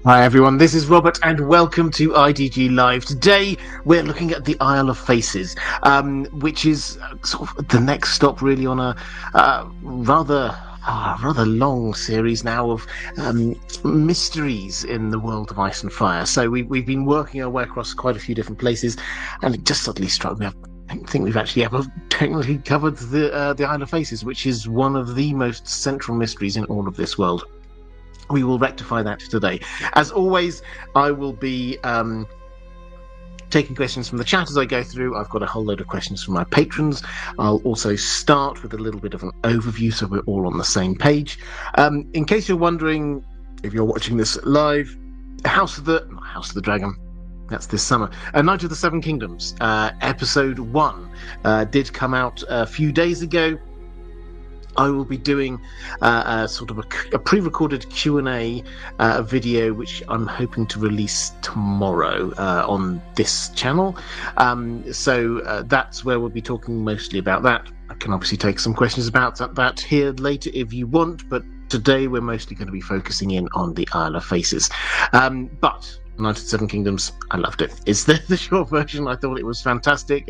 Hi everyone, this is Robert and welcome to IDG Live. Today we're looking at the Isle of Faces, which is sort of the next stop really on a rather long series now of mysteries in the world of Ice and Fire. So we've been working our way across quite a few different places, and it just suddenly struck me, I don't think we've actually ever technically covered the Isle of Faces, which is one of the most central mysteries in all of this world. We will rectify that today. As always, I will be taking questions from the chat as I go through. I've got a whole load of questions from my patrons. I'll also start with a little bit of an overview so we're all on the same page. In case you're wondering, if you're watching this live, House of the Dragon, that's this summer. Night of the Seven Kingdoms, episode 1, did come out a few days ago. I will be doing a pre-recorded Q&A video, which I'm hoping to release tomorrow on this channel. So that's where we'll be talking mostly about that. I can obviously take some questions about that here later if you want, but today we're mostly going to be focusing in on the Isle of Faces. But Night of the Seven Kingdoms, I loved it. It's the short version. I thought it was fantastic.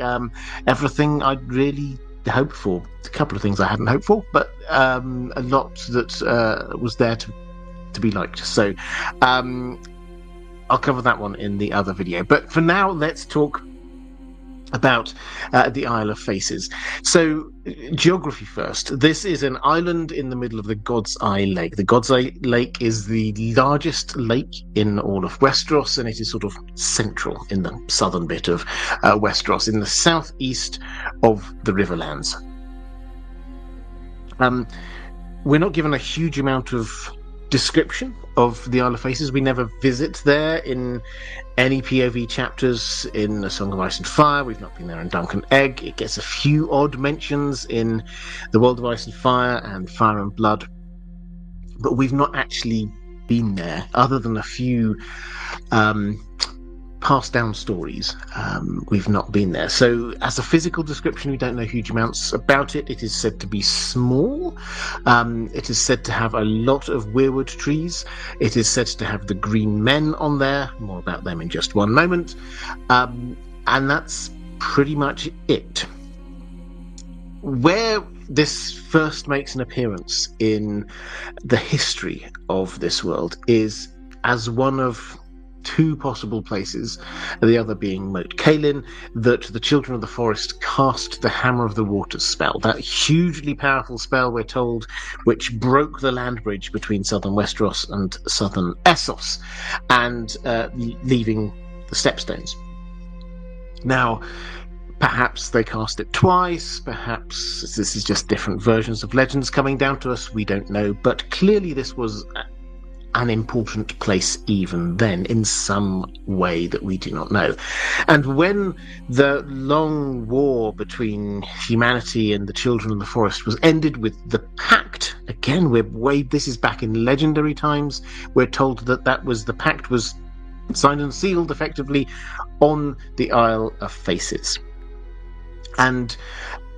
Everything I'd really hoped for. A couple of things I hadn't hoped for, but a lot that was there to be liked. So I'll cover that one in the other video. But for now, let's talk about the Isle of Faces. So, geography first. This is an island in the middle of the God's Eye Lake. The God's Eye Lake is the largest lake in all of Westeros, and it is sort of central in the southern bit of Westeros, in the southeast of the Riverlands. We're not given a huge amount of description of the Isle of Faces. We never visit there in any POV chapters in A Song of Ice and Fire. We've not been there in Dunk and Egg. It gets a few odd mentions in The World of Ice and Fire and Fire and Blood, but we've not actually been there other than a few passed down stories. We've not been there. So as a physical description, we don't know huge amounts about it. It is said to be small. It is said to have a lot of weirwood trees. It is said to have the green men on there. More about them in just one moment. And that's pretty much it. Where this first makes an appearance in the history of this world is as one of two possible places, the other being Moat Cailin, that the Children of the Forest cast the Hammer of the Waters spell, that hugely powerful spell, we're told, which broke the land bridge between southern Westeros and southern Essos, and leaving the Stepstones. Now, perhaps they cast it twice, perhaps this is just different versions of legends coming down to us, we don't know, but clearly this was an important place even then in some way that we do not know. And when the long war between humanity and the Children of the Forest was ended with the Pact, again this is back in legendary times, we're told that the Pact was signed and sealed effectively on the Isle of Faces. And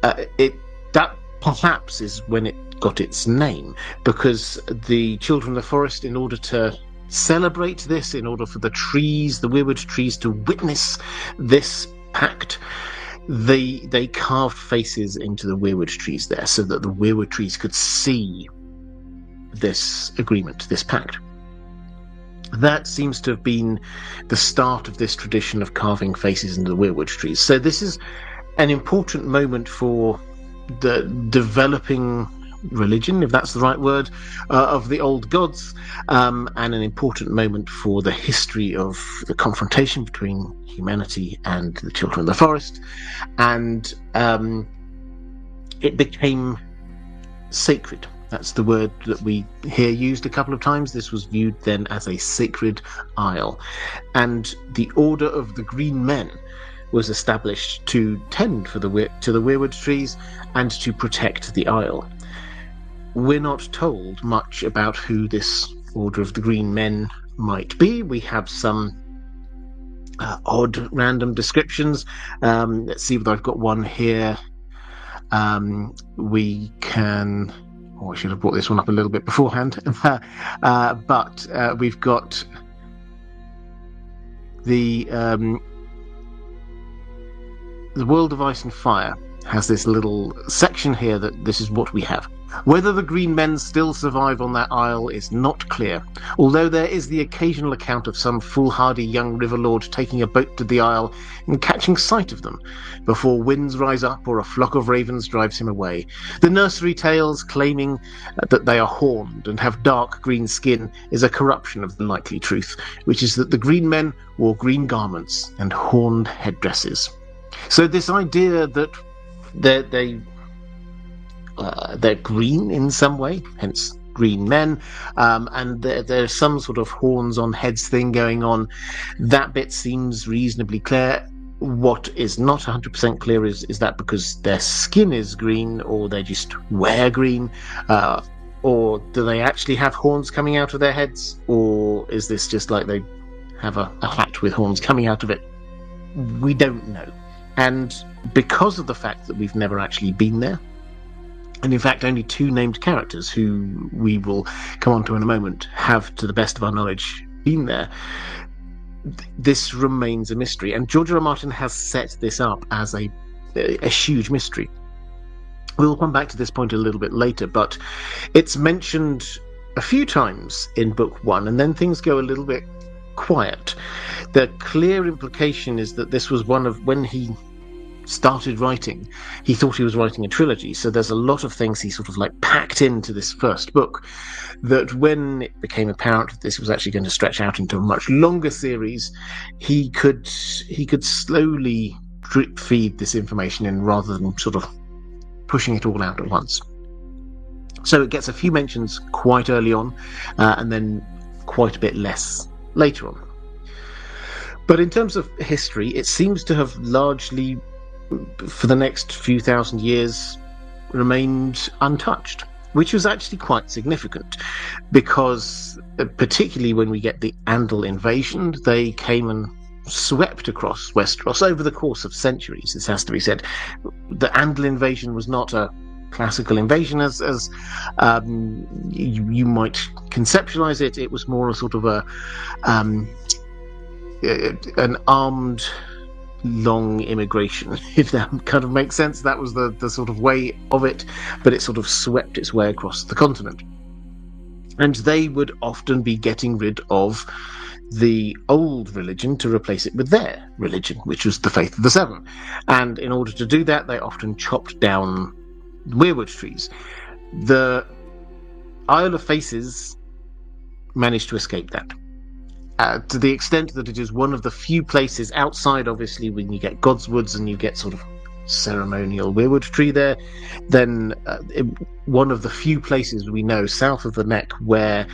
that perhaps is when it got its name, because the Children of the Forest, in order to celebrate this, in order for the weirwood trees to witness this pact, they carved faces into the weirwood trees there so that the weirwood trees could see this agreement, this pact. That seems to have been the start of this tradition of carving faces into the weirwood trees. So this is an important moment for the developing religion, if that's the right word, of the old gods, and an important moment for the history of the confrontation between humanity and the Children of the Forest, and it became sacred. That's the word that we hear used a couple of times. This was viewed then as a sacred isle, and the Order of the Green Men was established to tend to the weirwood trees and to protect the isle. We're not told much about who this Order of the Green Men might be. We have some odd random descriptions. Let's see whether I've got one here. We can... I should have brought this one up a little bit beforehand. But we've got The World of Ice and Fire has this little section here that this is what we have. Whether the green men still survive on that isle is not clear, although there is the occasional account of some foolhardy young river lord taking a boat to the isle and catching sight of them before winds rise up or a flock of ravens drives him away. The nursery tales claiming that they are horned and have dark green skin is a corruption of the likely truth, which is that the green men wore green garments and horned headdresses. So this idea that they're green in some way, hence green men, and there's some sort of horns on heads thing going on. That bit seems reasonably clear. What is not 100% clear is that because their skin is green, or they just wear green, or do they actually have horns coming out of their heads, or is this just like they have a hat with horns coming out of it? We don't know. And because of the fact that we've never actually been there, and in fact only two named characters, who we will come on to in a moment, have, to the best of our knowledge, been there, this remains a mystery. And George R. R. Martin has set this up as a huge mystery. We'll come back to this point a little bit later, but it's mentioned a few times in book one, and then things go a little bit quiet. The clear implication is that this was one of, when he started writing, he thought he was writing a trilogy, so there's a lot of things he sort of like packed into this first book, that when it became apparent that this was actually going to stretch out into a much longer series, he could slowly drip feed this information in rather than sort of pushing it all out at once. So it gets a few mentions quite early on, and then quite a bit less later on. But in terms of history, it seems to have largely, for the next few thousand years, remained untouched, which was actually quite significant, because particularly when we get the Andal invasion, they came and swept across Westeros over the course of centuries. This has to be said. The Andal invasion was not a classical invasion as you might conceptualize it. It was more a sort of an armed long immigration, if that kind of makes sense. That was the sort of way of it, but it sort of swept its way across the continent. And they would often be getting rid of the old religion to replace it with their religion, which was the Faith of the Seven. And in order to do that, they often chopped down weirwood trees. The Isle of Faces managed to escape that. To the extent that it is one of the few places outside, obviously, when you get Godswoods and you get sort of ceremonial weirwood tree there, then one of the few places we know south of the Neck where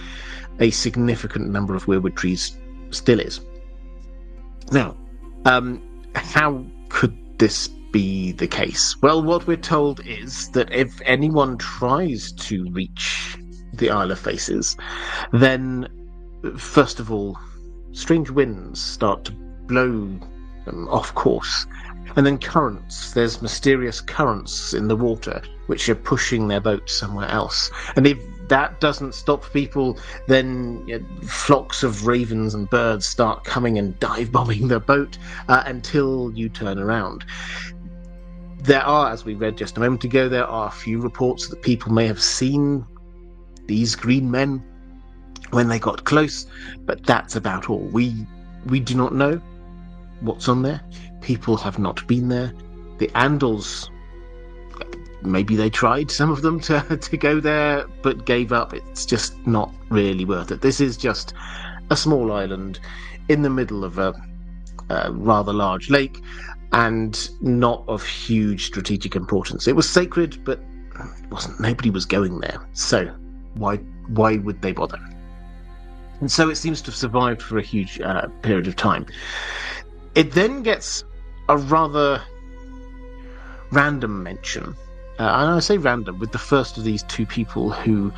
a significant number of weirwood trees still is. Now, how could this be the case? Well, what we're told is that if anyone tries to reach the Isle of Faces, then first of all, strange winds start to blow them off course. And then currents. There's mysterious currents in the water which are pushing their boat somewhere else. And if that doesn't stop people, then flocks of ravens and birds start coming and dive-bombing the boat until you turn around. There are, as we read just a moment ago, there are a few reports that people may have seen these green men when they got close, but that's about all. We do not know what's on there. People have not been there. The Andals, maybe they tried, some of them, to go there, but gave up. It's just not really worth it. This is just a small island in the middle of a rather large lake, and not of huge strategic importance. It was sacred, but it wasn't. Nobody was going there, so why would they bother? And so it seems to have survived for a huge period of time. It then gets a rather random mention, and I say random, with the first of these two people who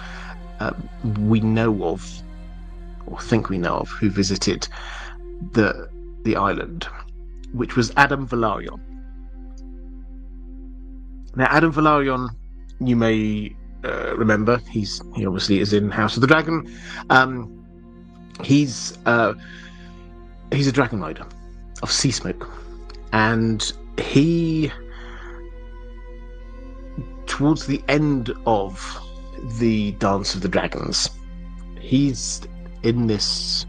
we know of, or think we know of, who visited the island, which was Adam Velaryon. Now, Adam Velaryon, you may remember, he obviously is in House of the Dragon. He's He's a dragon rider of sea smoke, and he, towards the end of the Dance of the Dragons, he's in this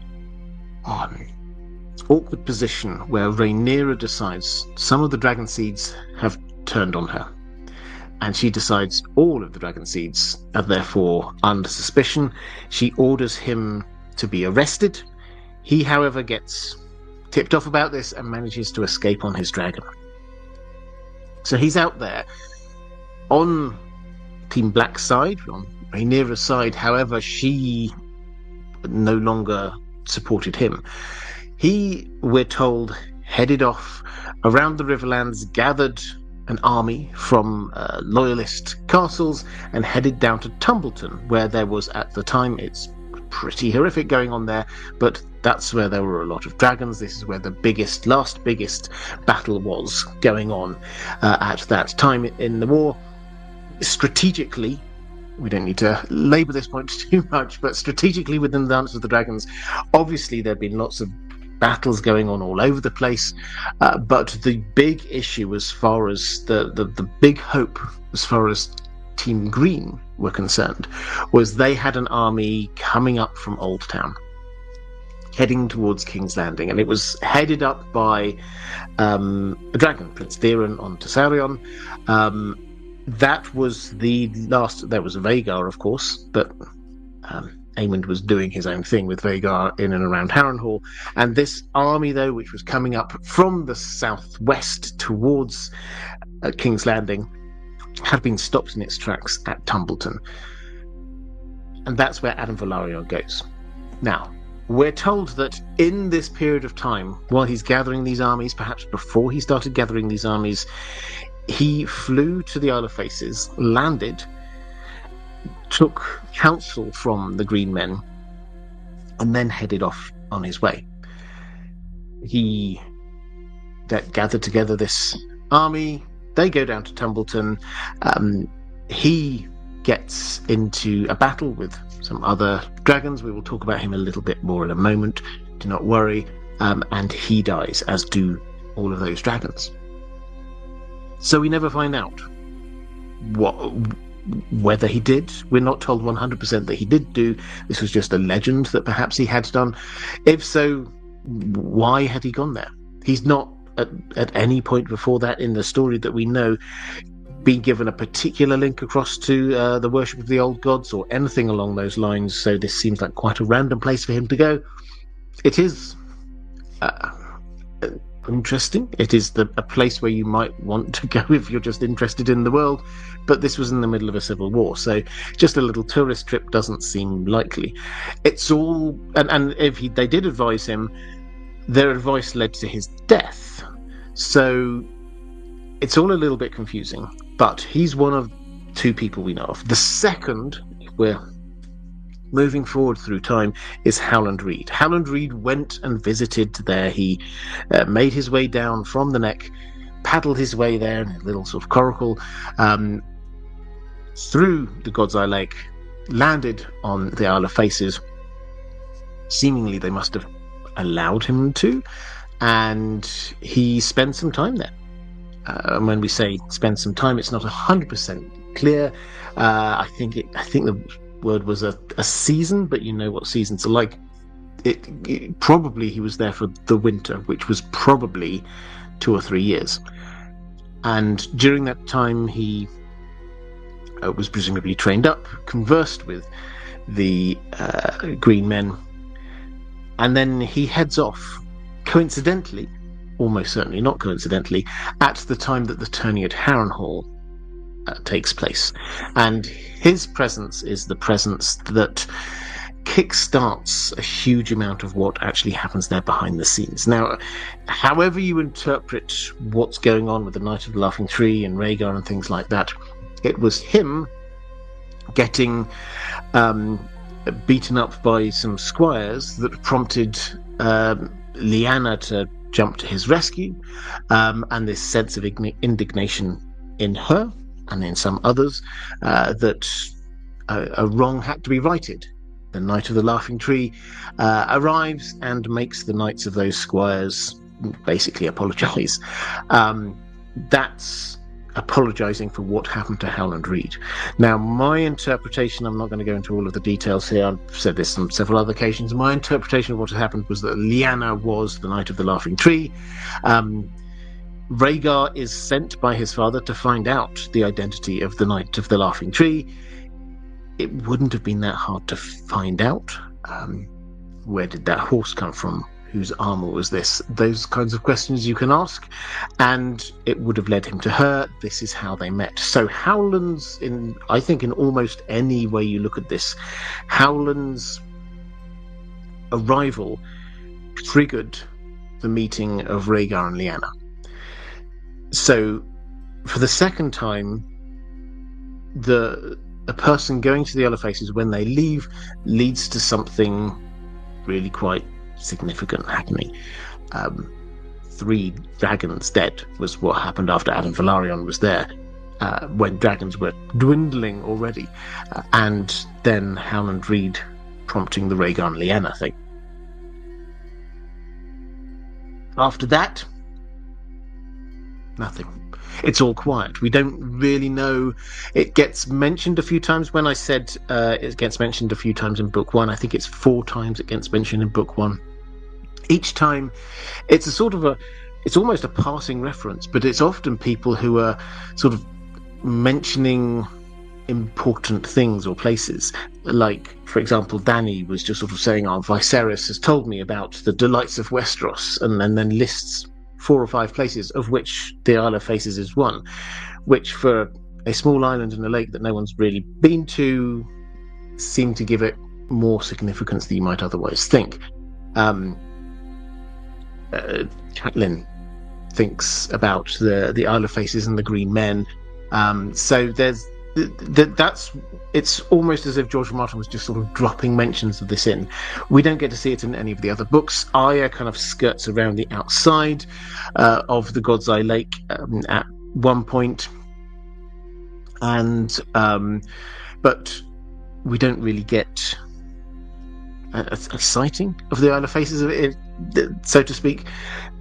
awkward position where Rhaenyra decides some of the dragon seeds have turned on her, and she decides all of the dragon seeds are therefore under suspicion. She orders him to be arrested. He, however, gets tipped off about this and manages to escape on his dragon. So he's out there on Team Black's side, on Rhaenyra's side. However, she no longer supported him. He, we're told, headed off around the Riverlands, gathered an army from loyalist castles, and headed down to Tumbleton, where there was, at the time, it's pretty horrific going on there, but that's where there were a lot of dragons. This is where the last biggest battle was going on at that time in the war. Strategically, we don't need to labour this point too much, but strategically within the Dance of the Dragons, obviously there have been lots of battles going on all over the place, but the big issue, as far as the big hope as far as Team Green were concerned, was they had an army coming up from Old Town, heading towards King's Landing, and it was headed up by a dragon, Prince Theron on Tessarion. That was the last. There was Vhagar, of course, but Aemond was doing his own thing with Vhagar in and around Harrenhal. And this army, though, which was coming up from the southwest towards King's Landing, had been stopped in its tracks at Tumbleton. And that's where Adam Velaryon goes. Now, we're told that in this period of time, while he's gathering these armies, perhaps before he started gathering these armies, he flew to the Isle of Faces, landed, took counsel from the Green Men, and then headed off on his way. He gathered together this army. They go down to Tumbleton. He gets into a battle with some other dragons. We will talk about him a little bit more in a moment. Do not worry. And he dies, as do all of those dragons. So we never find out whether he did. We're not told 100% that he did do. This was just a legend that perhaps he had done. If so, why had he gone there? He's not, at any point before that in the story that we know, been given a particular link across to the worship of the old gods or anything along those lines, so this seems like quite a random place for him to go. It is interesting. It is a place where you might want to go if you're just interested in the world, but this was in the middle of a civil war, so just a little tourist trip doesn't seem likely. It's all, and if they did advise him, their advice led to his death, so it's all a little bit confusing. But he's one of two people we know of. The second, if we're moving forward through time, is Howland Reed. Howland Reed went and visited there. He made his way down from the neck, paddled his way there in a little sort of coracle, through the God's Eye Lake, landed on the Isle of Faces. Seemingly they must have allowed him to, and he spent some time there. And when we say spend some time, it's not 100% clear. I think the word was a season, but you know what seasons are like. It probably he was there for the winter, which was probably 2 or 3 years. And during that time, he was presumably trained up, conversed with the Green Men, and then he heads off, coincidentally, almost certainly not coincidentally, at the time that the tourney at Harrenhal takes place. And his presence is the presence that kickstarts a huge amount of what actually happens there behind the scenes. Now, however you interpret what's going on with the Knight of the Laughing Tree and Rhaegar and things like that, it was him getting beaten up by some squires that prompted Lyanna to jump to his rescue, and this sense of indignation in her and in some others that a wrong had to be righted. the Knight of the Laughing Tree, arrives and makes the knights of those squires basically apologise. That's apologising for what happened to Howland Reed. Now, my interpretation, I'm not going to go into all of the details here, I've said this on several other occasions, my interpretation of what had happened was that Lyanna was the Knight of the Laughing Tree. Rhaegar is sent by his father to find out the identity of the Knight of the Laughing Tree. It wouldn't have been that hard to find out. Where did that horse come from? Whose armor was this? Those kinds of questions you can ask, and it would have led him to her. This is how they met. So Howland's, I think in almost any way you look at this, Howland's arrival triggered the meeting of Rhaegar and Lyanna. So for the second time, a person going to the Other Faces when they leave leads to something really quite significant happening. 3 dragons dead was what happened after Adam Velaryon was there, when dragons were dwindling already, and then Howland Reed prompting the Rhaegar and Lyanna thing. After that, nothing. It's all quiet. We don't really know. It gets mentioned a few times. When I said it gets mentioned a few times in book 1, I think it's 4 times it gets mentioned in book 1. Each time, it's it's almost a passing reference, but it's often people who are sort of mentioning important things or places. Like, for example, Dany was just sort of saying, Viserys has told me about the delights of Westeros, and then lists 4 or 5 places, of which the Isle of Faces is one, which for a small island in a lake that no one's really been to seemed to give it more significance than you might otherwise think. Catelyn thinks about the Isle of Faces and the Green Men. So there's it's almost as if George R. Martin was just sort of dropping mentions of this in. We don't get to see it in any of the other books. Arya kind of skirts around the outside of the God's Eye Lake at one point, and but we don't really get a sighting of the Isle of Faces, so to speak.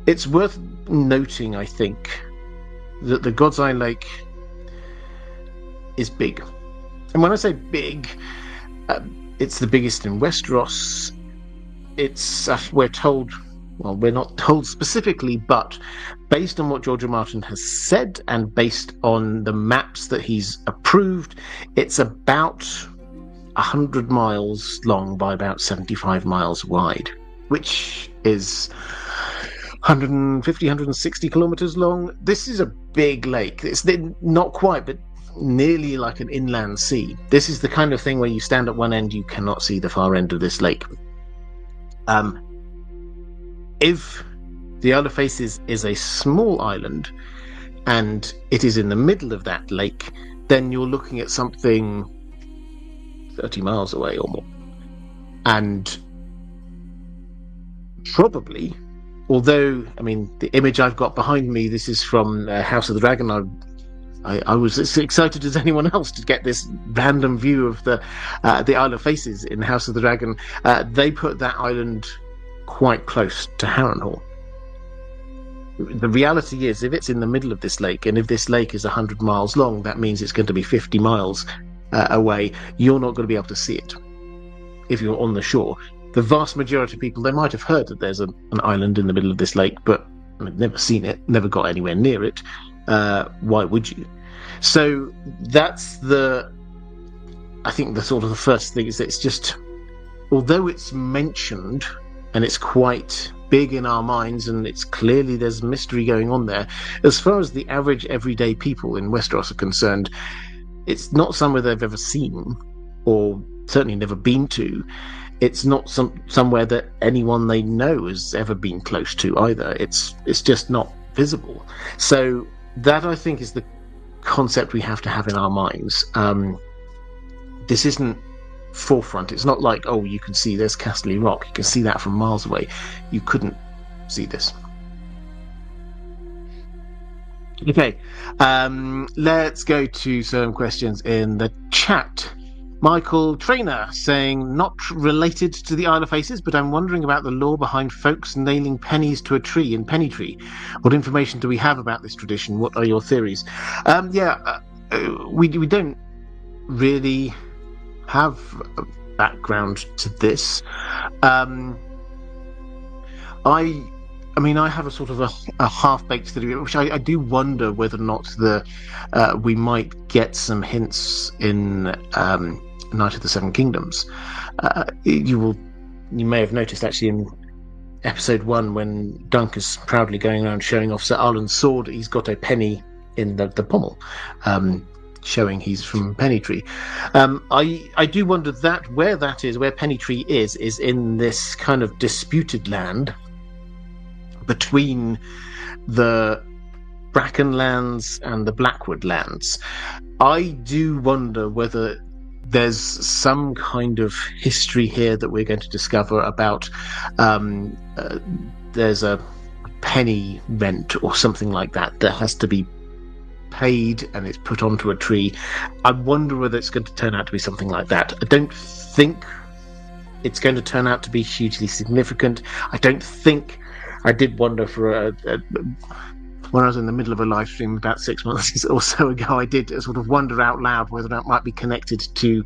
It's worth noting, I think, that the God's Eye Lake is big. And when I say big, it's the biggest in Westeros. It's, we're told, well, we're not told specifically, but based on what George R. Martin has said and based on the maps that he's approved, it's about 100 miles long by about 75 miles wide, which is 150, 160 kilometers long. This is a big lake. It's not quite, but nearly like an inland sea. This is the kind of thing where you stand at one end, you cannot see the far end of this lake. If the Isle of Faces is a small island and it is in the middle of that lake, then you're looking at something 30 miles away or more. And probably, although, I mean, the image I've got behind me, this is from House of the Dragon. I was as excited as anyone else to get this random view of the Isle of Faces in House of the Dragon. They put that island quite close to Harrenhal. The reality is, if it's in the middle of this lake, and if this lake is 100 miles long, that means it's going to be 50 miles away. You're not going to be able to see it if you're on the shore. The vast majority of people, they might have heard that there's an island in the middle of this lake, but they've never seen it, never got anywhere near it. Why would you? So that's I think the sort of the first thing is that it's just, although it's mentioned and it's quite big in our minds and it's clearly there's mystery going on there, as far as the average everyday people in Westeros are concerned, it's not somewhere they've ever seen or certainly never been to. It's not somewhere that anyone they know has ever been close to either. It's just not visible. So that, I think, is the concept we have to have in our minds. This isn't forefront. It's not like, oh, you can see there's Castle Rock. You can see that from miles away. You couldn't see this. Okay, let's go to some questions in the chat. Michael Trainer saying, not related to the Isle of Faces, but I'm wondering about the lore behind folks nailing pennies to a tree in Penny Tree. What information do we have about this tradition? What are your theories? We don't really have a background to this. I mean, I have a sort of a half-baked theory, which I do wonder whether or not we might get some hints in Night of the Seven Kingdoms. You may have noticed actually in episode 1 when Dunk is proudly going around showing off Sir Arlen's sword, he's got a penny in the pommel, showing he's from Pennytree. I do wonder where Pennytree is in this kind of disputed land between the Bracken lands and the Blackwood lands. I do wonder whether there's some kind of history here that we're going to discover about there's a penny rent or something like that has to be paid and it's put onto a tree. I wonder whether it's going to turn out to be something like that. I don't think it's going to turn out to be hugely significant. I did wonder when I was in the middle of a live stream about 6 months or so ago, I did sort of wonder out loud whether that might be connected to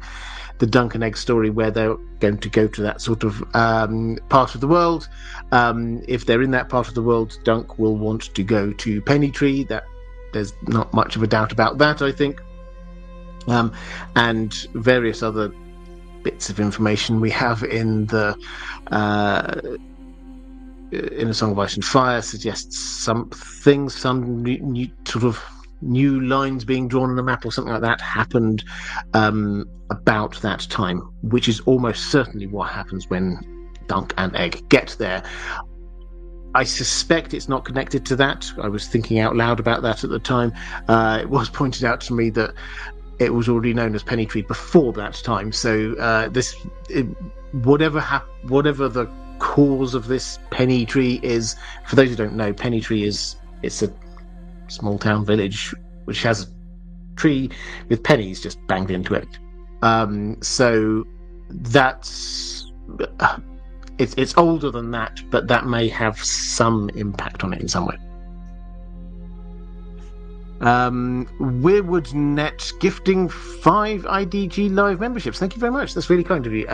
the Dunk and Egg story, where they're going to go to that sort of part of the world. If they're in that part of the world, Dunk will want to go to Pennytree. There's not much of a doubt about that, I think. And various other bits of information we have in the in A Song of Ice and Fire suggests some new sort of new lines being drawn on the map or something like that happened about that time, which is almost certainly what happens when Dunk and Egg get there. I suspect it's not connected to that. I was thinking out loud about that at the time. It was pointed out to me that it was already known as Pennytree before that time. So whatever the cause of this Pennytree is, for those who don't know, Pennytree it's a small town village which has a tree with pennies just banged into it. So that's it's older than that, but that may have some impact on it in some way. Weirwood Net gifting 5 IDG live memberships. Thank you very much. That's really kind of you.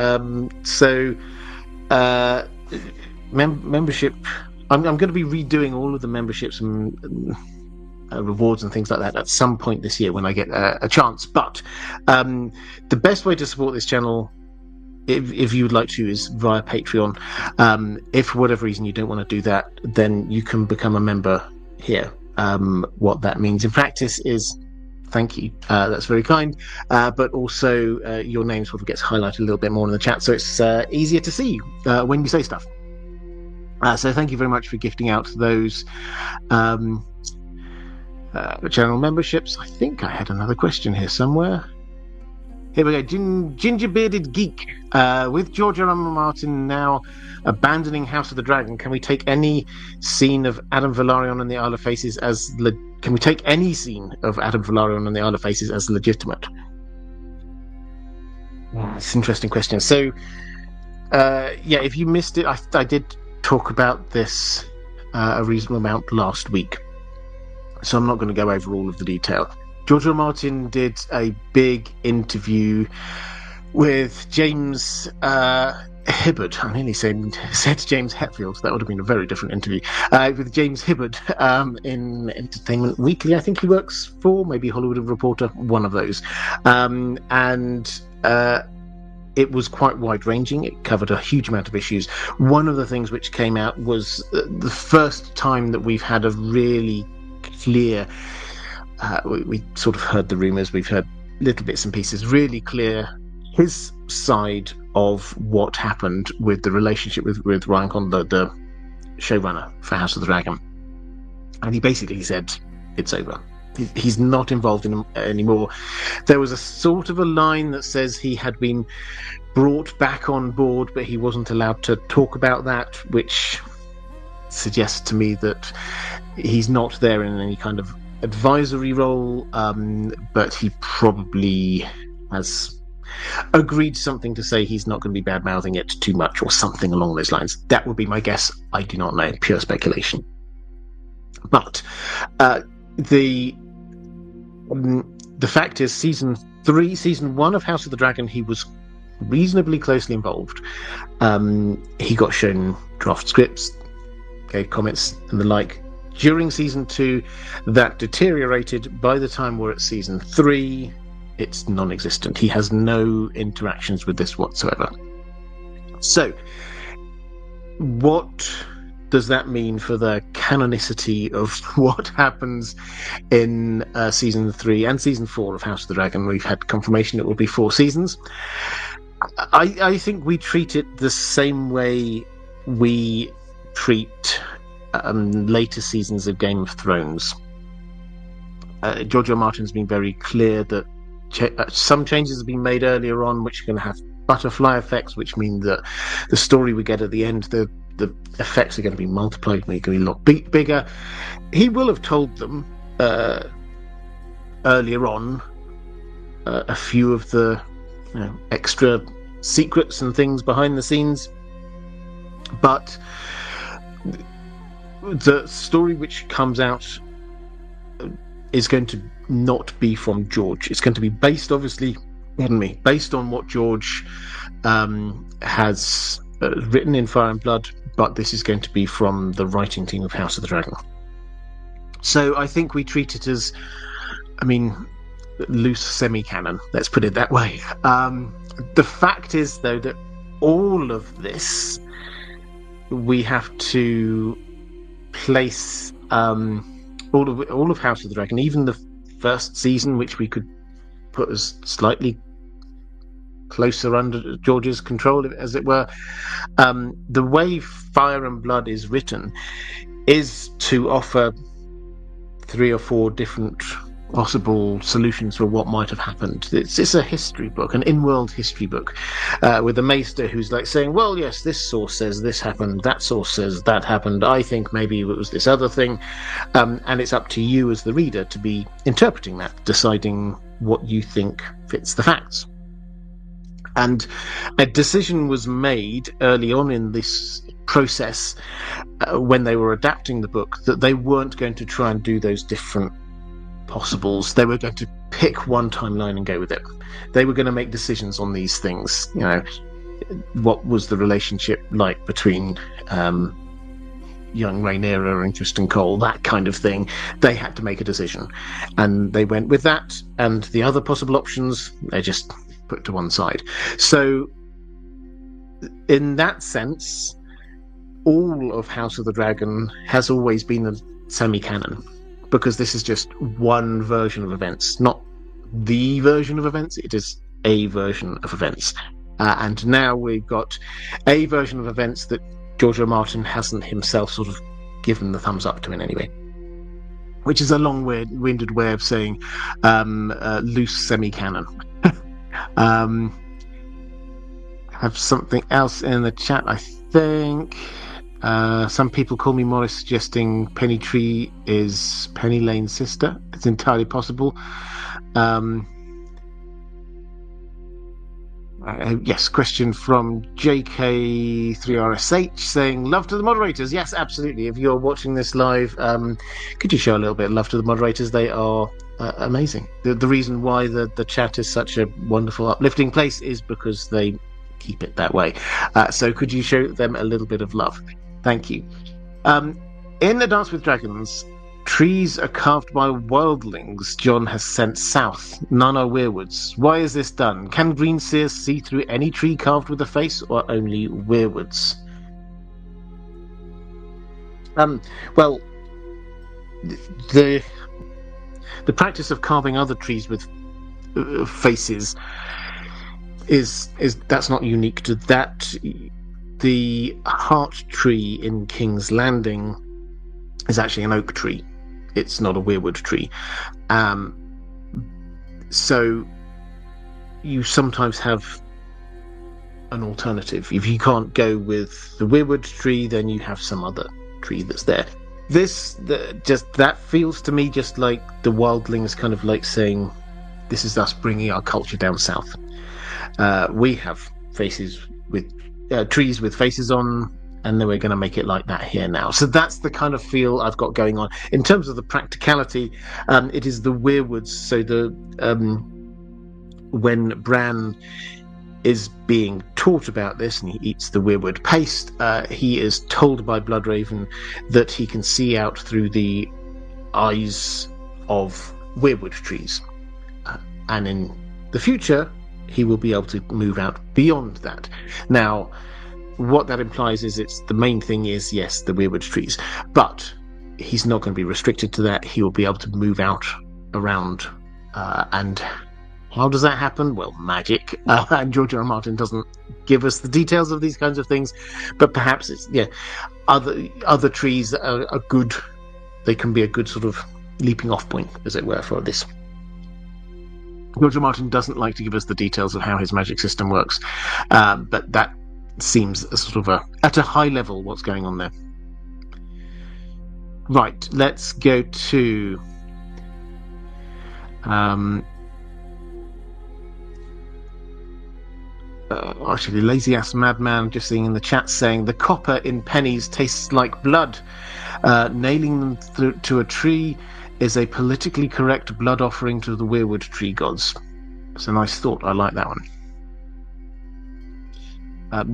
Membership. I'm going to be redoing all of the memberships and rewards and things like that at some point this year when I get a chance. But the best way to support this channel, if you would like to, is via Patreon. If for whatever reason you don't want to do that, then you can become a member here. What that means in practice is thank you. That's very kind. But also your name sort of gets highlighted a little bit more in the chat, so it's easier to see when you say stuff. So thank you very much for gifting out those channel memberships. I think I had another question here somewhere. Here we go. Ginger Bearded Geek. With George R. R. Martin now abandoning House of the Dragon, can we take any scene of Adam Velaryon and the Isle of Faces as legitimate? It's an interesting question. So, if you missed it, I did talk about this a reasonable amount last week, so I'm not going to go over all of the detail. George R. R. Martin did a big interview with James Hibbard. I nearly said James Hetfield. That would have been a very different interview. With James Hibbard in Entertainment Weekly, I think he works for, maybe Hollywood Reporter, one of those. It was quite wide-ranging. It covered a huge amount of issues. One of the things which came out was the first time that we've had a really clear... we sort of heard the rumours, we've heard little bits and pieces, really clear his side of what happened with the relationship with Ryan Condor, the showrunner for House of the Dragon. And he basically said, it's over. He's not involved in anymore. There was a sort of a line that says he had been brought back on board, but he wasn't allowed to talk about that, which suggests to me that he's not there in any kind of advisory role, but he probably has agreed something to say he's not going to be bad-mouthing it too much or something along those lines. That would be my guess. I do not know. Pure speculation. But the fact is, season 1 of House of the Dragon, he was reasonably closely involved. He got shown draft scripts, gave comments and the like. During season 2, that deteriorated. By the time we're at season 3, it's non-existent. He has no interactions with this whatsoever. So, what does that mean for the canonicity of what happens in season 3 and season 4 of House of the Dragon? We've had confirmation it will be 4 seasons. I think we treat it the same way we treat later seasons of Game of Thrones. George R. Martin's been very clear that some changes have been made earlier on which are going to have butterfly effects, which mean that the story we get at the end, the effects are going to be multiplied, going to be a lot bigger. He will have told them earlier on a few of the extra secrets and things behind the scenes, but the story which comes out is going to not be from George. It's going to be based, obviously, based on what George has written in Fire and Blood, but this is going to be from the writing team of House of the Dragon. So I think we treat it as, loose semi-canon, let's put it that way. The fact is, though, that all of this, we have to place all of House of the Dragon, even the first season, which we could put as slightly closer under George's control, as it were. The way Fire and Blood is written is to offer 3 or 4 different possible solutions for what might have happened. It's a history book, an in-world history book, with a maester who's like saying, well, yes, this source says this happened, that source says that happened, I think maybe it was this other thing, and it's up to you as the reader to be interpreting that, deciding what you think fits the facts. And a decision was made early on in this process, when they were adapting the book, that they weren't going to try and do those different possibles. They were going to pick one timeline and go with it. They were going to make decisions on these things. What was the relationship like between young Rhaenyra and Criston Cole, that kind of thing. They had to make a decision, and they went with that, and the other possible options they just put to one side. So in that sense, all of House of the Dragon has always been a semi-canon, because this is just one version of events, not the version of events, it is a version of events. And now we've got a version of events that George R. Martin hasn't himself sort of given the thumbs up to in any way. Which is a long-winded way of saying loose semi-canon. Have something else in the chat, I think. Some people call me Morris, suggesting Penny Tree is Penny Lane's sister. It's entirely possible. Yes, question from JK3RSH saying, love to the moderators. Yes, absolutely. If you're watching this live, could you show a little bit of love to the moderators? They are amazing. The reason why the chat is such a wonderful, uplifting place is because they keep it that way. So could you show them a little bit of love? Thank you. In A Dance with Dragons, trees are carved by wildlings Jon has sent south. None are weirwoods. Why is this done? Can Greenseers see through any tree carved with a face, or only weirwoods? Well, the practice of carving other trees with faces is that's not unique to that. The heart tree in King's Landing is actually an oak tree. It's not a weirwood tree. So you sometimes have an alternative. If you can't go with the weirwood tree, then you have some other tree that's there. That feels to me just like the wildlings kind of like saying, this is us bringing our culture down south. We have faces with trees with faces on, and then we're going to make it like that here now. So that's the kind of feel I've got going on. In terms of the practicality, it is the weirwoods. So when Bran is being taught about this and he eats the weirwood paste, he is told by Bloodraven that he can see out through the eyes of weirwood trees. And in the future, he will be able to move out beyond that. Now, what that implies is the main thing is, yes, the weirwood trees, but he's not going to be restricted to that. He will be able to move out around, and how does that happen? Well, magic. And George R. R. Martin doesn't give us the details of these kinds of things, but perhaps it's other trees that are good. They can be a good sort of leaping off point, as it were, for this. George R. R. Martin doesn't like to give us the details of how his magic system works, but that seems a sort of at a high level what's going on there. Right, let's go to actually, lazy ass madman just seeing in the chat saying the copper in pennies tastes like blood. Nailing them to a tree is a politically correct blood offering to the weirwood tree gods. It's a nice thought. I like that one.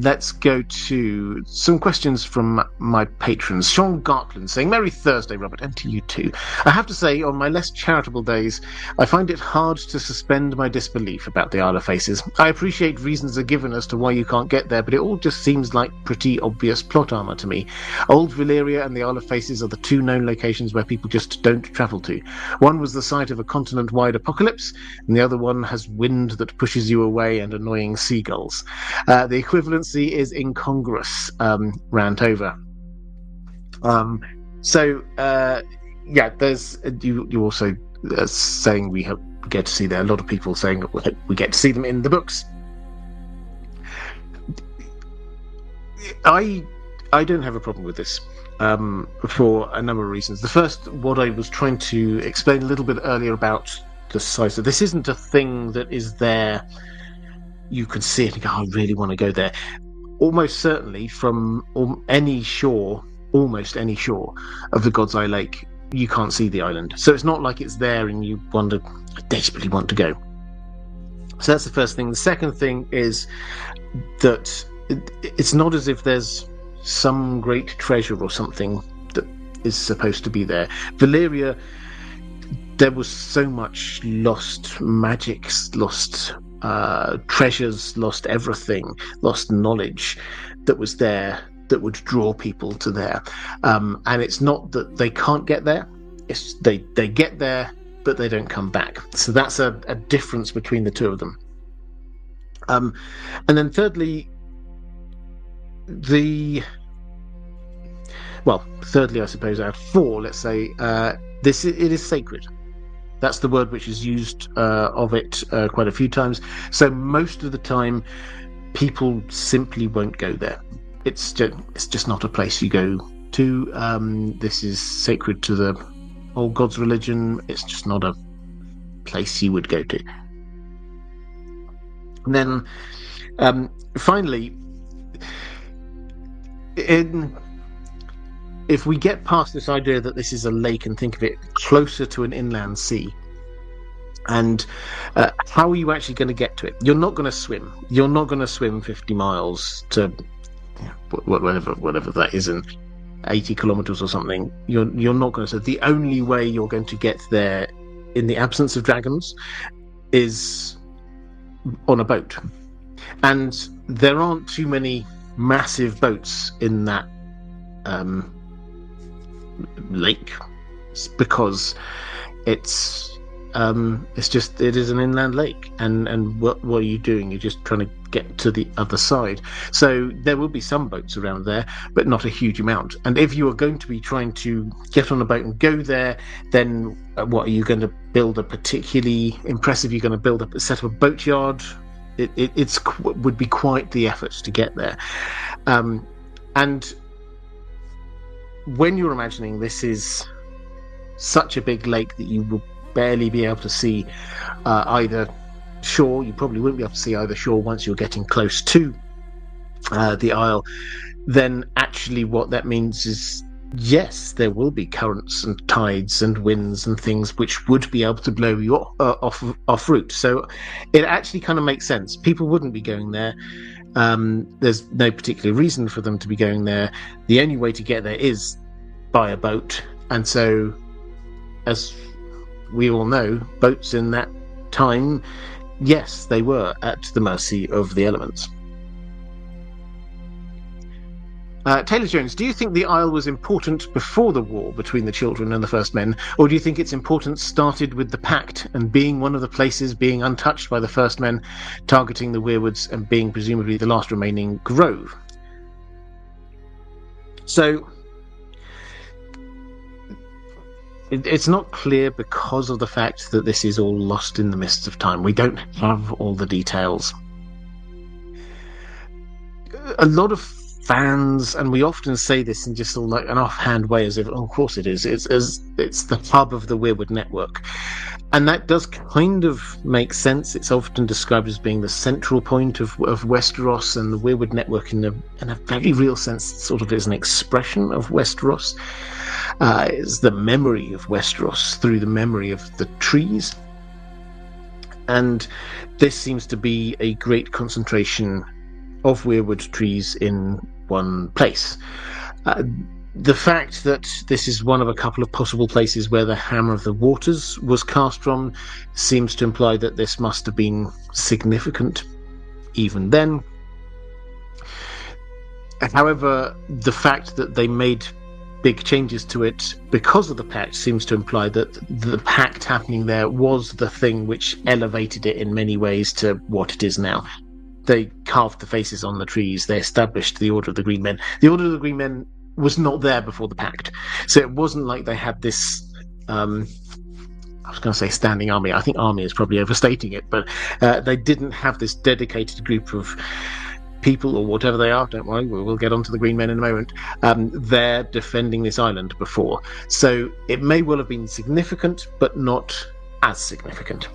Let's go to some questions from my patrons. Sean Gartland saying, Merry Thursday, Robert, and to you too. I have to say, on my less charitable days, I find it hard to suspend my disbelief about the Isle of Faces. I appreciate reasons are given as to why you can't get there, but it all just seems like pretty obvious plot armor to me. Old Valyria and the Isle of Faces are the two known locations where people just don't travel to. One was the site of a continent-wide apocalypse, and the other one has wind that pushes you away and annoying seagulls. The equivalency is incongruous, rant over. There's you also saying we get to see there. A lot of people saying we get to see them in the books. I don't have a problem with this for a number of reasons. The first, what I was trying to explain a little bit earlier about the size of this isn't a thing that is there. You could see it and go, I really want to go there. Almost certainly from almost any shore of the God's Eye Lake, you can't see the island. So it's not like it's there and you wonder, I desperately want to go. So that's the first thing. The second thing is that it's not as if there's some great treasure or something that is supposed to be there. Valyria, there was so much lost magic, lost treasures, lost everything, lost knowledge that was there that would draw people to there. And it's not that they can't get there, it's they get there but they don't come back. So that's a difference between the two of them. And then thirdly, I suppose out of four, let's say, it is sacred. That's the word which is used of it quite a few times. So most of the time, people simply won't go there. It's just not a place you go to. This is sacred to the old god's religion. It's just not a place you would go to. And then, finally, if we get past this idea that this is a lake and think of it closer to an inland sea, and how are you actually going to get to it? You're not going to swim. You're not going to swim 50 miles to whatever that is, in 80 kilometers or something. You're not going to. So the only way you're going to get there, in the absence of dragons, is on a boat. And there aren't too many massive boats in that lake, because it is an inland lake, and what are you doing? You're just trying to get to the other side. So there will be some boats around there, but not a huge amount. And if you are going to be trying to get on a boat and go there, then what are you going to build? A particularly impressive? You're going to build up a set of a boatyard. It would be quite the effort to get there. And when you're imagining this is such a big lake that you will barely be able to see either shore. You probably wouldn't be able to see either shore once you're getting close to the Isle. Then actually what that means is, yes, there will be currents and tides and winds and things which would be able to blow you off route. So it actually kind of makes sense. People wouldn't be going there. There's no particular reason for them to be going there. The only way to get there is by a boat. And so, as we all know, boats in that time, yes, they were at the mercy of the elements. Taylor Jones, do you think the Isle was important before the war between the children and the First Men, or do you think its importance started with the Pact and being one of the places being untouched by the First Men, targeting the Weirwoods and being presumably the last remaining grove? So it's not clear because of the fact that this is all lost in the mists of time. We don't have all the details. A lot of fans, and we often say this in just like an offhand way, as if, oh, of course it is. It's the hub of the Weirwood network, and that does kind of make sense. It's often described as being the central point of Westeros, and the Weirwood network, in a very real sense, sort of is an expression of Westeros. It's the memory of Westeros through the memory of the trees, and this seems to be a great concentration of Weirwood trees in one place. The fact that this is one of a couple of possible places where the Hammer of the Waters was cast from seems to imply that this must have been significant even then. However, the fact that they made big changes to it because of the Pact seems to imply that the Pact happening there was the thing which elevated it in many ways to what it is now. They carved the faces on the trees. They established the Order of the Green Men. The Order of the Green Men was not there before the Pact. So it wasn't like they had this, I was going to say standing army. I think army is probably overstating it, but they didn't have this dedicated group of people, or whatever they are, don't worry, we'll get onto the Green Men in a moment, there defending this island before. So it may well have been significant, but not as significant.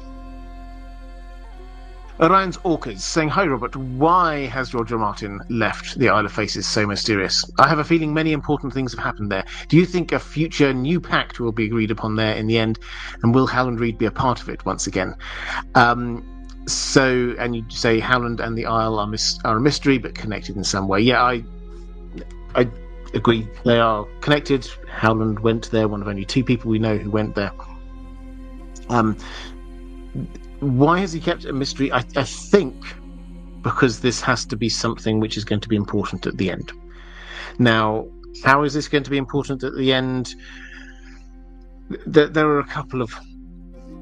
Orion's Orcas saying, hi Robert, why has George R. Martin left the Isle of Faces so mysterious? I have a feeling many important things have happened there. Do you think a future new pact will be agreed upon there in the end, and will Howland Reed be a part of it once again? So, and you say Howland and the Isle are a mystery but connected in some way. Yeah, I agree, they are connected. Howland went there, one of only two people we know who went there. Why has he kept it a mystery? I think because this has to be something which is going to be important at the end. Now, how is this going to be important at the end? There are a couple of,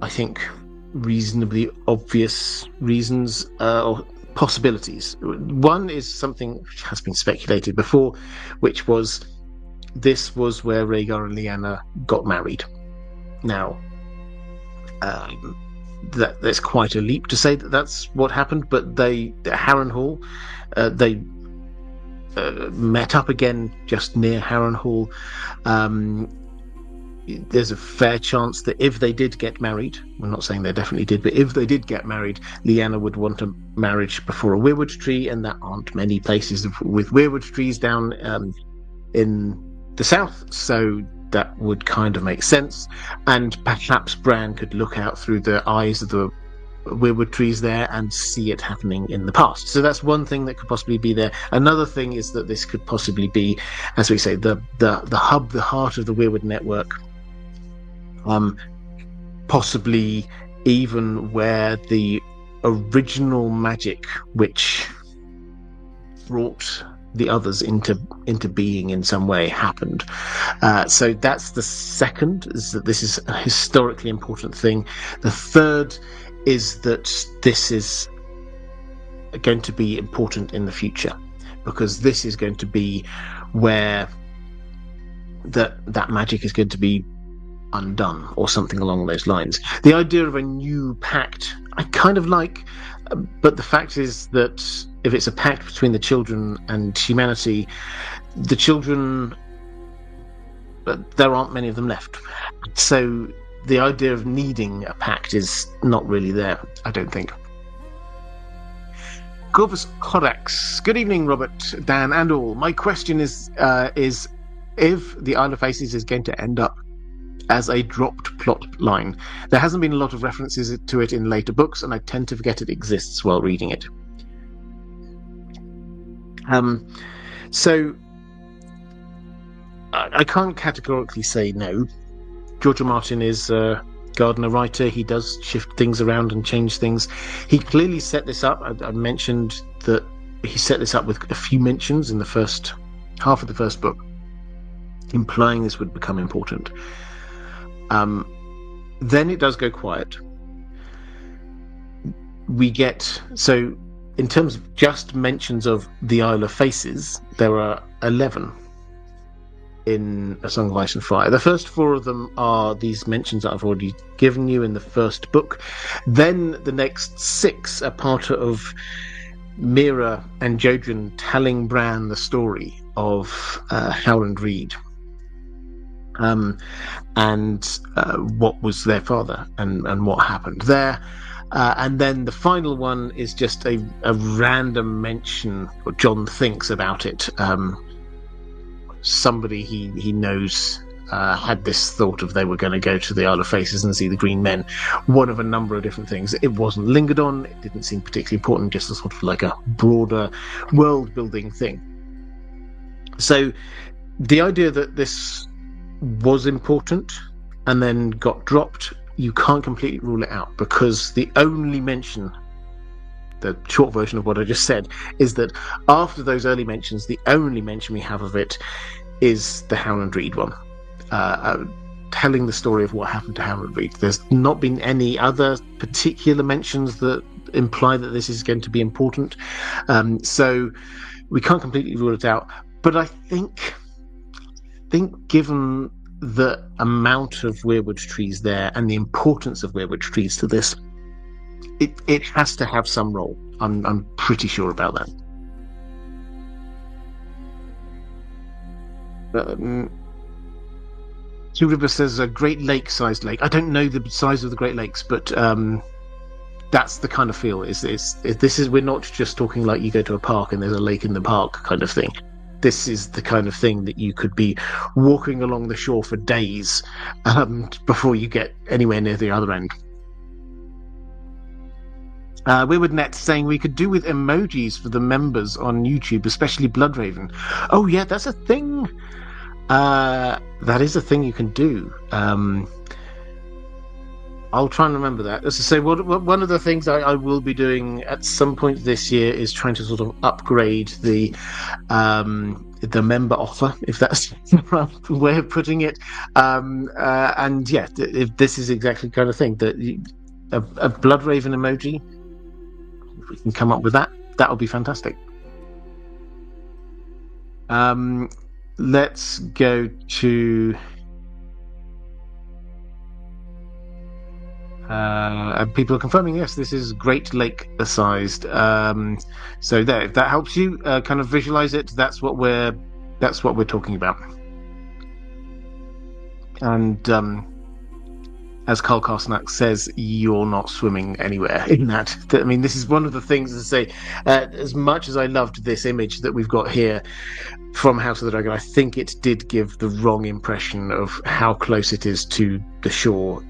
I think, reasonably obvious reasons or possibilities. One is something which has been speculated before, which was this was where Rhaegar and Lyanna got married. Now, that's quite a leap to say that that's what happened, but they, at Harrenhal, they met up again just near Harrenhal. There's a fair chance that if they did get married, we're not saying they definitely did, but if they did get married, Lyanna would want a marriage before a weirwood tree, and there aren't many places with weirwood trees down in the south, so that would kind of make sense. And perhaps Bran could look out through the eyes of the weirwood trees there and see it happening in the past. So that's one thing that could possibly be there. Another thing is that this could possibly be, as we say, the hub, the heart of the weirwood network. Possibly even where the original magic which brought the others into being in some way happened. So that's the second, is that this is a historically important thing. The third is that this is going to be important in the future, because this is going to be where that magic is going to be undone, or something along those lines. The idea of a new pact I kind of like, but the fact is that if it's a pact between the children and humanity, the children, there aren't many of them left. So the idea of needing a pact is not really there, I don't think. Corvus Corax. Good evening, Robert, Dan, and all. My question is if the Isle of Faces is going to end up as a dropped plot line. There hasn't been a lot of references to it in later books, and I tend to forget it exists while reading it. So I can't categorically say no. George R. Martin is a Gardner writer. He does shift things around and change things. He clearly set this up. I mentioned that he set this up with a few mentions in the first half of the first book, implying this would become important. Then it does go quiet. We get, so in terms of just mentions of the Isle of Faces, there are 11 in A Song of Ice and Fire. The first 4 of them are these mentions that I've already given you in the first book. Then the next 6 are part of Mira and Jodryn telling Bran the story of Howland Reed. And what was their father and what happened there. And then the final one is just a random mention, what John thinks about it. Somebody he knows had this thought of they were going to go to the Isle of Faces and see the Green Men. One of a number of different things. It wasn't lingered on. It didn't seem particularly important, just a sort of like a broader world-building thing. So the idea that this was important and then got dropped, you can't completely rule it out, because the only mention, the short version of what I just said, is that after those early mentions, the only mention we have of it is the Howland Reed one, telling the story of what happened to Howland Reed. There's not been any other particular mentions that imply that this is going to be important, so we can't completely rule it out. But I think given the amount of weirwood trees there and the importance of weirwood trees to this, it has to have some role. I'm pretty sure about that. Two River says a Great Lake-sized lake. I don't know the size of the Great Lakes, but that's the kind of feel. We're not just talking like you go to a park and there's a lake in the park kind of thing. This is the kind of thing that you could be walking along the shore for days before you get anywhere near the other end. Weirwoodnet saying we could do with emojis for the members on YouTube, especially Bloodraven. Oh yeah, that's a thing. That is a thing you can do. I'll try and remember that. As I say, one of the things I will be doing at some point this year is trying to sort of upgrade the member offer, if that's the right way of putting it. And yeah, if this is exactly the kind of thing that a Bloodraven emoji, if we can come up with that would be fantastic. Let's go to. And people are confirming, yes, this is Great Lake-sized. So there, if that helps you kind of visualize it, that's what we're talking about. And as Carl Carsonak says, you're not swimming anywhere in that. I mean, this is one of the things to say. As much as I loved this image that we've got here from House of the Dragon, I think it did give the wrong impression of how close it is to the shore,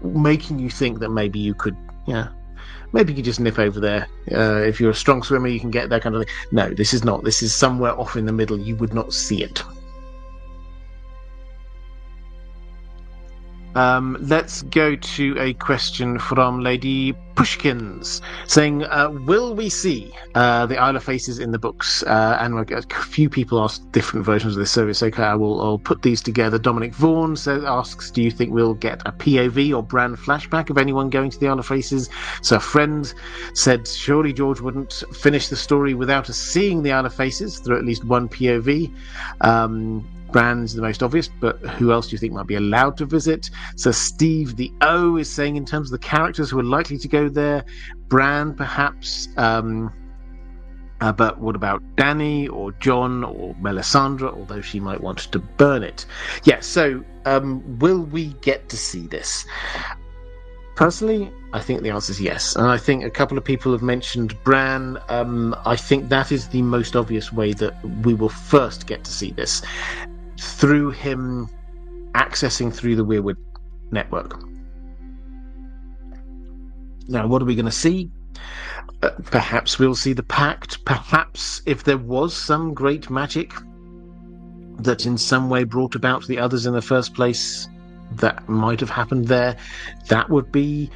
making you think that maybe you could just nip over there. If you're a strong swimmer, you can get that kind of thing. No, this is not. This is somewhere off in the middle. You would not see it. Let's go to a question from Lady Pushkins saying, will we see the Isle of Faces in the books? And a few people asked different versions of this, so it's okay. I'll put these together. Dominic Vaughan asks, do you think we'll get a POV or Bran flashback of anyone going to the Isle of Faces? So a friend said, surely George wouldn't finish the story without us seeing the Isle of Faces through at least one POV. Bran's the most obvious, but who else do you think might be allowed to visit? So Steve the O is saying, in terms of the characters who are likely to go there, Bran perhaps, but what about Dany or Jon or Melisandre, although she might want to burn it? Yeah, so will we get to see this? Personally, I think the answer is yes. And I think a couple of people have mentioned Bran. I think that is the most obvious way that we will first get to see this, through him accessing through the Weirwood network. Now, what are we going to see? Perhaps we'll see the Pact. Perhaps if there was some great magic that in some way brought about the others in the first place, that might have happened there. That would be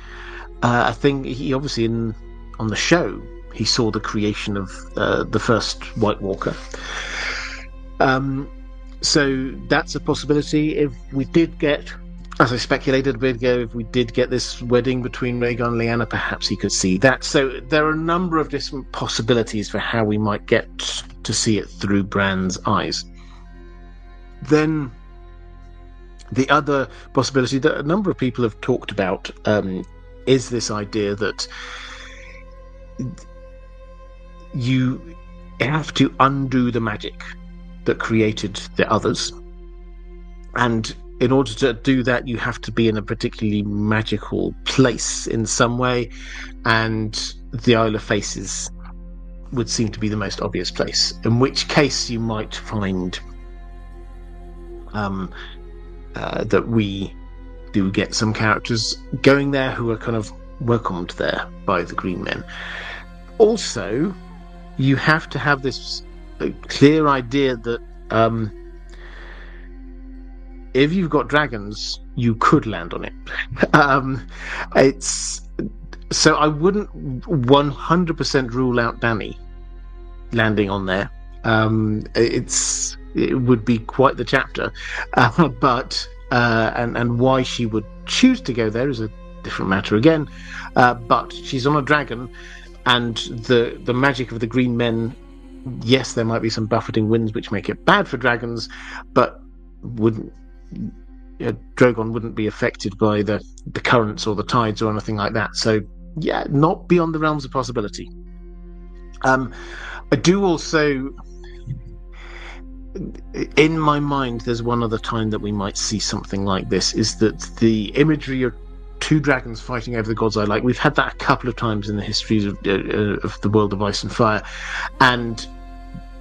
a thing. He obviously, on the show, he saw the creation of the first White Walker. So that's a possibility. If we did get, as I speculated a bit ago, if we did get this wedding between Rhaegar and Lyanna, perhaps he could see that. So there are a number of different possibilities for how we might get to see it through Bran's eyes. Then the other possibility that a number of people have talked about is this idea that you have to undo the magic that created the others. And in order to do that, you have to be in a particularly magical place in some way. And the Isle of Faces would seem to be the most obvious place, in which case you might find that we do get some characters going there who are kind of welcomed there by the Green Men. Also, you have to have this clear idea that if you've got dragons, you could land on it. It's so I wouldn't 100% rule out Dany landing on there. It would be quite the chapter, but why she would choose to go there is a different matter again. But she's on a dragon, and the magic of the Green Men. Yes, there might be some buffeting winds which make it bad for dragons, but Drogon wouldn't be affected by the currents or the tides or anything like that. So yeah, not beyond the realms of possibility. I do also, in my mind, there's one other time that we might see something like this, is that the imagery of two dragons fighting over the God's Eye, like we've had that a couple of times in the histories of the world of Ice and Fire, and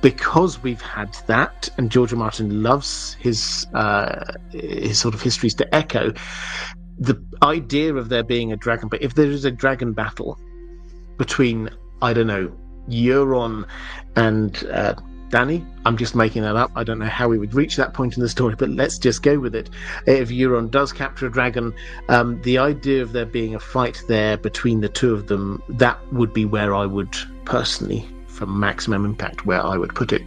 because we've had that, and George R. Martin loves his sort of histories to echo, the idea of there being a dragon, but if there is a dragon battle between, I don't know, Euron and Dany, I'm just making that up, I don't know how we would reach that point in the story, but let's just go with it. If Euron does capture a dragon, the idea of there being a fight there between the two of them, that would be where I would personally, for maximum impact, where I would put it.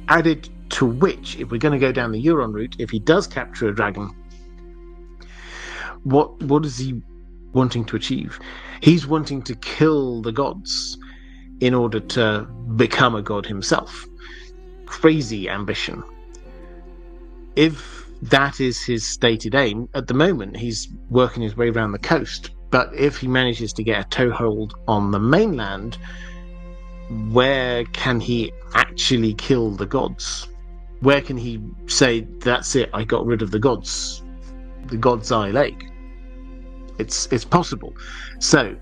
Added to which, if we're going to go down the Euron route, if he does capture a dragon, what is he wanting to achieve? He's wanting to kill the gods in order to become a god himself. Crazy ambition. If that is his stated aim, at the moment he's working his way around the coast, but if he manages to get a toehold on the mainland, where can he actually kill the gods? Where can he say, that's it, I got rid of the gods? The God's Eye Lake. It's possible. So,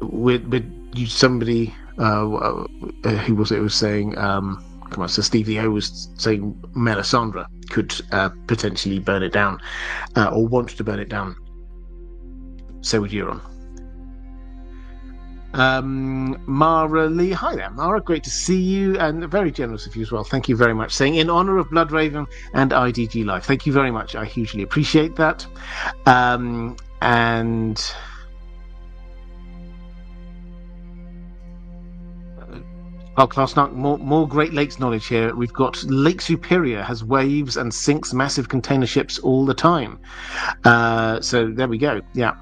with somebody who was it was saying, so Steve the O was saying Melisandre could potentially burn it down, or want to burn it down. So would Euron. Mara Lee, hi there Mara, great to see you, and very generous of you as well, thank you very much, saying in honor of Bloodraven and IDG Live. Thank you very much, I hugely appreciate that. And Class Narc, more Great Lakes knowledge here. We've got Lake Superior has waves and sinks massive container ships all the time. So there we go. Yeah.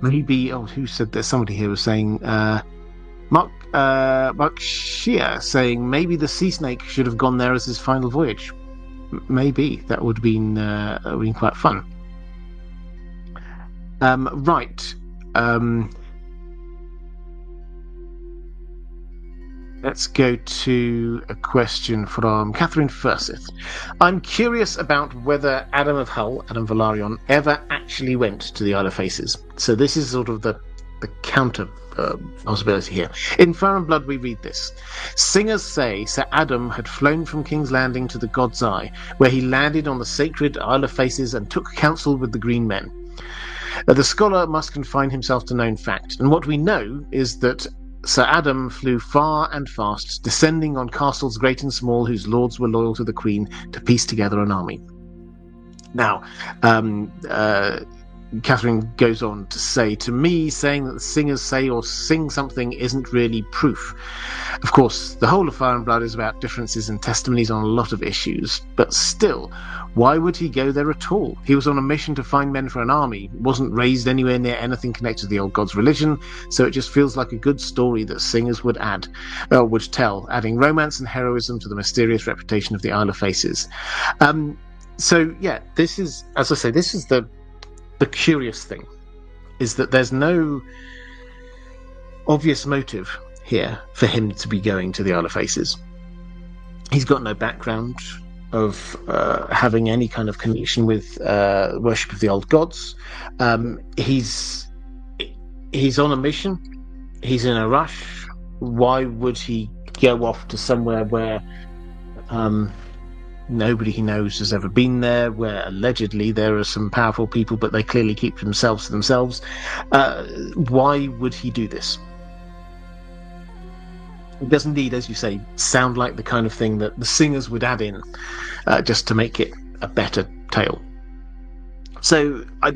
Maybe, who said that? Somebody here was saying, Mark Shea saying maybe the sea snake should have gone there as his final voyage. Maybe that would have been quite fun. Right. Let's go to a question from Catherine Furseth. I'm curious about whether Adam of Hull, Adam Velaryon, ever actually went to the Isle of Faces. So this is sort of the counter possibility here. In Fire and Blood we read this. Singers say Sir Adam had flown from King's Landing to the God's Eye, where he landed on the sacred Isle of Faces and took counsel with the Green Men. The scholar must confine himself to known fact, and what we know is that Sir Adam flew far and fast, descending on castles great and small whose lords were loyal to the Queen, to piece together an army. Now, Catherine goes on to say, to me, saying that the singers say or sing something isn't really proof. Of course, the whole of Fire and Blood is about differences in testimonies on a lot of issues, but still, why would he go there at all? He was on a mission to find men for an army, wasn't raised anywhere near anything connected to the old god's religion, so it just feels like a good story that singers would tell, adding romance and heroism to the mysterious reputation of the Isle of Faces. So yeah, this is, as I say, this is the curious thing, is that there's no obvious motive here for him to be going to the Isle of Faces. He's got no background of having any kind of connection with worship of the old gods. He's on a mission. He's in a rush. Why would he go off to somewhere where nobody he knows has ever been there, where allegedly there are some powerful people, but they clearly keep themselves to themselves? Why would he do this? It does indeed, as you say, sound like the kind of thing that the singers would add in just to make it a better tale. So I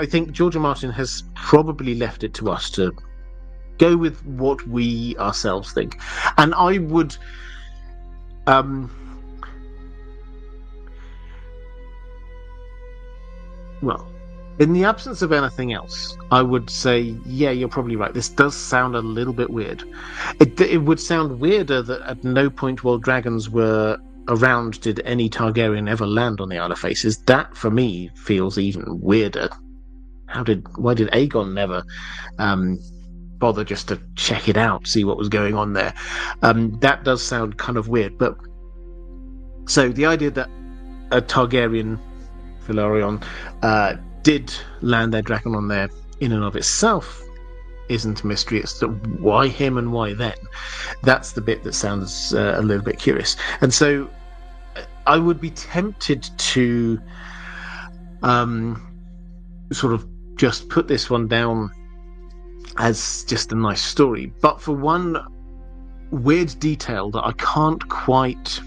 think George R. Martin has probably left it to us to go with what we ourselves think. And I would well, in the absence of anything else, I would say, yeah, you're probably right. This does sound a little bit weird. It would sound weirder that at no point while dragons were around did any Targaryen ever land on the Isle of Faces. That, for me, feels even weirder. Why did Aegon never bother just to check it out, see what was going on there? That does sound kind of weird. But so the idea that a Targaryen, Velaryon, did land their dragon on there in and of itself isn't a mystery. It's that why him and why then? That's the bit that sounds a little bit curious. And so I would be tempted to sort of just put this one down as just a nice story. But for one weird detail that I can't quite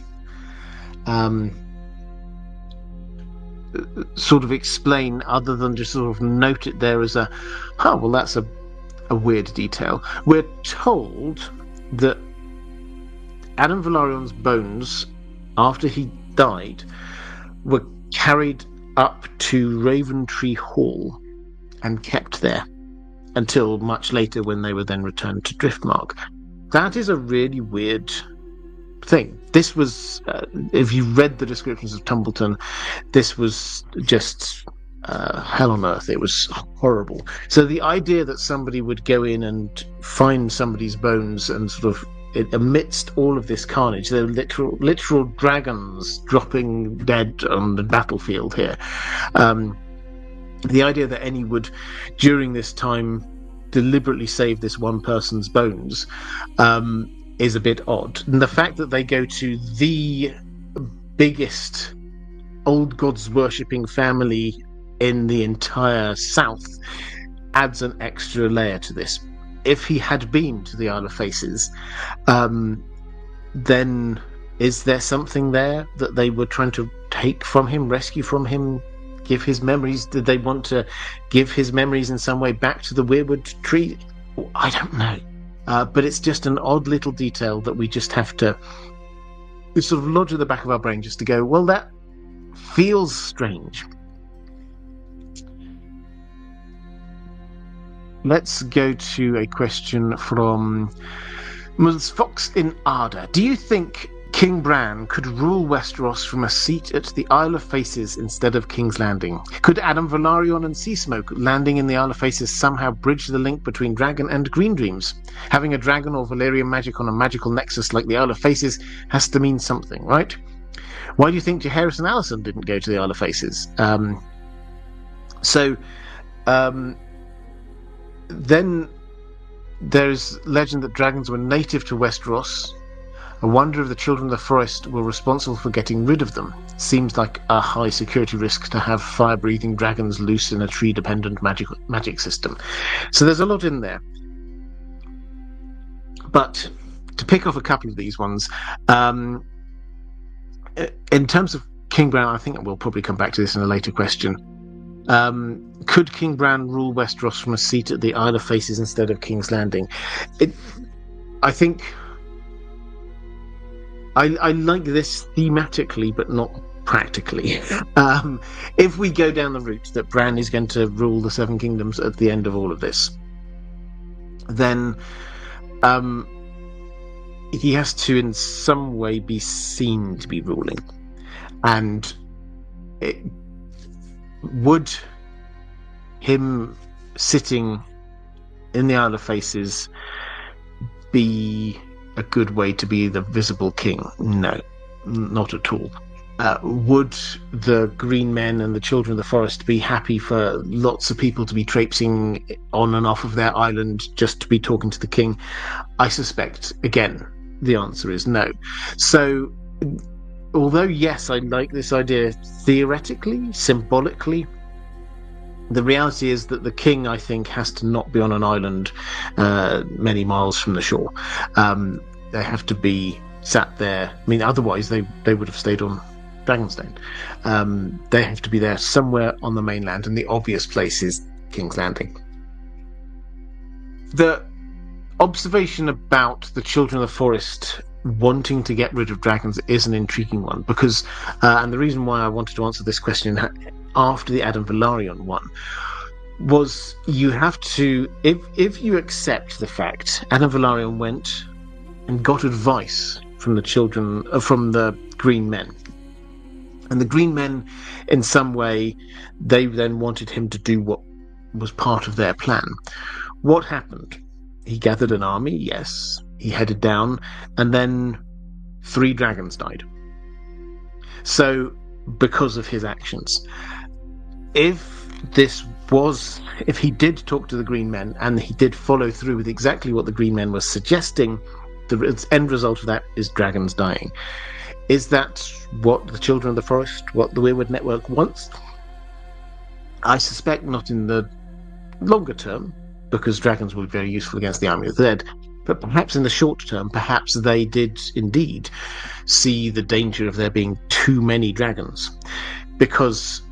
sort of explain other than just sort of note it there as that's a weird detail. We're told that Adam Velaryon's bones, after he died, were carried up to Raventree Hall and kept there until much later, when they were then returned to Driftmark. That is a really weird thing. This was, if you read the descriptions of Tumbleton, this was just hell on earth. It was horrible. So the idea that somebody would go in and find somebody's bones and sort of, amidst all of this carnage, there are literal dragons dropping dead on the battlefield here. The idea that any would, during this time, deliberately save this one person's bones is a bit odd. And the fact that they go to the biggest old gods worshipping family in the entire south adds an extra layer to this. If he had been to the Isle of Faces, then is there something there that they were trying to take from him, rescue from him, give his memories? Did they want to give his memories in some way back to the Weirwood tree? I don't know. But it's just an odd little detail that we just have to sort of lodge at the back of our brain just to go, well, that feels strange. Let's go to a question from Ms. Fox in Arda. Do you think King Bran could rule Westeros from a seat at the Isle of Faces instead of King's Landing? Could Adam Velaryon and Seasmoke landing in the Isle of Faces somehow bridge the link between Dragon and Green Dreams? Having a dragon or Valyrian magic on a magical nexus like the Isle of Faces has to mean something, right? Why do you think Jaehaerys and Alicent didn't go to the Isle of Faces? Then there's legend that dragons were native to Westeros. I wonder if the children of the forest were responsible for getting rid of them. Seems like a high security risk to have fire-breathing dragons loose in a tree-dependent magic system. So there's a lot in there. But to pick off a couple of these ones, in terms of King Bran, I think we'll probably come back to this in a later question. Could King Bran rule Westeros from a seat at the Isle of Faces instead of King's Landing? I think I like this thematically, but not practically. If we go down the route that Bran is going to rule the Seven Kingdoms at the end of all of this, then he has to in some way be seen to be ruling. And would him sitting in the Isle of Faces be a good way to be the visible king? No, not at all. Would the green men and the children of the forest be happy for lots of people to be traipsing on and off of their island just to be talking to the king? I suspect, again, the answer is no. So, although, yes, I like this idea theoretically, symbolically, the reality is that the king, I think, has to not be on an island many miles from the shore. They have to be sat there. I mean, otherwise they would have stayed on Dragonstone. They have to be there somewhere on the mainland, and the obvious place is King's Landing. The observation about the children of the forest wanting to get rid of dragons is an intriguing one, because and the reason why I wanted to answer this question after the Adam Velaryon one was, you have to, if you accept the fact Adam Velaryon went and got advice from the children, from the green men, and the green men in some way, they then wanted him to do what was part of their plan. What happened? He gathered an army, yes, he headed down, and then 3 dragons died. So, because of his actions. If he did talk to the green men, and he did follow through with exactly what the green men were suggesting, the end result of that is dragons dying. Is that what the children of the forest, what the Weirwood Network wants? I suspect not in the longer term, because dragons will be very useful against the army of the dead. But perhaps in the short term, perhaps they did indeed see the danger of there being too many dragons. Because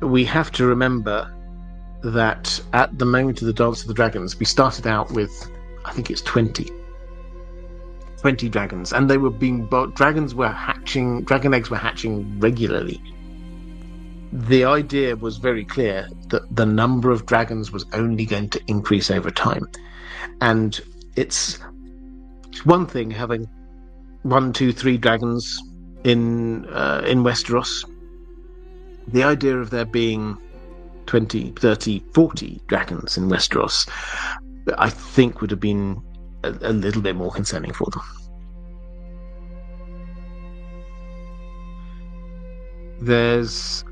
we have to remember that at the moment of the Dance of the Dragons, we started out with, I think it's 20 dragons, and they were being dragons were hatching, dragon eggs were hatching regularly. The idea was very clear that the number of dragons was only going to increase over time. And it's one thing having 1, 2, 3 dragons in Westeros. The idea of there being 20, 30, 40 dragons in Westeros, I think would have been a little bit more concerning for them. There's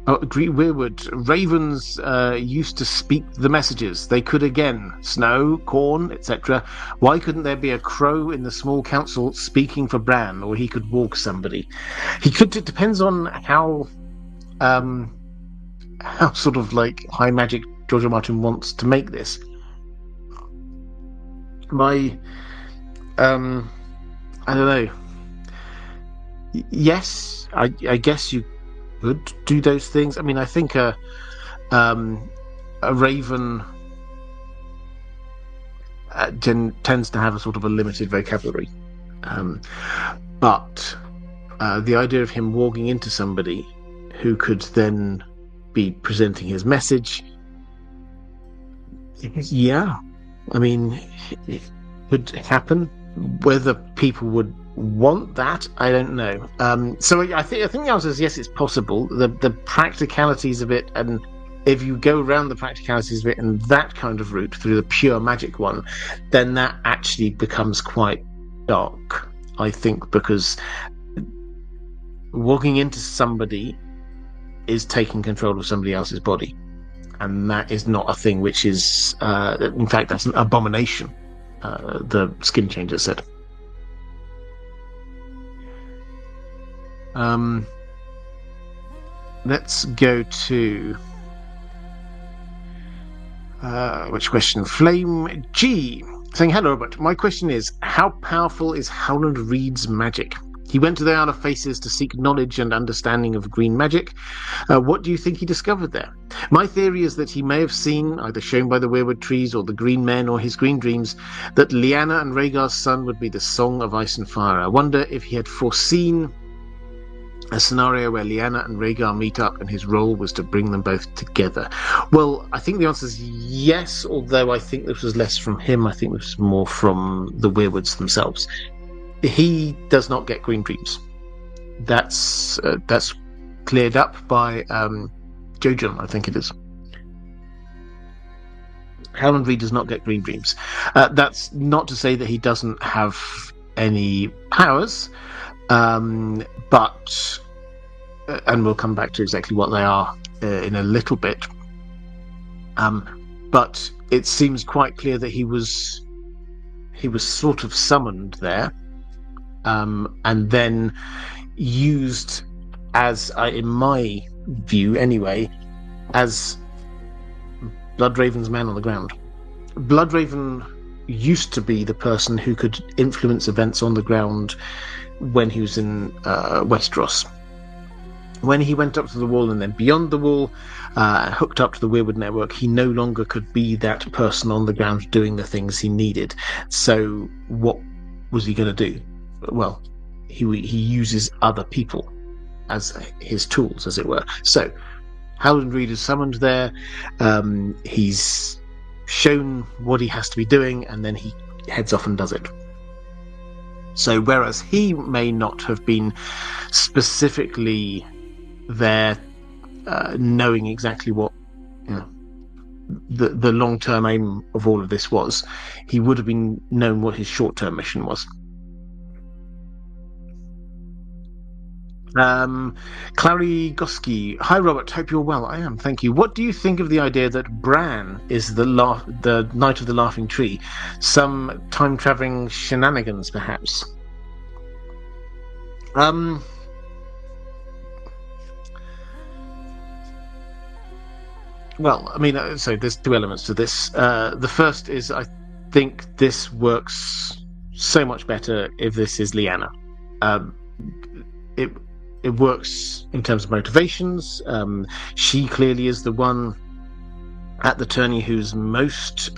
Weirwood. Ravens used to speak the messages. They could again. Snow, corn, etc. Why couldn't there be a crow in the small council speaking for Bran, or he could walk somebody? He could. It depends on how sort of like high magic George R. Martin wants to make this. I don't know. Yes, I guess you could do those things. I mean, I think a raven tends to have a sort of a limited vocabulary, but the idea of him walking into somebody who could then be presenting his message, yeah, I mean, it could happen. Whether people would want that? I don't know. So I think the answer is yes, it's possible. The practicalities of it, and if you go around the practicalities of it and that kind of route through the pure magic one, then that actually becomes quite dark, I think, because walking into somebody is taking control of somebody else's body, and that is not a thing which is, in fact, that's an abomination, the skin changer said. Let's go to which question? Flame G saying, hello Robert, my question is, how powerful is Howland Reed's magic? He went to the Isle of Faces to seek knowledge and understanding of green magic. What do you think he discovered there? My theory is that he may have seen, either shown by the weirwood trees or the green men or his green dreams, that Lyanna and Rhaegar's son would be the Song of Ice and Fire. I wonder if he had foreseen a scenario where Lyanna and Rhaegar meet up and his role was to bring them both together. Well, I think the answer is yes, although I think this was less from him. I think this was more from the weirwoods themselves. He does not get green dreams. That's cleared up by Jojen, I think it is. Howland Reed does not get green dreams. That's not to say that he doesn't have any powers, but and we'll come back to exactly what they are in a little bit. But it seems quite clear that he was sort of summoned there, and then used as, in my view anyway, as Bloodraven's man on the ground. Bloodraven used to be the person who could influence events on the ground when he was in Westeros. When he went up to the wall and then beyond the wall, hooked up to the Weirwood network, he no longer could be that person on the ground doing the things he needed. So what was he going to do? Well, he uses other people as his tools, as it were. So Howland Reed is summoned there. He's shown what he has to be doing, and then he heads off and does it. So whereas he may not have been specifically there knowing exactly what the long-term aim of all of this was, he would have been known what his short-term mission was. Clary Goski, hi Robert, hope you're well. I am, thank you. What do you think of the idea that Bran is the Knight of the Laughing Tree? Some time-traveling shenanigans, perhaps? Well, I mean, so there's two elements to this. The first is, I think this works so much better if this is Lyanna. It works in terms of motivations. She clearly is the one at the tourney who's most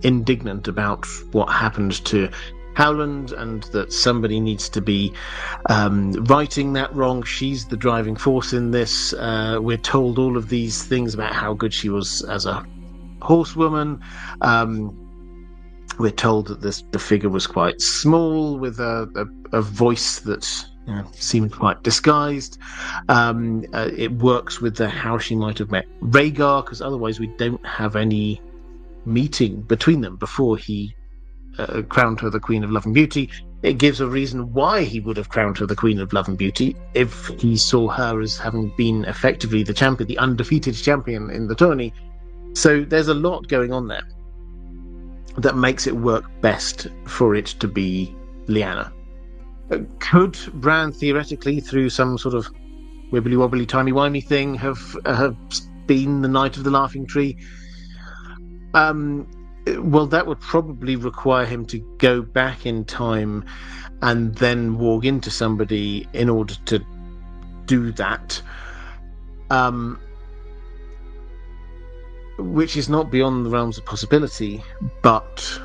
indignant about what happened to Howland, and that somebody needs to be righting that wrong. She's the driving force in this. We're told all of these things about how good she was as a horsewoman. We're told that the figure was quite small, with a voice that seemed quite disguised. It works with how she might have met Rhaegar, because otherwise we don't have any meeting between them before he crowned her the Queen of Love and Beauty. It gives a reason why he would have crowned her the Queen of Love and Beauty if he saw her as having been effectively the champion, the undefeated champion in the tourney. So there's a lot going on there that makes it work best for it to be Lyanna. Could Bran theoretically, through some sort of wibbly-wobbly, timey-wimey thing, have been the Knight of the Laughing Tree? Well, that would probably require him to go back in time and then walk into somebody in order to do that, which is not beyond the realms of possibility. But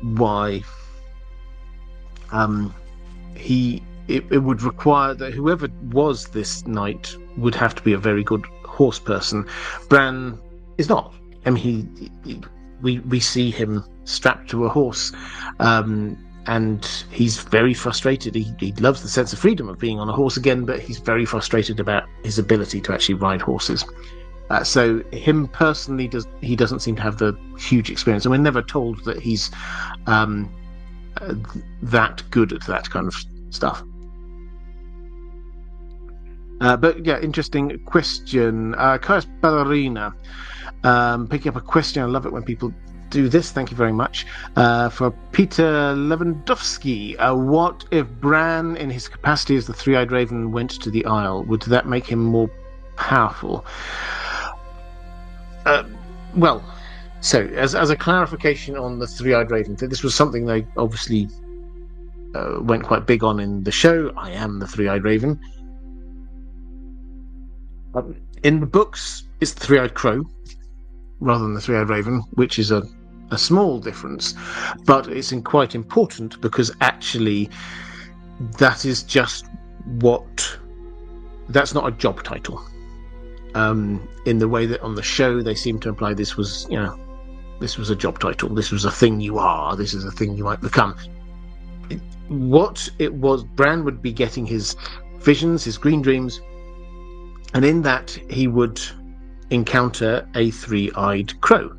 why? It would require that whoever was this knight would have to be a very good horse person. Bran is not. I mean, we see him strapped to a horse and he's very frustrated. He loves the sense of freedom of being on a horse again, but he's very frustrated about his ability to actually ride horses. So him personally, doesn't seem to have the huge experience, and we're never told that he's that good at that kind of stuff. But yeah, interesting question. Kaius Ballerina, picking up a question. I love it when people do this. Thank you very much. For Peter Lewandowski, what if Bran, in his capacity as the Three-Eyed Raven, went to the Isle? Would that make him more powerful? Well, so as a clarification on the Three-Eyed Raven, this was something they obviously went quite big on in the show. I am the Three-Eyed Raven. In the books, it's the Three-Eyed Crow rather than the Three-Eyed Raven, which is a small difference, but it's quite important because actually that is just that's not a job title. In the way that on the show they seem to imply this was a job title. This was a thing you are. This is a thing you might become. What it was, Bran would be getting his visions, his green dreams, and in that he would encounter a three-eyed crow,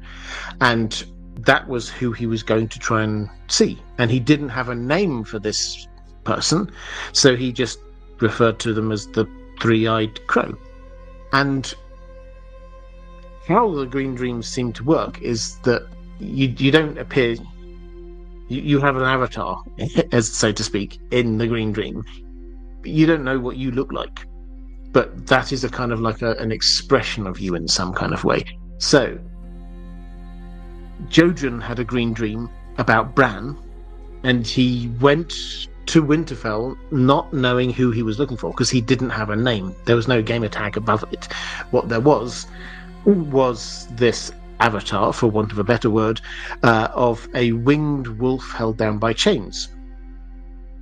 and that was who he was going to try and see. And he didn't have a name for this person, so he just referred to them as the three-eyed crow. And how the green dreams seem to work is that you don't appear, you have an avatar, as so to speak, in the green dream. You don't know what you look like, but that is a kind of like an expression of you in some kind of way. So Jojen had a green dream about Bran, and he went to Winterfell not knowing who he was looking for because he didn't have a name. There was no gamer tag above it. What there was this avatar, for want of a better word, of a winged wolf held down by chains.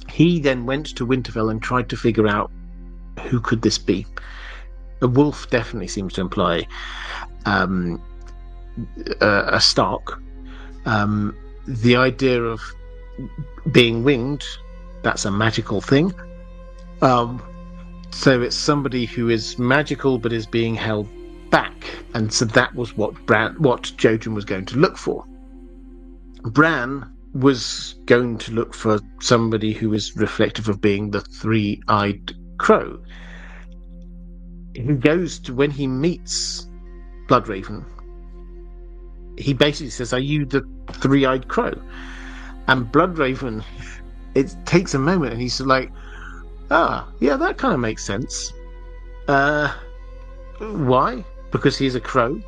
He then went to Winterfell and tried to figure out who could this be. A wolf definitely seems to imply a Stark. The idea of being winged, that's a magical thing. So it's somebody who is magical but is being held back, and so that was what Jojen was going to look for. Bran was going to look for somebody who is reflective of being the three-eyed crow. He goes to, when he meets Bloodraven, he basically says, "Are you the three-eyed crow?" And Bloodraven, it takes a moment, and he's like, yeah, that kind of makes sense. Why? Because he's a crow,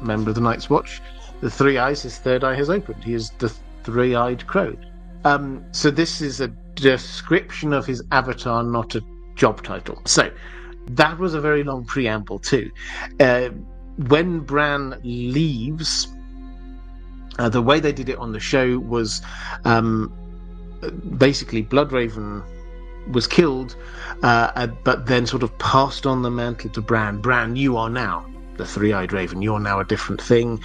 member of the Night's Watch. The three eyes, his third eye has opened. He is the three-eyed crow. So this is a description of his avatar, not a job title. So that was a very long preamble too. When Bran leaves, the way they did it on the show was basically Bloodraven was killed, but then sort of passed on the mantle to Bran. Bran, you are now the Three-Eyed Raven. You're now a different thing.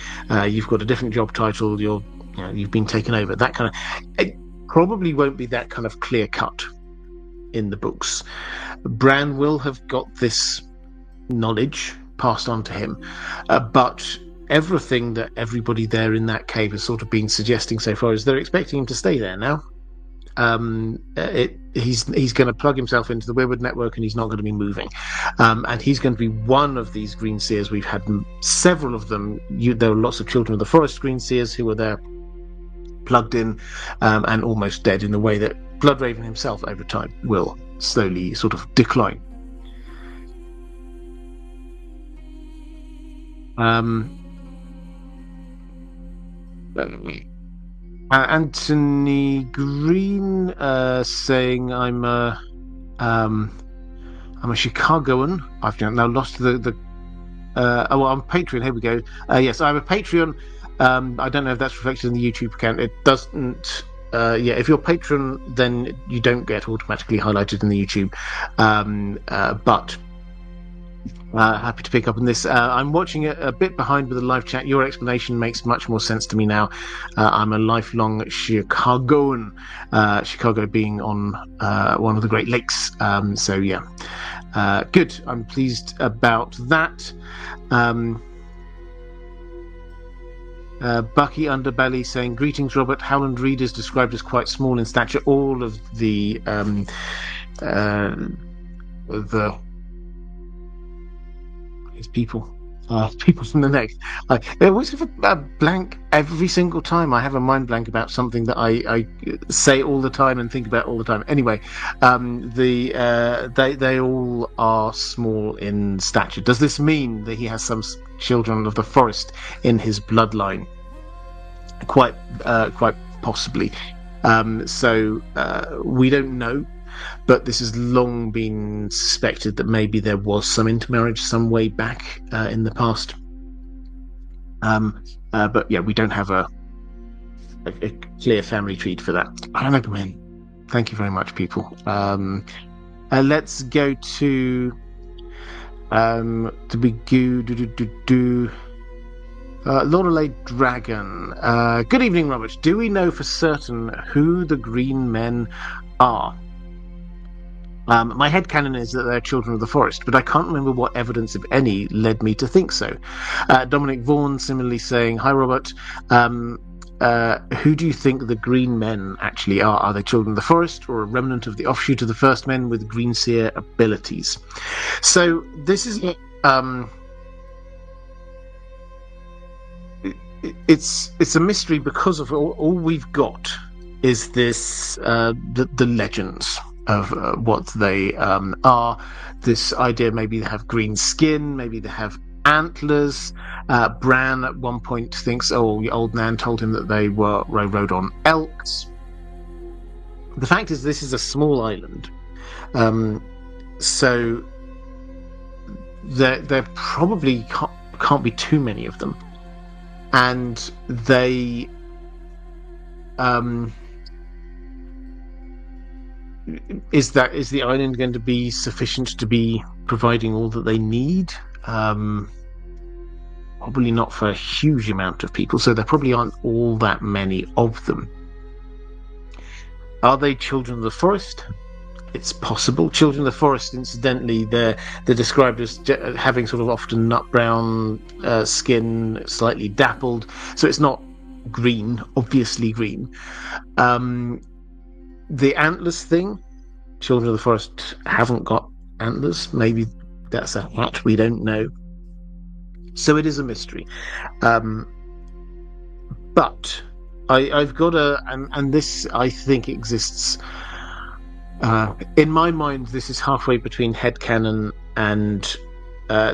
You've got a different job title. You've been taken over. That kind of. It probably won't be that kind of clear cut in the books. Bran will have got this knowledge passed on to him, but everything that everybody there in that cave has sort of been suggesting so far is they're expecting him to stay there now. He's going to plug himself into the Weirwood network, and he's not going to be moving. And he's going to be one of these green seers. We've had several of them. There were lots of Children of the Forest green seers who were there, plugged in, and almost dead, in the way that Bloodraven himself over time will slowly sort of decline. Anthony Green saying I'm a Chicagoan. I've now lost the I'm Patreon. Here we go. Yes, I'm a Patreon. I don't know if that's reflected in the YouTube account. It doesn't. If you're Patreon, then you don't get automatically highlighted in the YouTube. But Happy to pick up on this. I'm watching it a bit behind with the live chat. Your explanation makes much more sense to me now. I'm a lifelong Chicagoan, Chicago being on one of the Great Lakes. So, yeah. Good. I'm pleased about that. Bucky Underbelly saying, "Greetings, Robert. Howland Reed is described as quite small in stature. All of the people from the next. I always have a blank every single time. I have a mind blank about something that I say all the time and think about all the time. Anyway, they all are small in stature. Does this mean that he has some children of the forest in his bloodline? Quite possibly. So we don't know. But this has long been suspected that maybe there was some intermarriage some way back in the past. But yeah, we don't have a clear family tree for that. Anna Gwen, thank you very much, people. Let's go to Lorelei Dragon. Good evening, Robert. Do we know for certain who the Green Men are? My headcanon is that they're children of the forest, but I can't remember what evidence, if any, led me to think so. Dominic Vaughan similarly saying, "Hi, Robert. Who do you think the Green Men actually are? Are they children of the forest or a remnant of the offshoot of the first men with greenseer abilities?" So this is it's a mystery because of all we've got is this the legends of what they are. This idea maybe they have green skin, maybe they have antlers. Bran at one point thinks, old Nan told him that they rode on elks. The fact is, this is a small island, so there probably can't be too many of them, and they is the island going to be sufficient to be providing all that they need? Probably not for a huge amount of people, so there probably aren't all that many of them. Are they children of the forest? It's possible. Children of the forest, incidentally, they're described as having sort of often nut brown skin, slightly dappled, so it's not green, obviously green. The antlers thing, children of the forest haven't got antlers. Maybe that's a hat, we don't know. So it is a mystery. But I've got and this I think exists. In my mind, this is halfway between headcanon and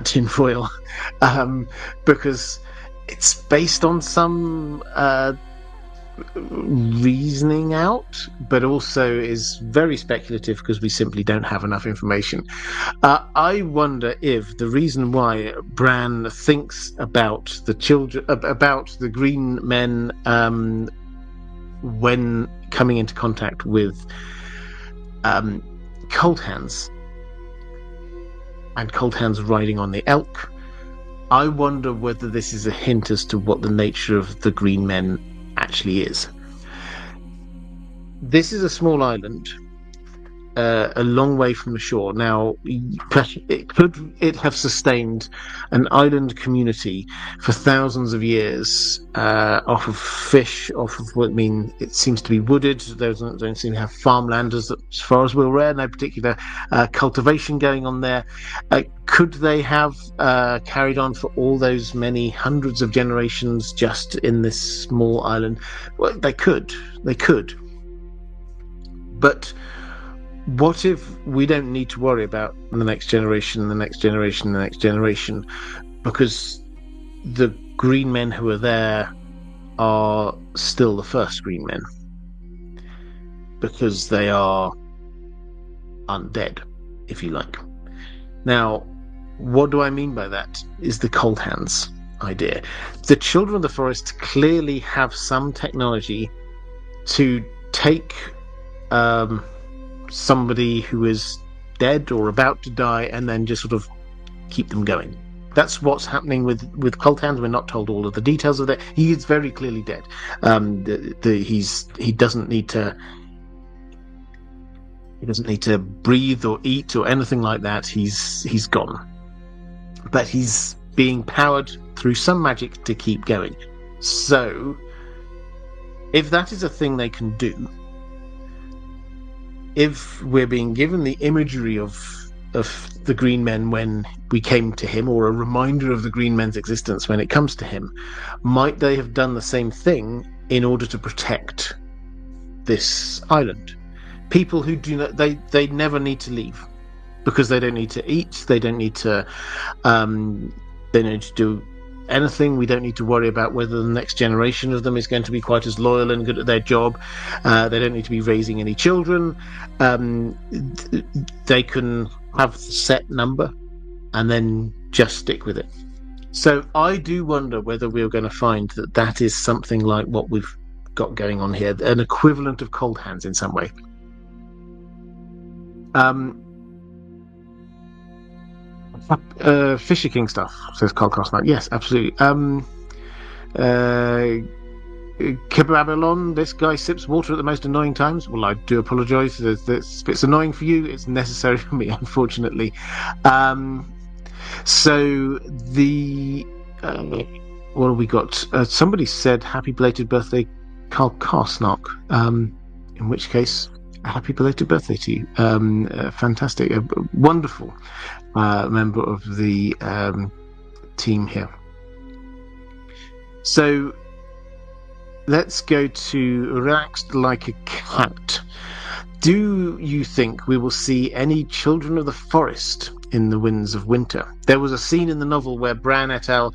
tinfoil, because it's based on some reasoning out, but also is very speculative because we simply don't have enough information. I wonder if the reason why Bran thinks about the children, about the Green Men, when coming into contact with Cold Hands, and Cold Hands riding on the elk, I wonder whether this is a hint as to what the nature of the Green Men actually is. This is a small island, a long way from the shore. Now, could it have sustained an island community for thousands of years, off of fish, off of what it seems to be wooded. They don't seem to have farmlanders, as far as we're aware, no particular cultivation going on there. Could they have carried on for all those many hundreds of generations just in this small island? Well, they could. But what if we don't need to worry about the next generation, the next generation, the next generation, because the Green Men who are there are still the first Green Men, because they are undead, if you like. Now, what do I mean by that is the Cold Hands idea. The Children of the Forest clearly have some technology to take somebody who is dead or about to die and then just sort of keep them going. That's what's happening with Cold Hands. We're not told all of the details of that. He is very clearly dead. He doesn't need to. He doesn't need to breathe or eat or anything like that. He's gone. But he's being powered through some magic to keep going. So, if that is a thing they can do, if we're being given the imagery of the Green Men when we came to him, or a reminder of the Green Men's existence when it comes to him, might they have done the same thing in order to protect this island? People who do not, they never need to leave because they don't need to eat, they don't need to do anything. We don't need to worry about whether the next generation of them is going to be quite as loyal and good at their job. They don't need to be raising any children. They can have the set number and then just stick with it. So I do wonder whether we're going to find that is something like what we've got going on here, an equivalent of Cold Hands in some way. Fisher King stuff, says Carl Costner. Yes, absolutely. Babylon, this guy sips water at the most annoying times. Well, I do apologise. If it's annoying for you, it's necessary for me, unfortunately. So the what have we got? Somebody said happy belated birthday, Carl Karsnock. In which case, a happy belated birthday to you. Fantastic, a wonderful member of the team here. So let's go to Relaxed Like a Cat. Do you think we will see any children of the forest in the Winds of Winter? There was a scene in the novel where Bran et al.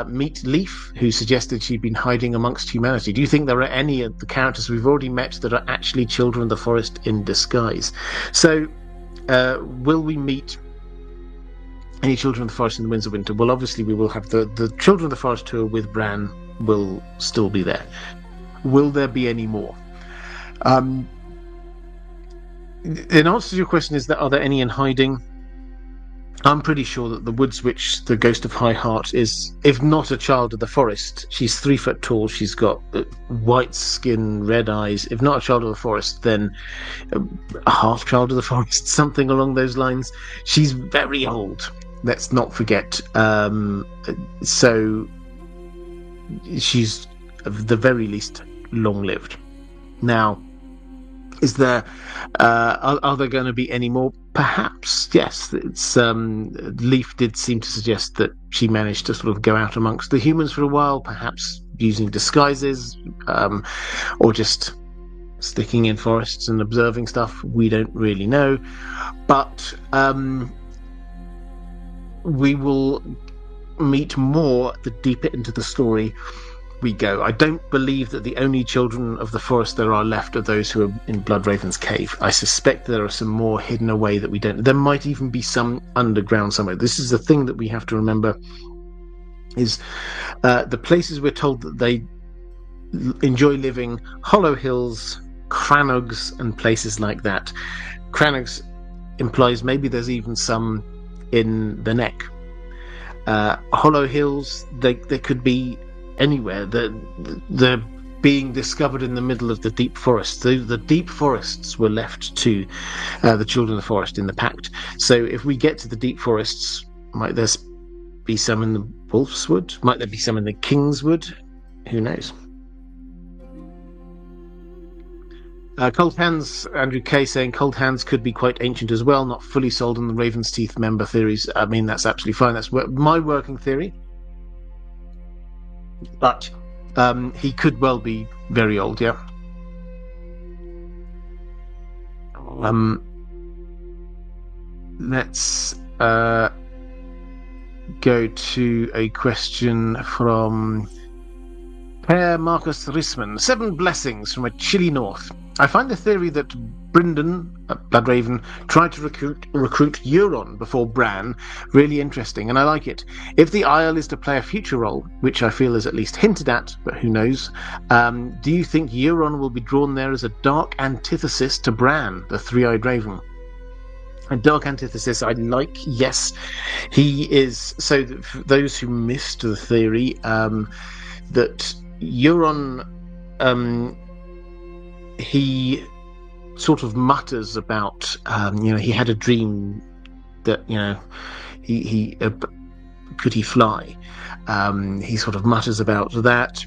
Meet Leaf, who suggested she'd been hiding amongst humanity. Do you think there are any of the characters we've already met that are actually children of the forest in disguise? So, will we meet any children of the forest in the Winds of Winter? Well, obviously we will have the Children of the Forest tour with Bran will still be there. Will there be any more? In answer to your question, are there any in hiding? I'm pretty sure that the Woods Witch, the Ghost of High Heart, is, if not a child of the forest, she's 3 foot tall, she's got white skin, red eyes. If not a child of the forest, then a half child of the forest, something along those lines. She's very old, let's not forget. So she's, at the very least, long-lived. Now, is there are there going to be any more? Perhaps, yes. It's Leaf did seem to suggest that she managed to sort of go out amongst the humans for a while, perhaps using disguises, or just sticking in forests and observing stuff. We don't really know, but we will meet more the deeper into the story we go. I don't believe that the only children of the forest there are left are those who are in Bloodraven's cave. I suspect there are some more hidden away that we don't. There might even be some underground somewhere. This is the thing that we have to remember, is the places we're told that they enjoy living: Hollow Hills, Crannogs, and places like that. Crannogs implies maybe there's even some in the Neck. Hollow Hills, they could be anywhere. They're being discovered in the middle of the deep forest. The deep forests were left to the Children of the Forest in the Pact. So if we get to the deep forests, might there be some in the Wolf's Wood? Might there be some in the King's Wood? Who knows? Cold Hands, Andrew Kay saying Cold Hands could be quite ancient as well, not fully sold on the Raven's Teeth member theories. I mean, that's absolutely fine. That's my working theory. But he could well be very old, yeah. Let's go to a question from Per Marcus Rissman. 7 blessings from a chilly north. I find the theory that Brynden, Bloodraven, tried to recruit Euron before Bran really interesting, and I like it. If the Isle is to play a future role, which I feel is at least hinted at, but who knows, do you think Euron will be drawn there as a dark antithesis to Bran, the three-eyed raven? A dark antithesis I like. Yes, he is. So for those who missed the theory, that Euron, he sort of mutters about, he had a dream that, he could he fly? He sort of mutters about that,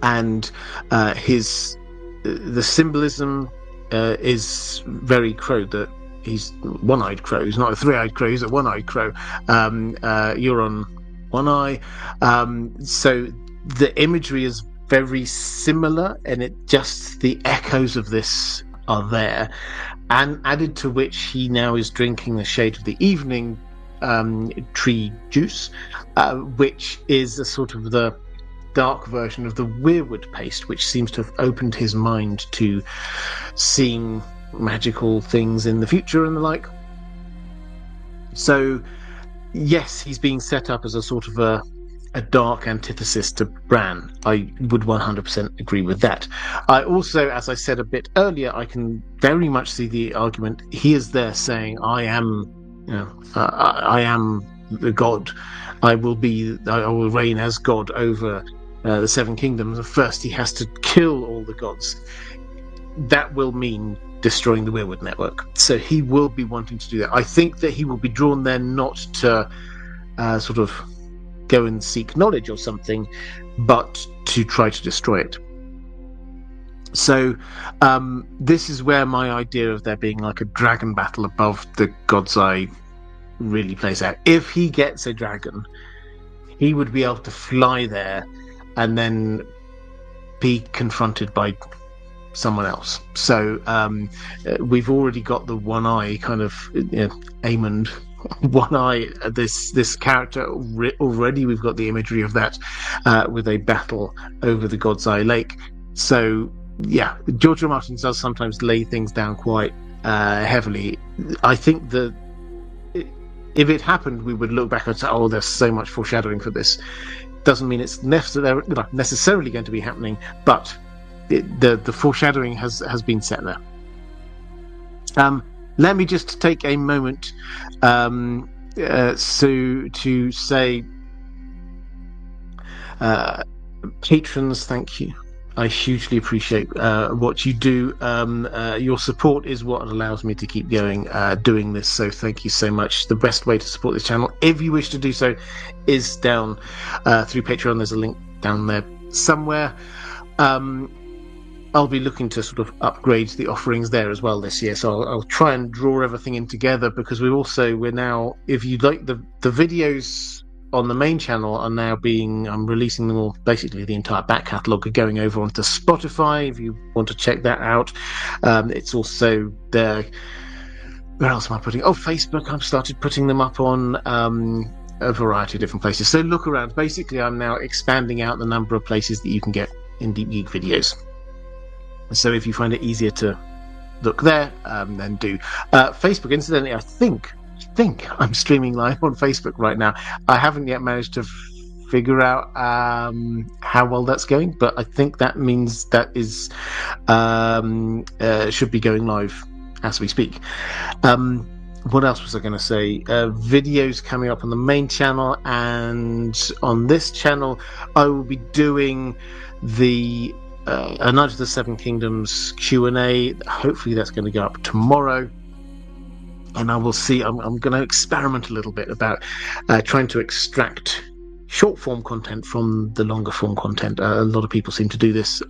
and the symbolism is very crow, that he's one-eyed crow. He's not a three-eyed crow, he's a one-eyed crow. Euron, one eye. So the imagery is very similar, and the echoes of this are there, and added to which he now is drinking the Shade of the Evening tree juice, which is a sort of the dark version of the weirwood paste, which seems to have opened his mind to seeing magical things in the future and the like. So yes, he's being set up as a sort of a dark antithesis to Bran. I would 100% agree with that. I also, as I said a bit earlier, I can very much see the argument. He is there saying, I am the god. I will reign as god over the Seven Kingdoms. First, he has to kill all the gods. That will mean destroying the Weirwood network. So he will be wanting to do that. I think that he will be drawn there not to sort of go and seek knowledge or something, but to try to destroy it. So this is where my idea of there being like a dragon battle above the God's Eye really plays out. If he gets a dragon, he would be able to fly there and then be confronted by someone else. So we've already got the one eye kind of Aemond one eye, this character already. We've got the imagery of that with a battle over the God's Eye Lake. So yeah, George R. Martin does sometimes lay things down quite heavily. I think that if it happened, we would look back and say, oh, there's so much foreshadowing for this. Doesn't mean it's necessarily going to be happening, but the foreshadowing has been set there. Let me just take a moment to say, patrons, thank you. I hugely appreciate what you do. Your support is what allows me to keep going doing this, so thank you so much. The best way to support this channel, if you wish to do so, is down through Patreon. There's a link down there somewhere. I'll be looking to sort of upgrade the offerings there as well this year, so I'll try and draw everything in together, because we're now, if you like the videos on the main channel are now I'm releasing them all, basically the entire back catalogue are going over onto Spotify if you want to check that out. It's also there. Where else am I putting? Oh, Facebook. I've started putting them up on a variety of different places. So look around. Basically, I'm now expanding out the number of places that you can get in Deep Geek videos. So if you find it easier to look there, then do. Facebook, incidentally, I think I'm streaming live on Facebook right now. I haven't yet managed to figure out how well that's going, but I think that means that is should be going live as we speak. What else was I going to say? Videos coming up on the main channel, and on this channel I will be doing the A Knight of the Seven Kingdoms Q&A. Hopefully that's going to go up tomorrow, and I will see. I'm going to experiment a little bit about trying to extract short form content from the longer form content. A lot of people seem to do this,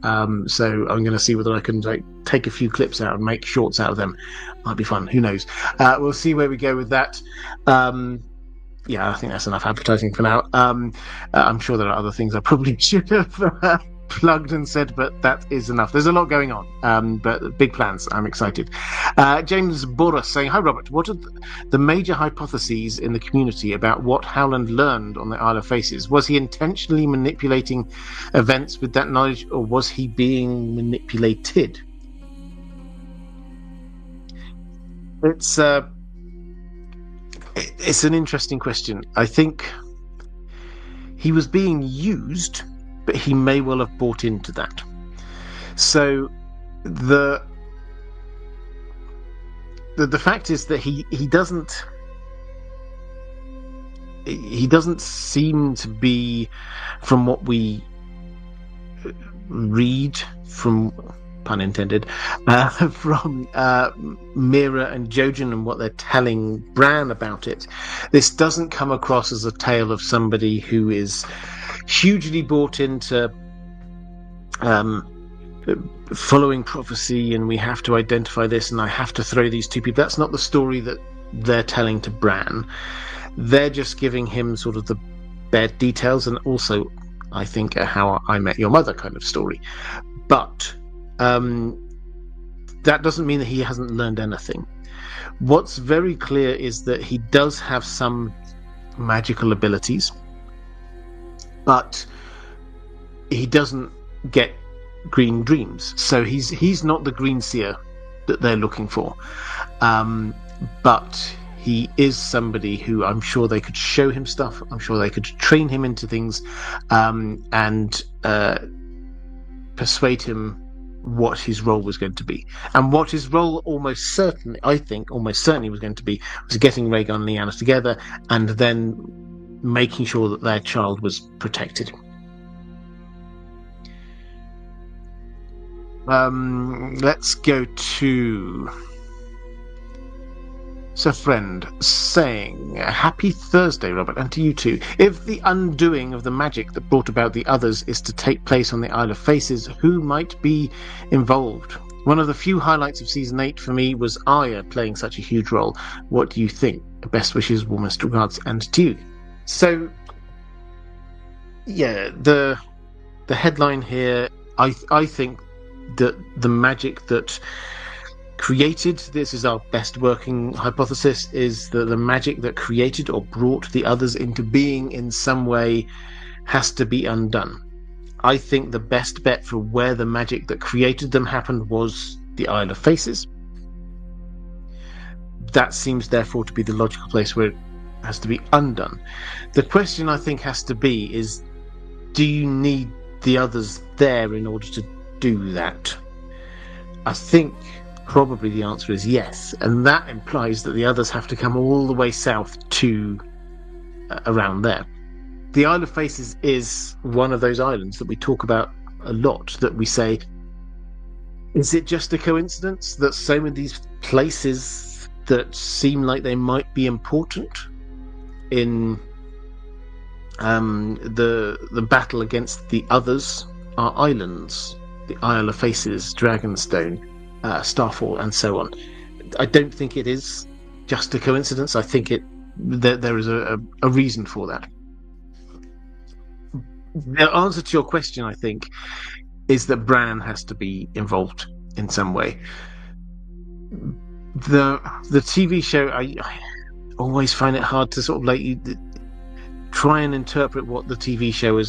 so I'm going to see whether I can take a few clips out and make shorts out of them. Might be fun, who knows. We'll see where we go with that. Yeah, I think that's enough advertising for now. I'm sure there are other things I probably should have plugged and said, but that is enough. There's a lot going on, but big plans. I'm excited. James Boris saying, hi Robert, what are the major hypotheses in the community about what Howland learned on the Isle of Faces? Was he intentionally manipulating events with that knowledge, or was he being manipulated? It's an interesting question. I think he was being used, but he may well have bought into that. So the fact is that he doesn't seem to be, from what we read, from pun intended, from Mira and Jojen and what they're telling Bran about it. This doesn't come across as a tale of somebody who is hugely bought into following prophecy, and we have to identify this, and I have to throw these two people. That's not the story that they're telling to Bran. They're just giving him sort of the bare details, and also, I think, a How I Met Your Mother kind of story. But that doesn't mean that he hasn't learned anything. What's very clear is that he does have some magical abilities, but he doesn't get green dreams. So he's not the green seer that they're looking for. But he is somebody who I'm sure they could show him stuff. I'm sure they could train him into things, and persuade him what his role was going to be. And what his role almost certainly was going to be was getting Rhaegar and Lyanna together, and then making sure that their child was protected. Let's go to Sir Friend saying, "Happy Thursday, Robert, and to you too. If the undoing of the magic that brought about the others is to take place on the Isle of Faces, who might be involved? One of the few highlights of Season 8 for me was Arya playing such a huge role. What do you think? Best wishes, warmest regards, and to you." So, yeah, the headline here, I think that the magic that created, this is our best working hypothesis, is that the magic that created or brought the others into being in some way has to be undone. I think the best bet for where the magic that created them happened was the Isle of Faces. That seems therefore to be the logical place where it has to be undone. The question I think has to be is, do you need the others there in order to do that? I think probably the answer is yes, and that implies that the others have to come all the way south to around there. The Isle of Faces is one of those islands that we talk about a lot, that we say, is it just a coincidence that so many of these places that seem like they might be important in the battle against the others are islands? The Isle of Faces, Dragonstone, Starfall, and so on. I don't think it is just a coincidence. I think there is a reason for that. The answer to your question, I think, is that Bran has to be involved in some way. The TV show, I always find it hard to sort of try and interpret what the TV show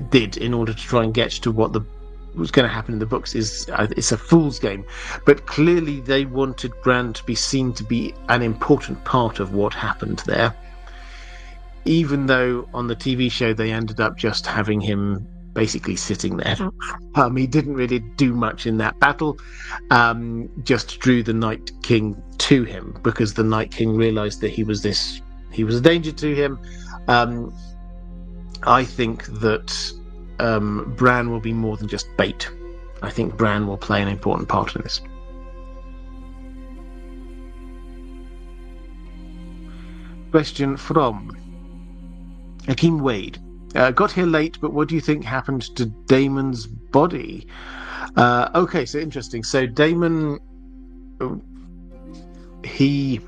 did in order to try and get to what was going to happen in the books. It's a fool's game, but clearly they wanted Bran to be seen to be an important part of what happened there, even though on the TV show they ended up just having him basically sitting there. He didn't really do much in that battle, just drew the Night King to him because the Night King realized that he was a danger to him. I think that Bran will be more than just bait. I think Bran will play an important part in this. Question from Akeem Wade. Got here late, but what do you think happened to Daemon's body? Okay, so interesting. So Daemon, he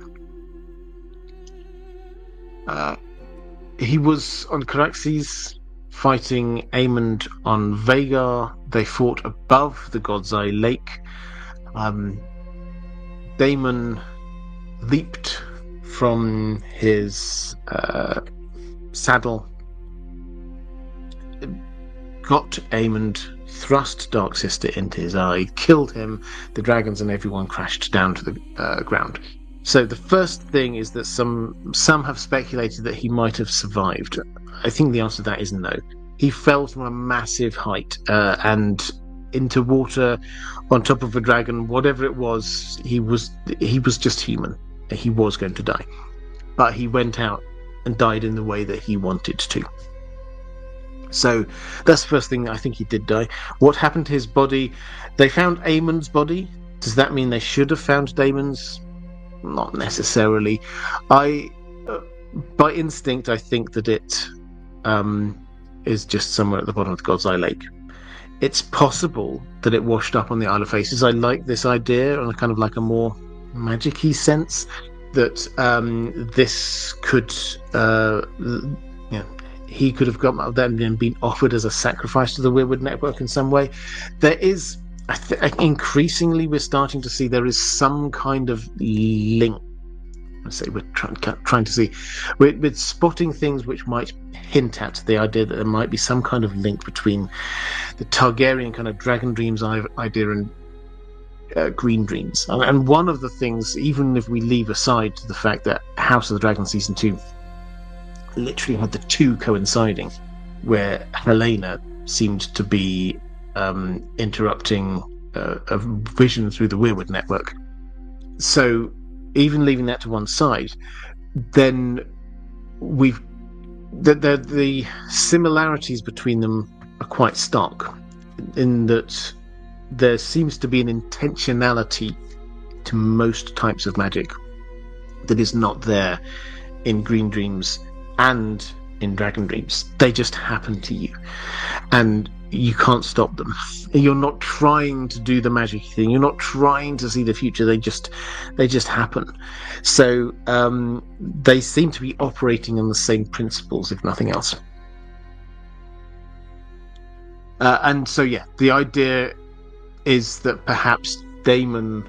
was on Caraxes fighting Aemond on Vhagar. They fought above the God's Eye Lake. Daemon leaped from his saddle, got Aemond, thrust Dark Sister into his eye, killed him. The dragons and everyone crashed down to the ground. So the first thing is that some have speculated that he might have survived. I think the answer to that is no. He fell from a massive height, and into water on top of a dragon, whatever it was, he was just human. He was going to die, but he went out and died in the way that he wanted to. So that's the first thing. I think he did die. What happened to his body? They found Aemon's body. Does that mean they should have found Daemon's? Not necessarily. By instinct, I think that it is just somewhere at the bottom of the God's Eye Lake. It's possible that it washed up on the Isle of Faces. I like this idea on a kind of like a more magic-y sense that this could, he could have got up there and been offered as a sacrifice to the Weirwood Network in some way. There is, increasingly, we're starting to see there is some kind of link. We're trying to see. We're spotting things which might hint at the idea that there might be some kind of link between the Targaryen kind of Dragon Dreams idea and Green Dreams. And one of the things, even if we leave aside the fact that House of the Dragon Season 2 literally had the two coinciding, where Helena seemed to be interrupting a vision through the Weirwood Network. So even leaving that to one side, then the similarities between them are quite stark, in that there seems to be an intentionality to most types of magic that is not there in Green Dreams and in Dragon Dreams. They just happen to you, and you can't stop them. You're not trying to do the magic thing. You're not trying to see the future. They just happen. So they seem to be operating on the same principles, if nothing else. And so, yeah, the idea is that perhaps Daemon,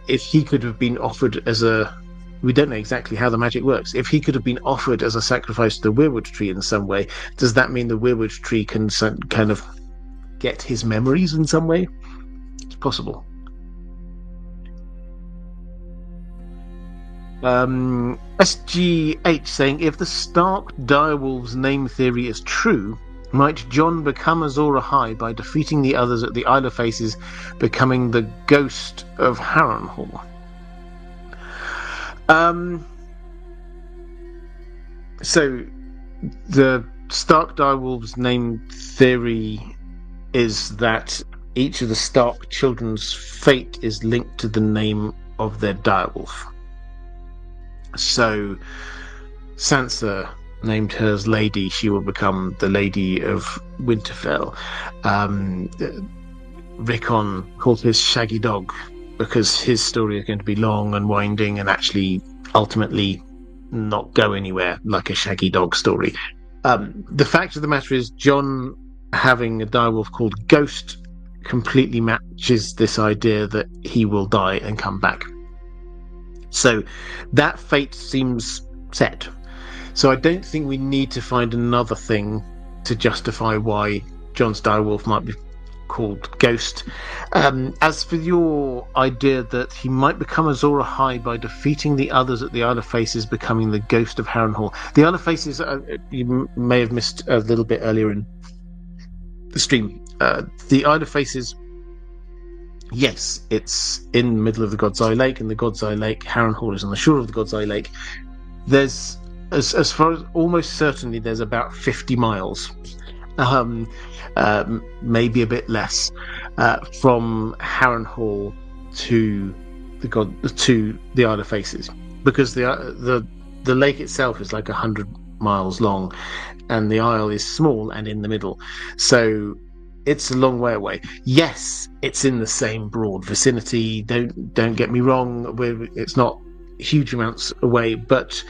if he could have been offered as a... We don't know exactly how the magic works. If he could have been offered as a sacrifice to the Weirwood Tree in some way, does that mean the Weirwood Tree can kind of get his memories in some way? It's possible. SGH saying, if the Stark Direwolves name theory is true, might Jon become Azor Ahai by defeating the others at the Isle of Faces, becoming the ghost of Harrenhal? So the Stark Direwolves name theory is that each of the Stark children's fate is linked to the name of their direwolf. So Sansa named hers Lady, she will become the Lady of Winterfell. Rickon called his Shaggy Dog because his story is going to be long and winding and actually ultimately not go anywhere like a Shaggy Dog story. The fact of the matter is, Jon having a direwolf called Ghost completely matches this idea that he will die and come back. So that fate seems set. So I don't think we need to find another thing to justify why Jon's direwolf might be called Ghost. As for your idea that he might become Azor Ahai by defeating the others at the Isle of Faces, becoming the ghost of Harrenhal. The Isle of Faces, you may have missed a little bit earlier in the stream. The Isle of Faces, yes, it's in the middle of the God's Eye Lake, and the God's Eye Lake, Harrenhal, is on the shore of the God's Eye Lake. There's, as far as almost certainly, there's about 50 miles. Maybe a bit less, from Harrenhal to the Isle of Faces, because the lake itself is like 100 miles long, and the isle is small and in the middle, so it's a long way away. Yes, it's in the same broad vicinity. Don't get me wrong. It's not huge amounts away, but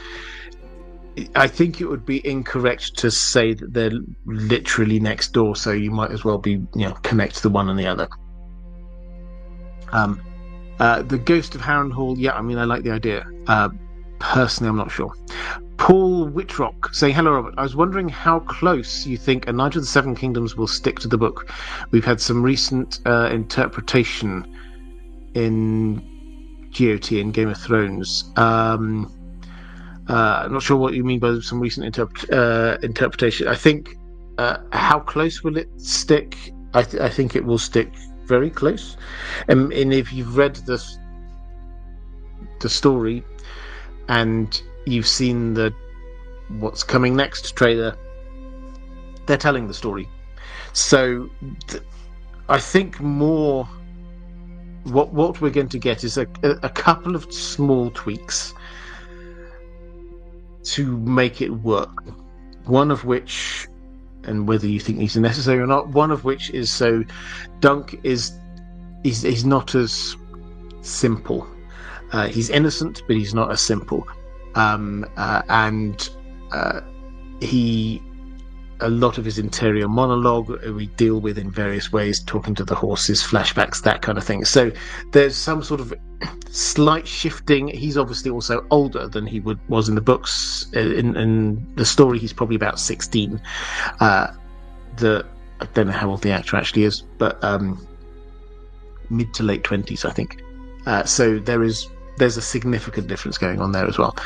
I think it would be incorrect to say that they're literally next door, so you might as well be, connect the one and the other. The Ghost of Harrenhal, yeah, I mean, I like the idea. Personally, I'm not sure. Paul Whitrock saying, hello, Robert. I was wondering how close you think A Knight of the Seven Kingdoms will stick to the book. We've had some recent interpretation in GOT and Game of Thrones. I'm not sure what you mean by some recent interpretation. I think How close will it stick? I think it will stick very close. And if you've read the story and you've seen the what's coming next trailer, they're telling the story. So I think more what we're going to get is a couple of small tweaks to make it work. One of which, and whether you think these are necessary or not, one of which is so Dunk is he's not as simple. He's innocent, but he's not as simple. And he, a lot of his interior monologue we deal with in various ways, talking to the horses, flashbacks, that kind of thing. So there's some sort of slight shifting. He's obviously also older than he was in the books. In the story, he's probably about 16. I don't know how old the actor actually is, but mid to late 20s, I think. So there's a significant difference going on there as well.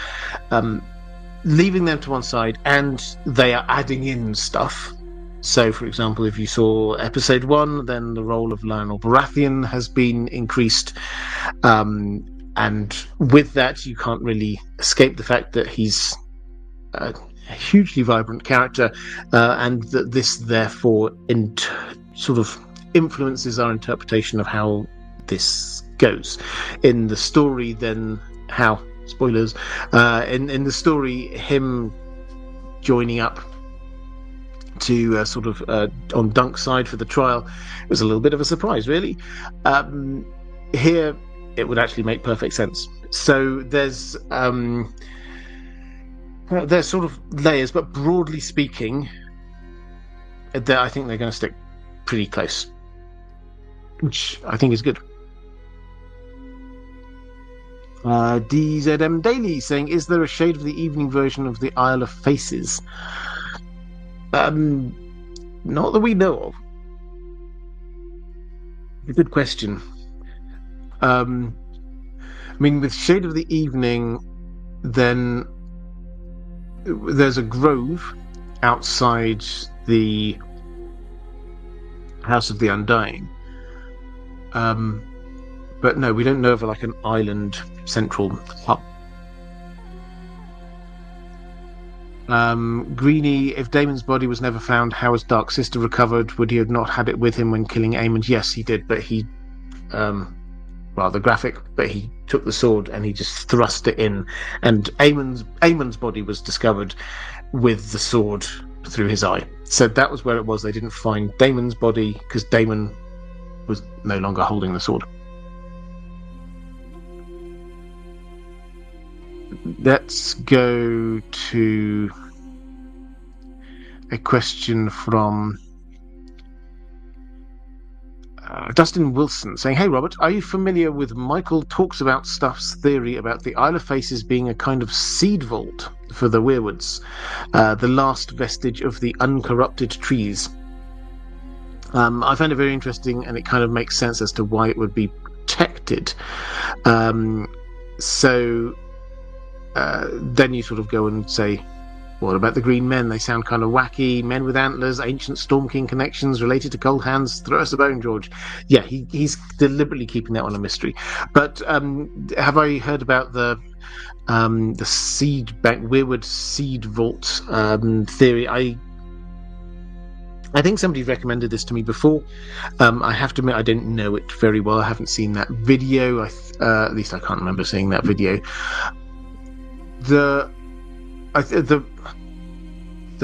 Leaving them to one side, and they are adding in stuff. So, for example, if you saw episode 1, then the role of Lionel Baratheon has been increased. And with that, you can't really escape the fact that he's a hugely vibrant character, and that this, therefore, sort of influences our interpretation of how this goes. In the story, then, how... Spoilers. In the story, him joining up to sort of on Dunk's side for the trial was a little bit of a surprise, really. Here, it would actually make perfect sense. So there's sort of layers, but broadly speaking, I think they're going to stick pretty close, which I think is good. DZM Daily saying, is there a Shade of the Evening version of the Isle of Faces? Not that we know of. Good question. I mean, with Shade of the Evening, then there's a grove outside the House of the Undying. But no, we don't know of like an island central hub. Greenie, if Daemon's body was never found, how was Dark Sister recovered? Would he have not had it with him when killing Aemond? Yes, he did, but he, rather graphic, but he took the sword and he just thrust it in, and Aemond's body was discovered with the sword through his eye. So that was where it was. They didn't find Daemon's body because Daemon was no longer holding the sword. Let's go to a question from Dustin Wilson saying, hey Robert, are you familiar with Michael Talks About Stuff's theory about the Isle of Faces being a kind of seed vault for the weirwoods, the last vestige of the uncorrupted trees? I found it very interesting, and it kind of makes sense as to why it would be protected. Then you sort of go and say, what about the Green Men? They sound kind of wacky. Men with antlers, ancient Storm King connections, related to Cold Hands. Throw us a bone, George. Yeah, he's deliberately keeping that one a mystery. But have I heard about the seed bank, Weirwood seed vault theory? I think somebody recommended this to me before. I have to admit I didn't know it very well. I haven't seen that video. At least I can't remember seeing that video. The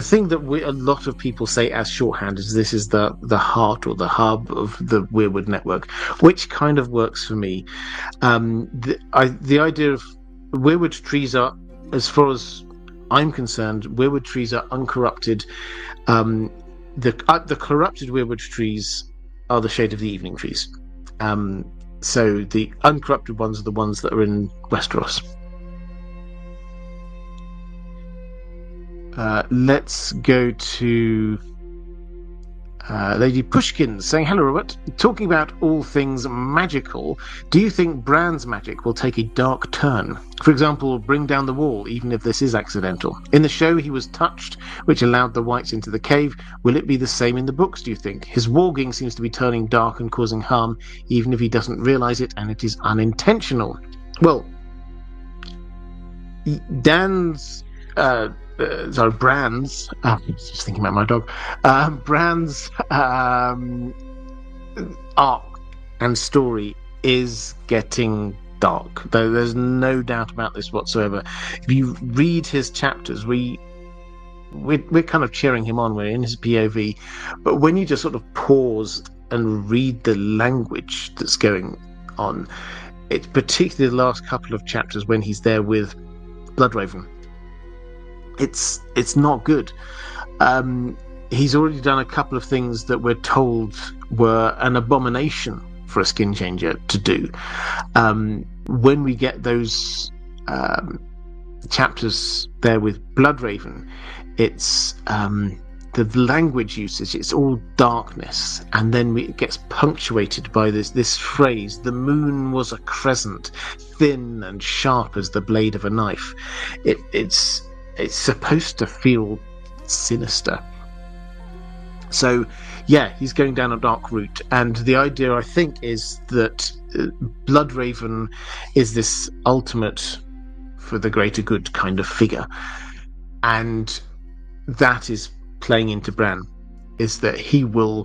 thing that a lot of people say as shorthand is this is the heart or the hub of the Weirwood network, which kind of works for me. The idea of Weirwood trees are, as far as I'm concerned, Weirwood trees are uncorrupted. The corrupted Weirwood trees are the Shade of the Evening trees. So the uncorrupted ones are the ones that are in Westeros. Let's go to Lady Pushkin saying, hello, Robert. Talking about all things magical, do you think Bran's magic will take a dark turn? For example, bring down the wall, even if this is accidental. In the show, he was touched, which allowed the whites into the cave. Will it be the same in the books, do you think? His warging seems to be turning dark and causing harm, even if he doesn't realise it, and it is unintentional. Well, Bran's just thinking about my dog. Bran's arc and story is getting dark. There's no doubt about this whatsoever. If you read his chapters, we're kind of cheering him on. We're in his POV, but when you just sort of pause and read the language that's going on, it's particularly the last couple of chapters when he's there with Bloodraven. It's not good. He's already done a couple of things that we're told were an abomination for a skin changer to do. When we get those chapters there with Bloodraven, it's the language usage, it's all darkness, and then it gets punctuated by this phrase: the moon was a crescent, thin and sharp as the blade of a knife. It's supposed to feel sinister. So, yeah, he's going down a dark route, and the idea, I think, is that Bloodraven is this ultimate for the greater good kind of figure, and that is playing into Bran, is that he will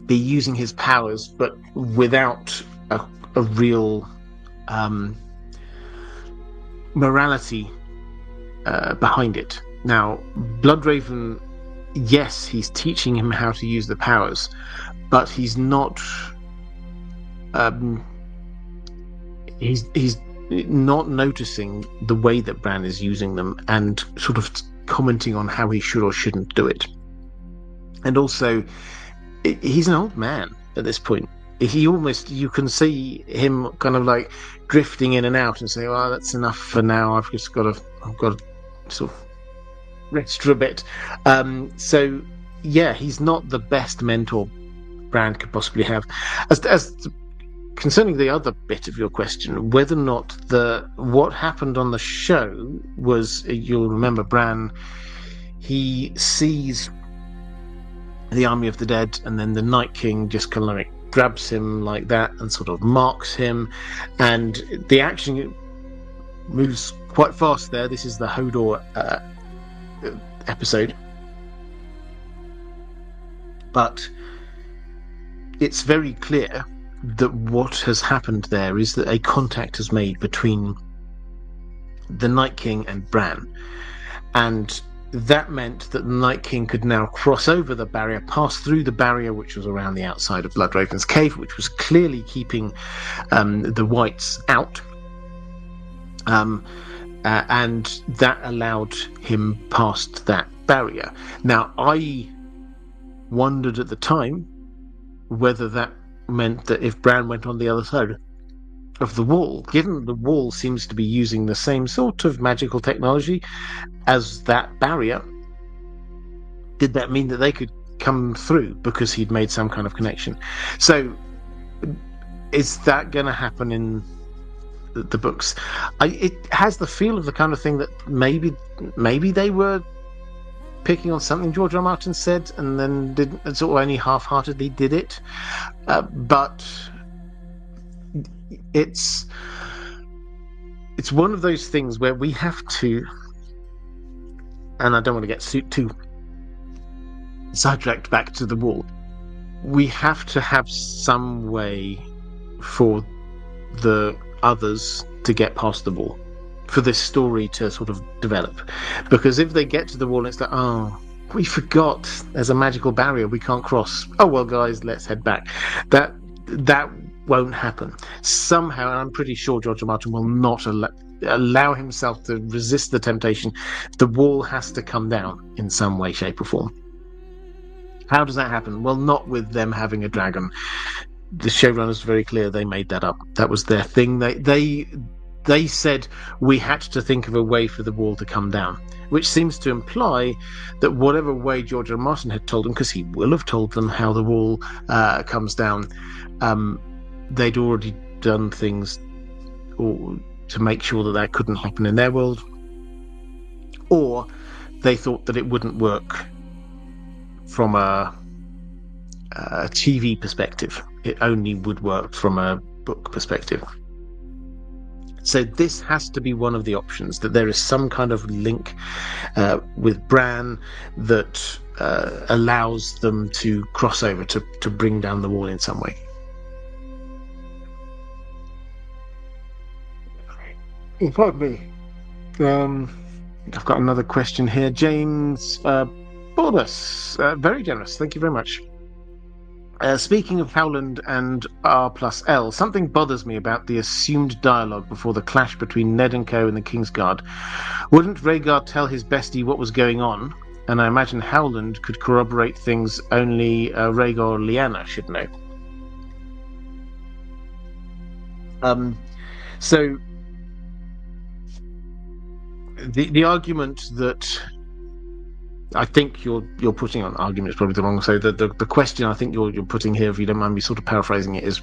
be using his powers, but without a real morality behind it. Now, Bloodraven, yes, he's teaching him how to use the powers, but he's not he's not noticing the way that Bran is using them and sort of commenting on how he should or shouldn't do it. And also, he's an old man at this point. You can see him kind of like drifting in and out and say, well, that's enough for now. I've got to sort of rest for a bit. So yeah, he's not the best mentor Bran could possibly have. As concerning the other bit of your question, whether or not what happened on the show was, you'll remember Bran, he sees the army of the dead, and then the Night King just kind of like grabs him like that and sort of marks him, and the action moves quite fast there. This is the Hodor episode, but it's very clear that what has happened there is that a contact has made between the Night King and Bran, and that meant that the Night King could now cross over the barrier, pass through the barrier which was around the outside of Bloodraven's cave, which was clearly keeping the whites out, and that allowed him past that barrier. Now, I wondered at the time whether that meant that if Bran went on the other side of the wall, given the wall seems to be using the same sort of magical technology as that barrier, did that mean that they could come through because he'd made some kind of connection? So is that going to happen in the books? It has the feel of the kind of thing that maybe they were picking on something George R. R. Martin said and then didn't, sort of only half-heartedly did it, but it's one of those things where we have to, and I don't want to get too sidetracked back to the wall, we have to have some way for the others to get past the wall, for this story to sort of develop. Because if they get to the wall and it's like, oh, we forgot there's a magical barrier we can't cross, oh well guys, let's head back, that won't happen somehow. And I'm pretty sure George R. Martin will not allow himself to resist the temptation. The wall has to come down in some way, shape or form. How does that happen? Well, not with them having a dragon. The showrunners are very clear, they made that up. That was their thing. They they said we had to think of a way for the wall to come down, which seems to imply that whatever way George R. R. Martin had told them, because he will have told them how the wall comes down, they'd already done things to make sure that that couldn't happen in their world, or they thought that it wouldn't work from a TV perspective. It only would work from a book perspective. So this has to be one of the options, that there is some kind of link with Bran that allows them to cross over, to bring down the wall in some way. Pardon me. I've got another question here. James Bordus, very generous. Thank you very much. Speaking of Howland and R+L, something bothers me about the assumed dialogue before the clash between Ned and Co. and the Kingsguard. Wouldn't Rhaegar tell his bestie what was going on? And I imagine Howland could corroborate things only Rhaegar or Lyanna should know. So the argument that I think you're putting on, argument is probably the wrong. So the question I think you're putting here, if you don't mind me sort of paraphrasing it, is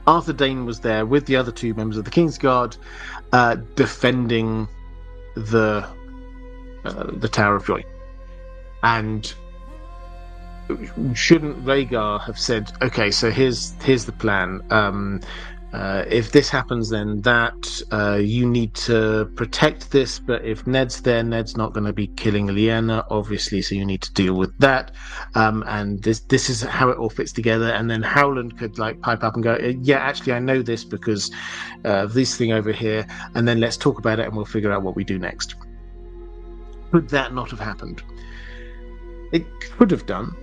Arthur Dayne was there with the other two members of the Kingsguard, defending the Tower of Joy, and shouldn't Rhaegar have said, okay, so here's the plan. If this happens, then that you need to protect this, but if Ned's there, Ned's not going to be killing Lyanna, obviously, so you need to deal with that. And this is how it all fits together. And then Howland could like pipe up and go, yeah, actually, I know this because of this thing over here, and then let's talk about it and we'll figure out what we do next. Could that not have happened? It could have done.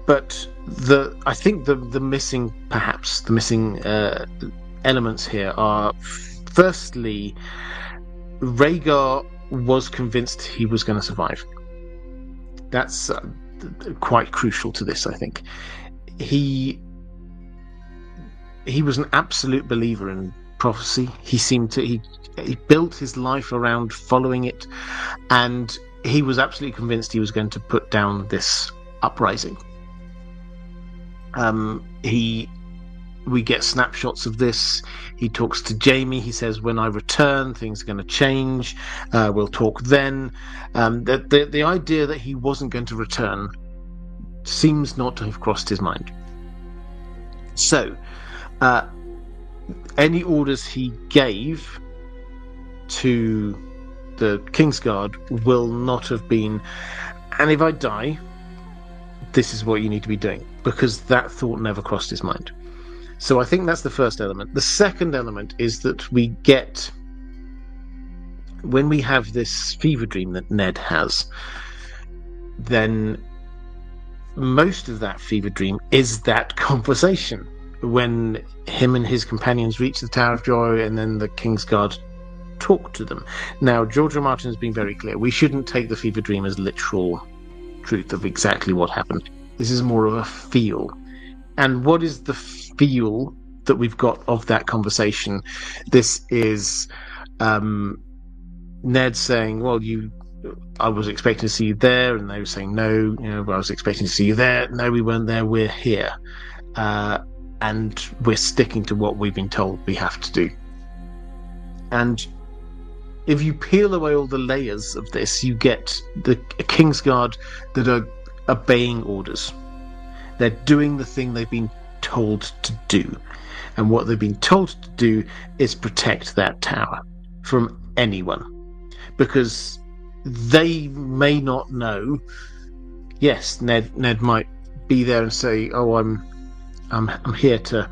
But I think the missing elements here are, firstly, Rhaegar was convinced he was going to survive. That's quite crucial to this, I think. He was an absolute believer in prophecy. He built his life around following it, and he was absolutely convinced he was going to put down this uprising. We get snapshots of this. He talks to Jaime. He says, when I return, things are going to change. We'll talk then. The idea that he wasn't going to return seems not to have crossed his mind. So, any orders he gave to the Kingsguard will not have been, and if I die, this is what you need to be doing, because that thought never crossed his mind. So I think that's the first element. The second element is that we get, when we have this fever dream that Ned has, then most of that fever dream is that conversation when him and his companions reach the Tower of Joy and then the Kingsguard talk to them. Now, George R. R. Martin has been very clear. We shouldn't take the fever dream as literal truth of exactly what happened. This is more of a feel. And what is the feel that we've got of that conversation? This is Ned saying, well, I was expecting to see you there, and they were saying, no, I was expecting to see you there. No, we weren't there, we're here. And we're sticking to what we've been told we have to do. And if you peel away all the layers of this, you get the Kingsguard that are obeying orders. They're doing the thing they've been told to do. And what they've been told to do is protect that tower from anyone. Because they may not know. Yes, Ned might be there and say, oh, I'm here to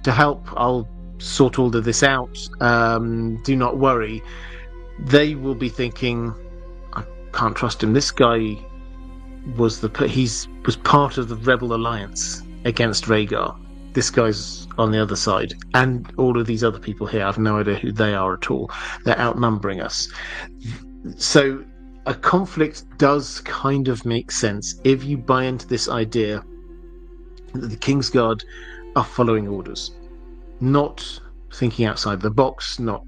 help. I'll sort all of this out. Do not worry. They will be thinking, I can't trust him. This guy was part of the rebel alliance against Rhaegar. This guy's on the other side, and all of these other people here, I have no idea who they are at all. They're outnumbering us. So a conflict does kind of make sense if you buy into this idea that the Kingsguard are following orders, not thinking outside the box, not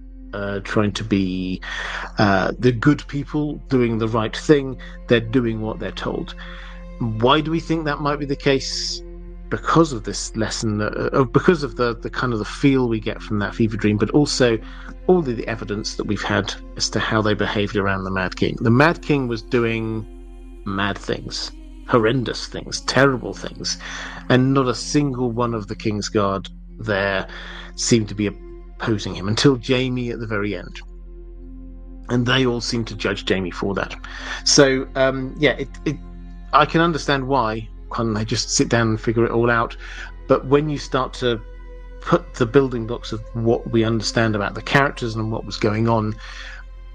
trying to be the good people doing the right thing. They're doing what they're told. Why do we think that might be the case? Because of this lesson, because of the kind of the feel we get from that fever dream, but also all the evidence that we've had as to how they behaved around the Mad King. The Mad King was doing mad things, horrendous things, terrible things, and not a single one of the King's Guard there seemed to be opposing him until Jaime at the very end. And they all seem to judge Jaime for that. So, I can understand why can't they just sit down and figure it all out. But when you start to put the building blocks of what we understand about the characters and what was going on,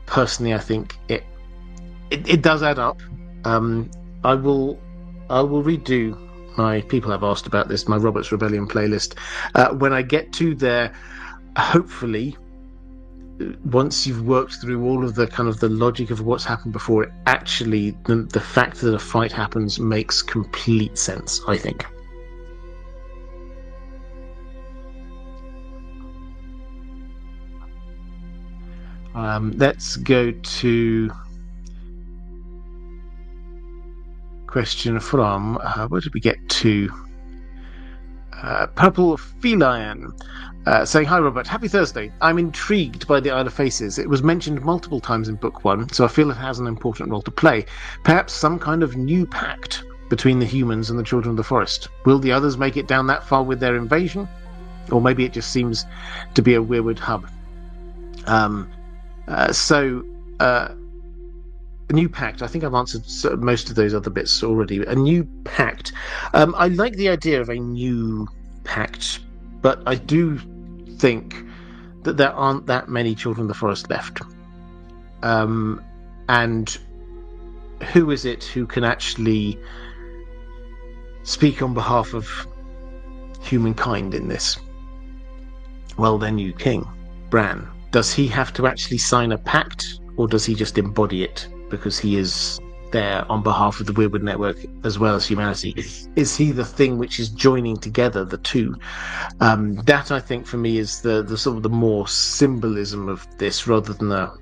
personally, I think it does add up. I will redo my, people have asked about this, my Robert's Rebellion playlist. When I get to there, hopefully, once you've worked through all of the kind of the logic of what's happened before, it actually, the fact that a fight happens makes complete sense, I think. Let's go to question from where did we get to? Purple Feline saying, "Hi Robert, happy Thursday. I'm intrigued by the Isle of Faces. It was mentioned multiple times in book 1, so I feel it has an important role to play. Perhaps some kind of new pact between the humans and the Children of the Forest. Will the others make it down that far with their invasion? Or maybe it just seems to be a weirwood hub." A new pact. I think I've answered most of those other bits already. A new pact. I like the idea of a new pact, but I do think that there aren't that many Children of the Forest left. And who is it who can actually speak on behalf of humankind in this? Well, their new king, Bran. Does he have to actually sign a pact, or does he just embody it because he is there on behalf of the Weirwood Network as well as humanity? Is he the thing which is joining together the two? That, I think, for me, is the sort of the more symbolism of this, rather than a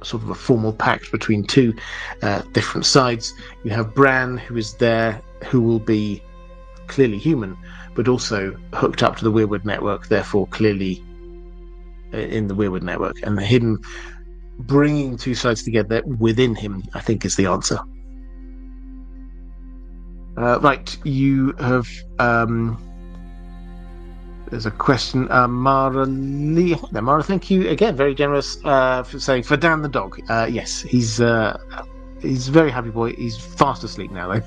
sort of a formal pact between two different sides. You have Bran, who is there, who will be clearly human, but also hooked up to the Weirwood Network, therefore clearly in the Weirwood Network, and him bringing two sides together within him, I think, is the answer. Right, you have there's a question. Mara Lee, Mara, thank you again, very generous for saying for Dan the dog. Yes, he's a very happy boy. He's fast asleep now though.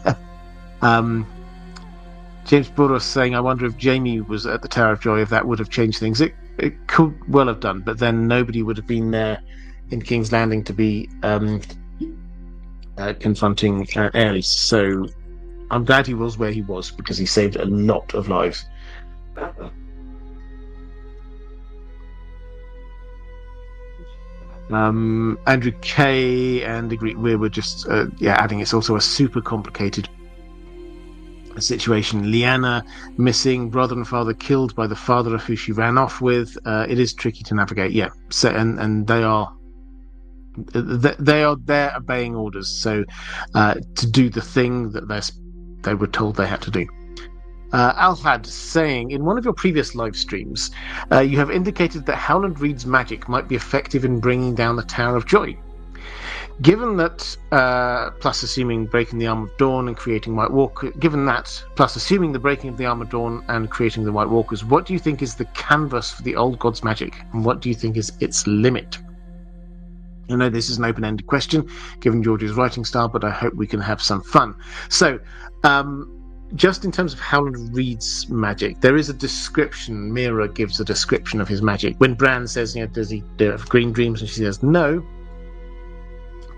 James Boros saying, "I wonder if Jaime was at the Tower of Joy, if that would have changed things." It could well have done, but then nobody would have been there in King's Landing to be confronting Aerys. So I'm glad he was where he was, because he saved a lot of lives. Andrew K and the Greek Weir were just adding, it's also a super complicated situation. Lyanna missing, brother and father killed by the father of who she ran off with. It is tricky to navigate. Yeah. So and they are there obeying orders. So to do the thing that they were told they had to do. Alhad saying, in one of your previous live streams, you have indicated that Howland Reed's magic might be effective in bringing down the Tower of Joy. Given that, plus assuming breaking the Arm of Dawn and creating White Walker, given that, plus assuming the breaking of the Arm of Dawn and creating the White Walkers, what do you think is the canvas for the Old God's magic, and what do you think is its limit? I know this is an open-ended question, given George's writing style, but I hope we can have some fun. So, just in terms of Howland Reed's magic, there is a description. Mira gives a description of his magic. When Bran says, does he have green dreams? And she says, no.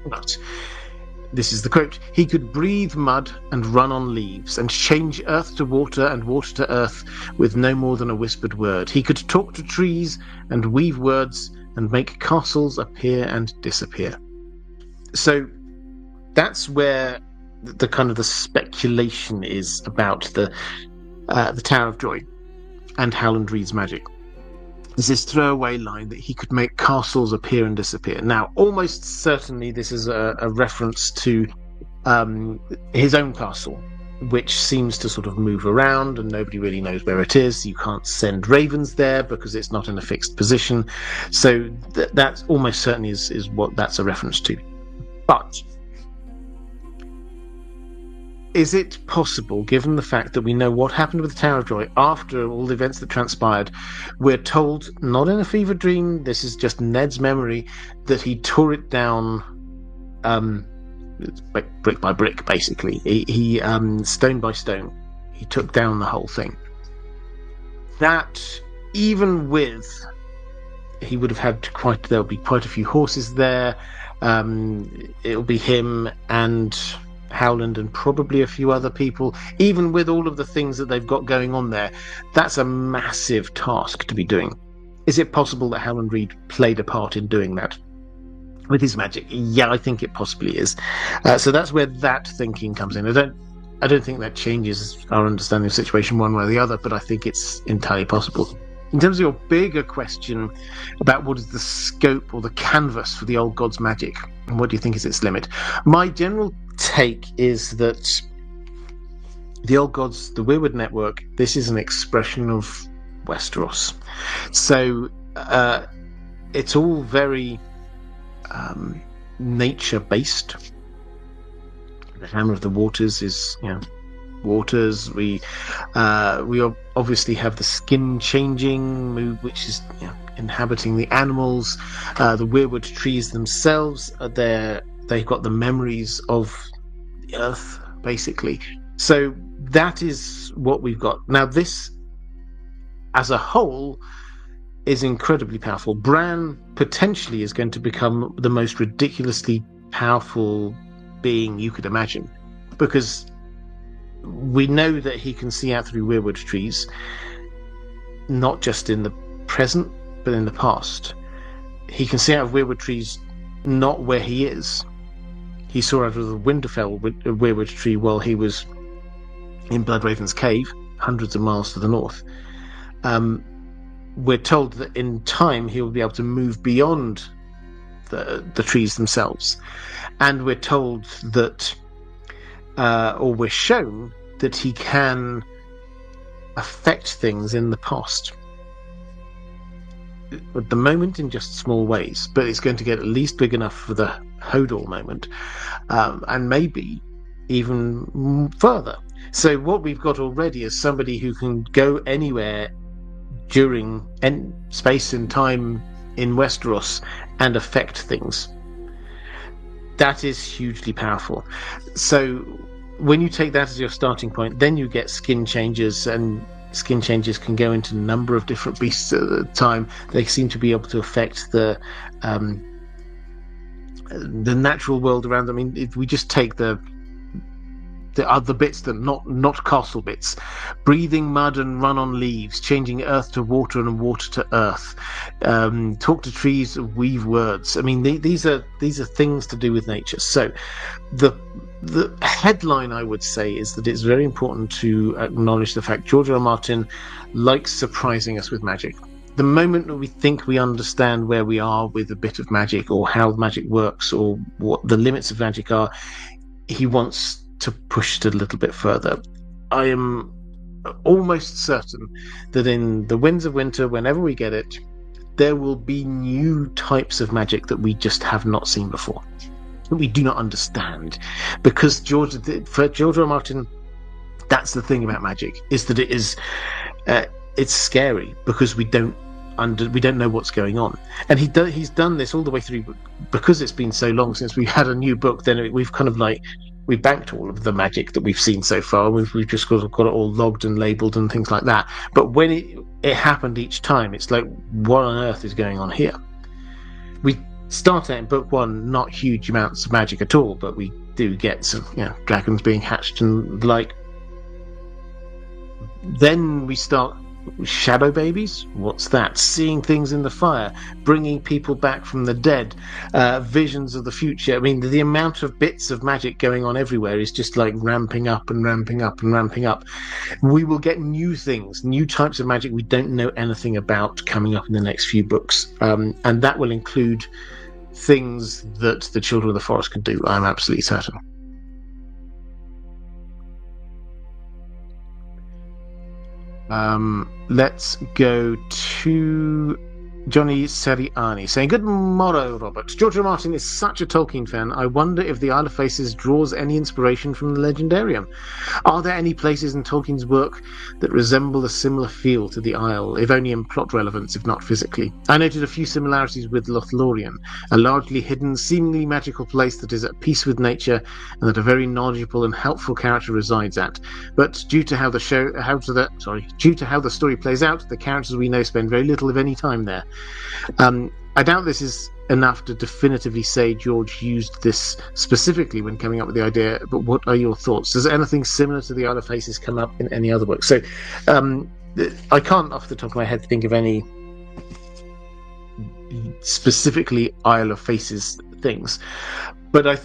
But this is the quote: "He could breathe mud and run on leaves, and change earth to water and water to earth with no more than a whispered word. He could talk to trees and weave words and make castles appear and disappear." So that's where the kind of the speculation is about the Tower of Joy and Howland Reed's magic. There's this throwaway line that he could make castles appear and disappear. Now, almost certainly this is a reference to his own castle, which seems to sort of move around and nobody really knows where it is. You can't send ravens there because it's not in a fixed position. So that almost certainly is what that's a reference to. But is it possible, given the fact that we know what happened with the Tower of Joy after all the events that transpired, we're told, not in a fever dream, this is just Ned's memory, that he tore it down brick by brick, basically. He stone by stone, he took down the whole thing. That, even with, he would have had there'll be quite a few horses there. It'll be him and Howland and probably a few other people. Even with all of the things that they've got going on there, that's a massive task to be doing. Is it possible that Howland Reed played a part in doing that with his magic? Yeah, I think it possibly is. So that's where that thinking comes in. I don't think that changes our understanding of the situation one way or the other, but I think it's entirely possible. In terms of your bigger question about what is the scope or the canvas for the old god's magic, and what do you think is its limit? My general take is that the old gods, the Weirwood Network, this is an expression of Westeros. So it's all very nature-based. The Hammer of the Waters is, waters. We obviously have the skin changing move, which is inhabiting the animals. The weirwood trees themselves are there. They've got the memories of the earth, basically. So that is what we've got. Now, this, as a whole, is incredibly powerful. Bran potentially is going to become the most ridiculously powerful being you could imagine, because we know that he can see out through weirwood trees, not just in the present, but in the past. He can see out of weirwood trees, not where he is. He saw out of the Winterfell weirwood tree while he was in Bloodraven's cave, hundreds of miles to the north. We're told that in time he will be able to move beyond the trees themselves. And we're told that or we're shown that he can affect things in the past. At the moment, in just small ways, but it's going to get at least big enough for the Hodor moment, and maybe even further. So what we've got already is somebody who can go anywhere during space and time in Westeros and affect things. That is hugely powerful. So when you take that as your starting point, then you get skin changes, and skin changes can go into a number of different beasts at a time. They seem to be able to affect the natural world around them. I mean, if we just take the other bits that not castle bits, breathing mud and run on leaves, changing earth to water and water to earth, talk to trees, weave words. I mean, these are things to do with nature. So the headline, I would say, is that it's very important to acknowledge the fact George R. R. Martin likes surprising us with magic. The moment that we think we understand where we are with a bit of magic, or how magic works, or what the limits of magic are, he wants to push it a little bit further. I am almost certain that in the Winds of Winter, whenever we get it, there will be new types of magic that we just have not seen before, that we do not understand. Because for George R. R. Martin, that's the thing about magic, is that it's scary because we don't know what's going on. And he's done this all the way through, because it's been so long since we had a new book. Then we've kind of we banked all of the magic that we've seen so far. We've just got it all logged and labelled and things like that. But when it happened each time, it's like, what on earth is going on here? We start out in book one, not huge amounts of magic at all, but we do get some dragons being hatched and like. Then we start Shadow babies? What's that? Seeing things in the fire, bringing people back from the dead, visions of the future. I mean, the amount of bits of magic going on everywhere is just like ramping up and ramping up and ramping up. We will get new things, new types of magic we don't know anything about coming up in the next few books. And that will include things that the Children of the Forest can do, I'm absolutely certain. Let's go to Johnny Seriani saying, "Good morrow, Robert. George R. Martin is such a Tolkien fan. I wonder if the Isle of Faces draws any inspiration from the Legendarium. Are there any places in Tolkien's work that resemble a similar feel to the Isle, if only in plot relevance, if not physically? I noted a few similarities with Lothlorien, a largely hidden, seemingly magical place that is at peace with nature and that a very knowledgeable and helpful character resides at. But due to how the story plays out, the characters we know spend very little, if any, time there. I doubt this is enough to definitively say George used this specifically when coming up with the idea, but what are your thoughts? Does anything similar to the Isle of Faces come up in any other work?" So I can't off the top of my head think of any specifically Isle of Faces things, but I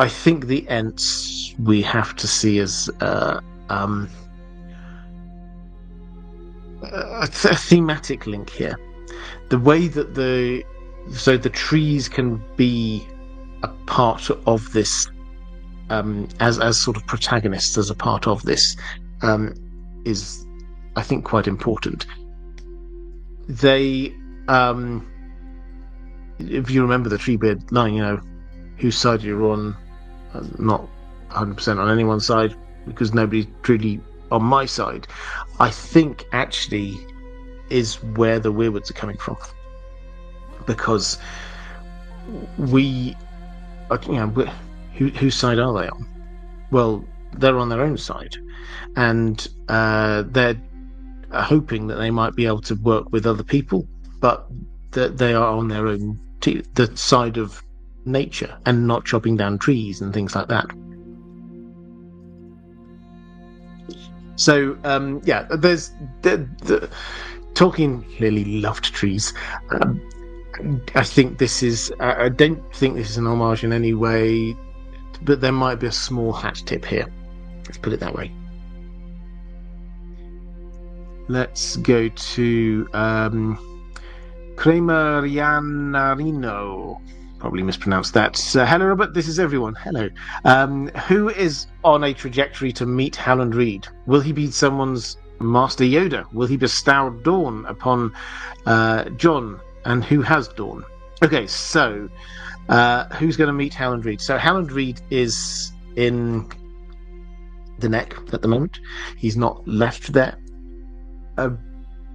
think the Ents we have to see as a thematic link here. The way that the trees can be a part of this, as sort of protagonists, as a part of this, is, I think, quite important. They, if you remember the Treebeard line, whose side you're on, not 100% on anyone's side, because nobody's truly on my side, I think actually is where the Weirwoods are coming from, because we are, whose side are they on? Well, they're on their own side, and they're hoping that they might be able to work with other people, but that they are on their own the side of nature and not chopping down trees and things like that. So there's the Tolkien clearly loved trees. I think this is. I don't think this is an homage in any way, but there might be a small hat tip here. Let's put it that way. Let's go to Cremerianarino. Probably mispronounced that. Hello, Robert. This is everyone. Hello. Who is on a trajectory to meet Howland Reed? Will he be someone's Master Yoda? Will he bestow Dawn upon John? And who has Dawn? Okay, so who's going to meet Howland Reed? So Howland Reed is in the Neck at the moment. He's not left there.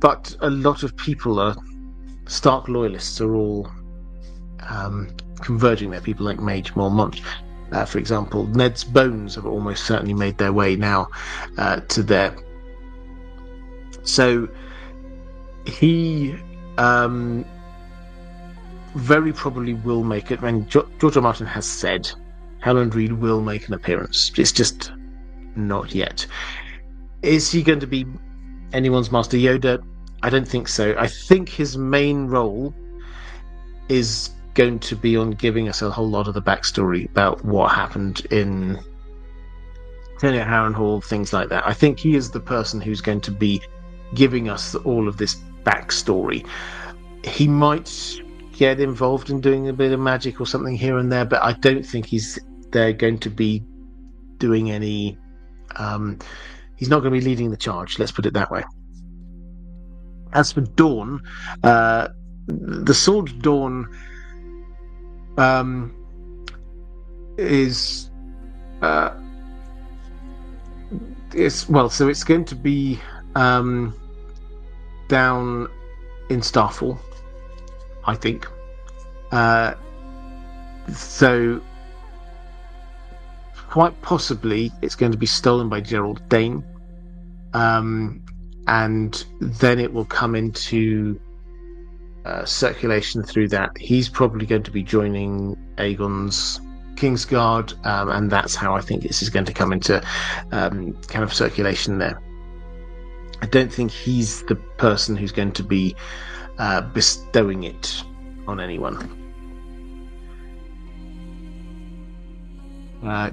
But a lot of people are Stark loyalists are all converging there. People like Mage Mormont, for example. Ned's bones have almost certainly made their way now to there. So he very probably will make it. I mean, George R. Martin has said Howland Reed will make an appearance. It's just not yet. Is he going to be anyone's Master Yoda? I don't think so. I think his main role is going to be on giving us a whole lot of the backstory about what happened in Harrenhal, things like that. I think he is the person who's going to be giving us all of this backstory. He might get involved in doing a bit of magic or something here and there, but I don't think they're going to be doing any. He's not going to be leading the charge. Let's put it that way. As for Dawn, the sword Dawn is well. So it's going to be down in Starfall, I think. So quite possibly it's going to be stolen by Gerald Dane, and then it will come into circulation through that. He's probably going to be joining Aegon's Kingsguard, and that's how I think this is going to come into kind of circulation there. I don't think he's the person who's going to be bestowing it on anyone.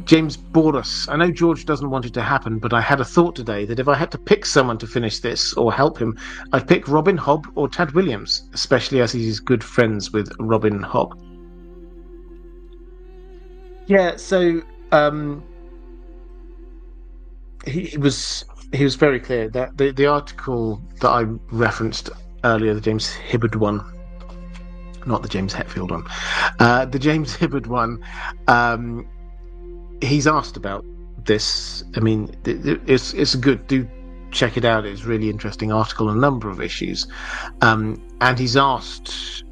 James Boris, I know George doesn't want it to happen, but I had a thought today that if I had to pick someone to finish this or help him, I'd pick Robin Hobb or Tad Williams, especially as he's good friends with Robin Hobb. Yeah, so he was very clear that the article that I referenced earlier, the James Hibbard one, not the James Hetfield one, the James Hibbard one, he's asked about this. I mean, it's good. Do check it out. It's a really interesting article on a number of issues. And he's asked,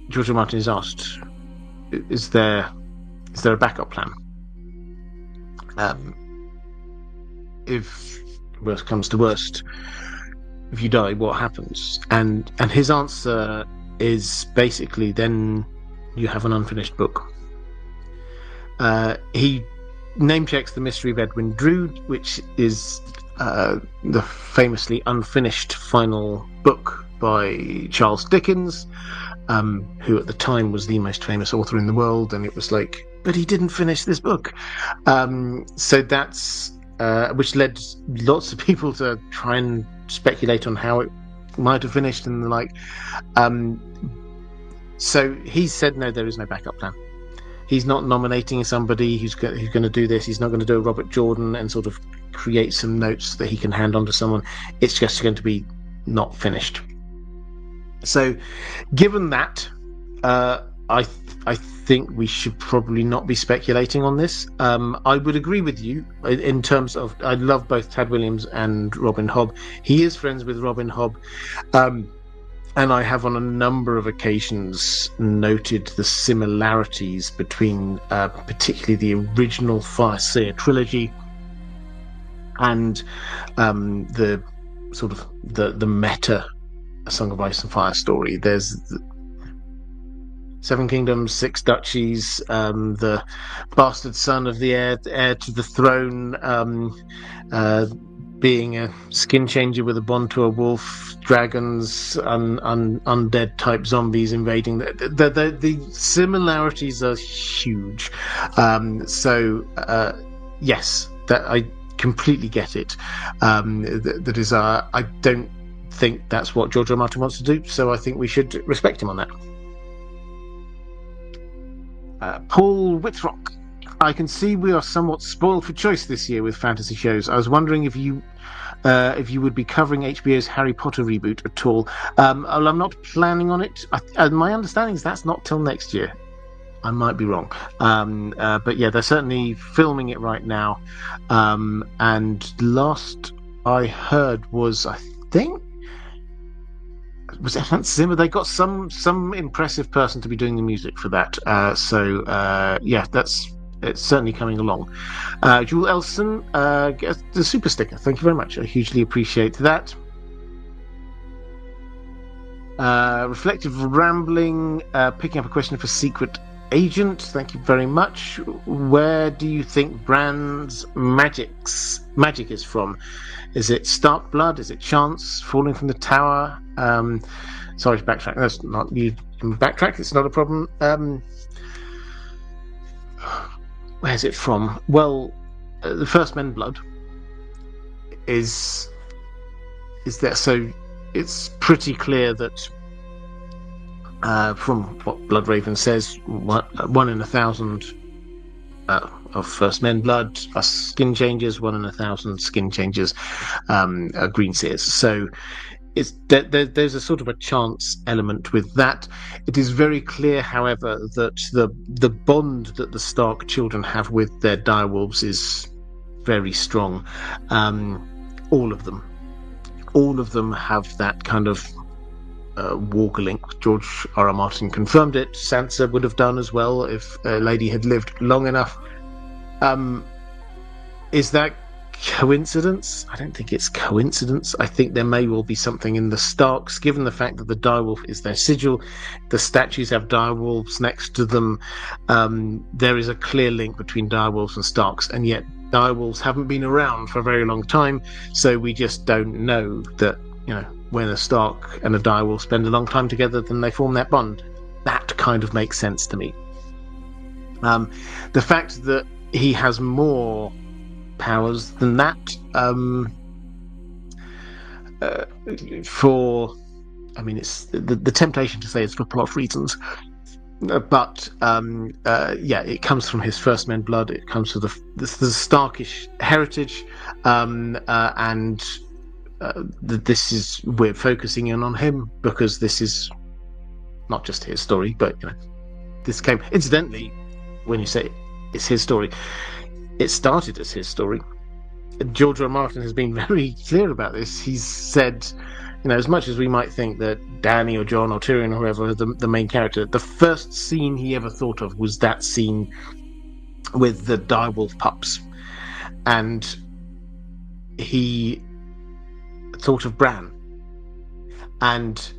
George R. Martin is asked, is there a backup plan? If worst comes to worst, if you die, what happens? And his answer is basically then you have an unfinished book. He name checks The Mystery of Edwin Drood, which is the famously unfinished final book by Charles Dickens, who at the time was the most famous author in the world, and it was like, but he didn't finish this book. So that's which led lots of people to try and speculate on how it might have finished and the like. So he said no, there is no backup plan. He's not nominating somebody who's going to do this. He's not going to do a Robert Jordan and sort of create some notes that he can hand on to someone. It's just going to be not finished. So, given that, I think we should probably not be speculating on this. I would agree with you in terms of I love both Tad Williams and Robin Hobb. He is friends with Robin Hobb. And I have on a number of occasions noted the similarities between particularly the original Fireseer trilogy and the sort of the meta A Song of Ice and Fire story. There's Seven Kingdoms, Six Duchies, the bastard son of the heir to the throne, being a skin changer with a bond to a wolf, dragons, undead type zombies invading. The similarities are huge. Yes, that I completely get it. That is, I don't think that's what George R. Martin wants to do, so I think we should respect him on that. Paul Whitrock, I can see we are somewhat spoiled for choice this year with fantasy shows. I was wondering if you would be covering HBO's Harry Potter reboot at all. I'm not planning on it. My understanding is that's not till next year. I might be wrong. But yeah, they're certainly filming it right now. And last I heard was, I think, was it Hans Zimmer? They got some impressive person to be doing the music for that. Yeah, it's certainly coming along. Jewel Elson, the super sticker. Thank you very much. I hugely appreciate that. Reflective Rambling, picking up a question for Secret Agent. Thank you very much. Where do you think Bran's magic is from? Is it Stark Blood? Is it Chance falling from the tower? Sorry to backtrack. That's not you. Backtrack. It's not a problem. Where's it from? Well, the first Men Blood is there. So it's pretty clear that from what Bloodraven says, one in 1,000 of First Men Blood are skin changers, 1 in 1,000 skin changers are green seers. So there's a sort of a chance element with that. It is very clear, however, that the bond that the Stark children have with their direwolves is very strong. All of them have that kind of Walker link. George R. Martin confirmed it. Sansa would have done as well if a lady had lived long enough. Is that coincidence? I don't think it's coincidence. I think there may well be something in the Starks, given the fact that the direwolf is their sigil. The statues have direwolves next to them. There is a clear link between direwolves and Starks, and yet direwolves haven't been around for a very long time, so we just don't know that, when a Stark and a direwolf spend a long time together, then they form that bond. That kind of makes sense to me. The fact that he has more powers than that, it's the temptation to say it's for plot reasons, but it comes from his first men blood. It comes from the Starkish heritage, and this is, we're focusing in on him because this is not just his story, but this came incidentally. When you say it's his story, it started as his story. George R. R. Martin has been very clear about this. He's said, as much as we might think that Dany or Jon or Tyrion or whoever are the main character, the first scene he ever thought of was that scene with the direwolf pups, and he thought of Bran. And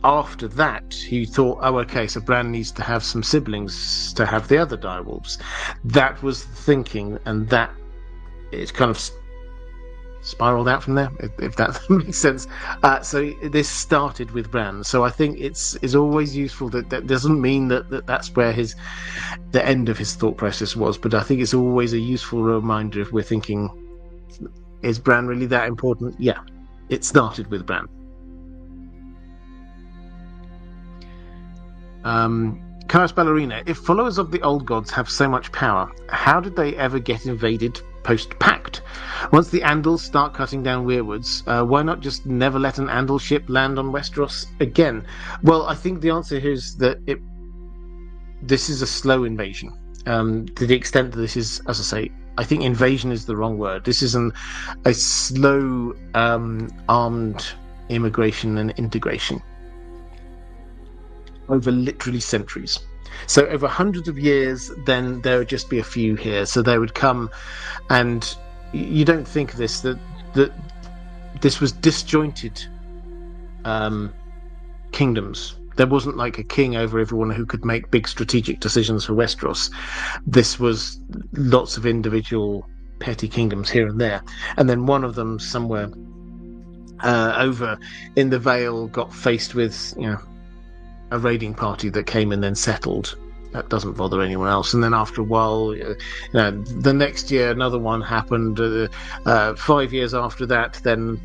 after that, he thought, oh, okay, so Bran needs to have some siblings to have the other direwolves. That was the thinking, and that it's kind of spiraled out from there, if that makes sense. So this started with Bran. So I think it's always useful that doesn't mean that's where the end of his thought process was, but I think it's always a useful reminder if we're thinking, is Bran really that important? Yeah, it started with Bran. Kairos Ballerina, if followers of the old gods have so much power, how did they ever get invaded post-Pact? Once the Andals start cutting down weirwoods, why not just never let an Andal ship land on Westeros again? Well, I think the answer here is that this is a slow invasion. To the extent that this is, as I say, I think invasion is the wrong word. This is a slow armed immigration and integration over literally centuries. So over hundreds of years, then there would just be a few here. So they would come, and you don't think of this, that this was disjointed kingdoms. There wasn't like a king over everyone who could make big strategic decisions for Westeros. This was lots of individual petty kingdoms here and there. And then one of them somewhere over in the Vale got faced with, a raiding party that came and then settled. That doesn't bother anyone else. And then after a while, the next year another one happened. 5 years after that, then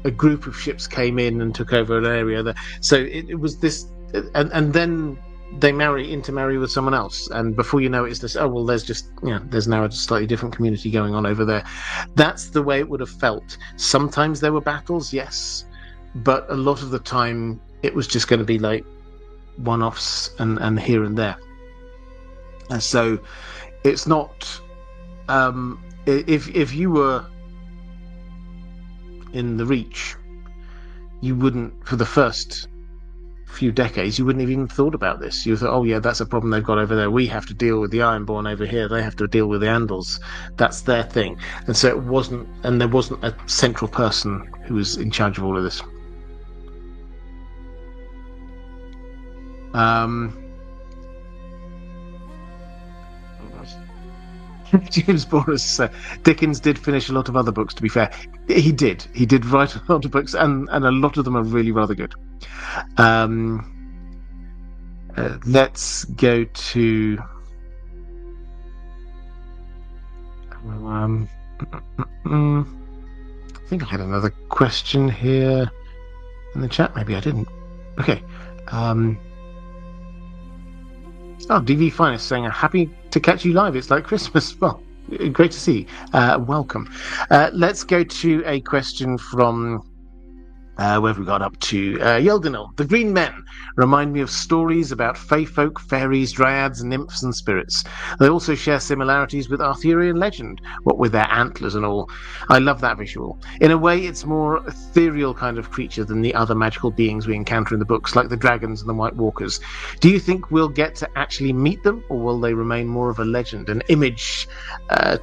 a group of ships came in and took over an area. So it was this, and then they intermarry with someone else, and before you know it, it's this. Oh well, there's now a slightly different community going on over there. That's the way it would have felt. Sometimes there were battles, yes, but a lot of the time it was just going to be like one-offs and here and there. And so it's not if you were in the Reach, you wouldn't, for the first few decades, you wouldn't have even thought about this. You thought, oh yeah, that's a problem they've got over there. We have to deal with the Ironborn over here. They have to deal with the Andals. That's their thing. And so it wasn't, and there wasn't a central person who was in charge of all of this. James Boris, Dickens did finish a lot of other books, to be fair. He did write a lot of books, and a lot of them are really rather good. Let's go to I think I had another question here in the chat. Maybe I didn't. Okay. DV Finest saying, happy to catch you live. It's like Christmas. Well, great to see you. Welcome. Let's go to a question from where have we got up to? Yeldenil. The Green Men remind me of stories about fae folk, fairies, dryads, nymphs, and spirits. They also share similarities with Arthurian legend, what with their antlers and all. I love that visual. In a way, it's more ethereal kind of creature than the other magical beings we encounter in the books, like the dragons and the White Walkers. Do you think we'll get to actually meet them, or will they remain more of a legend, an image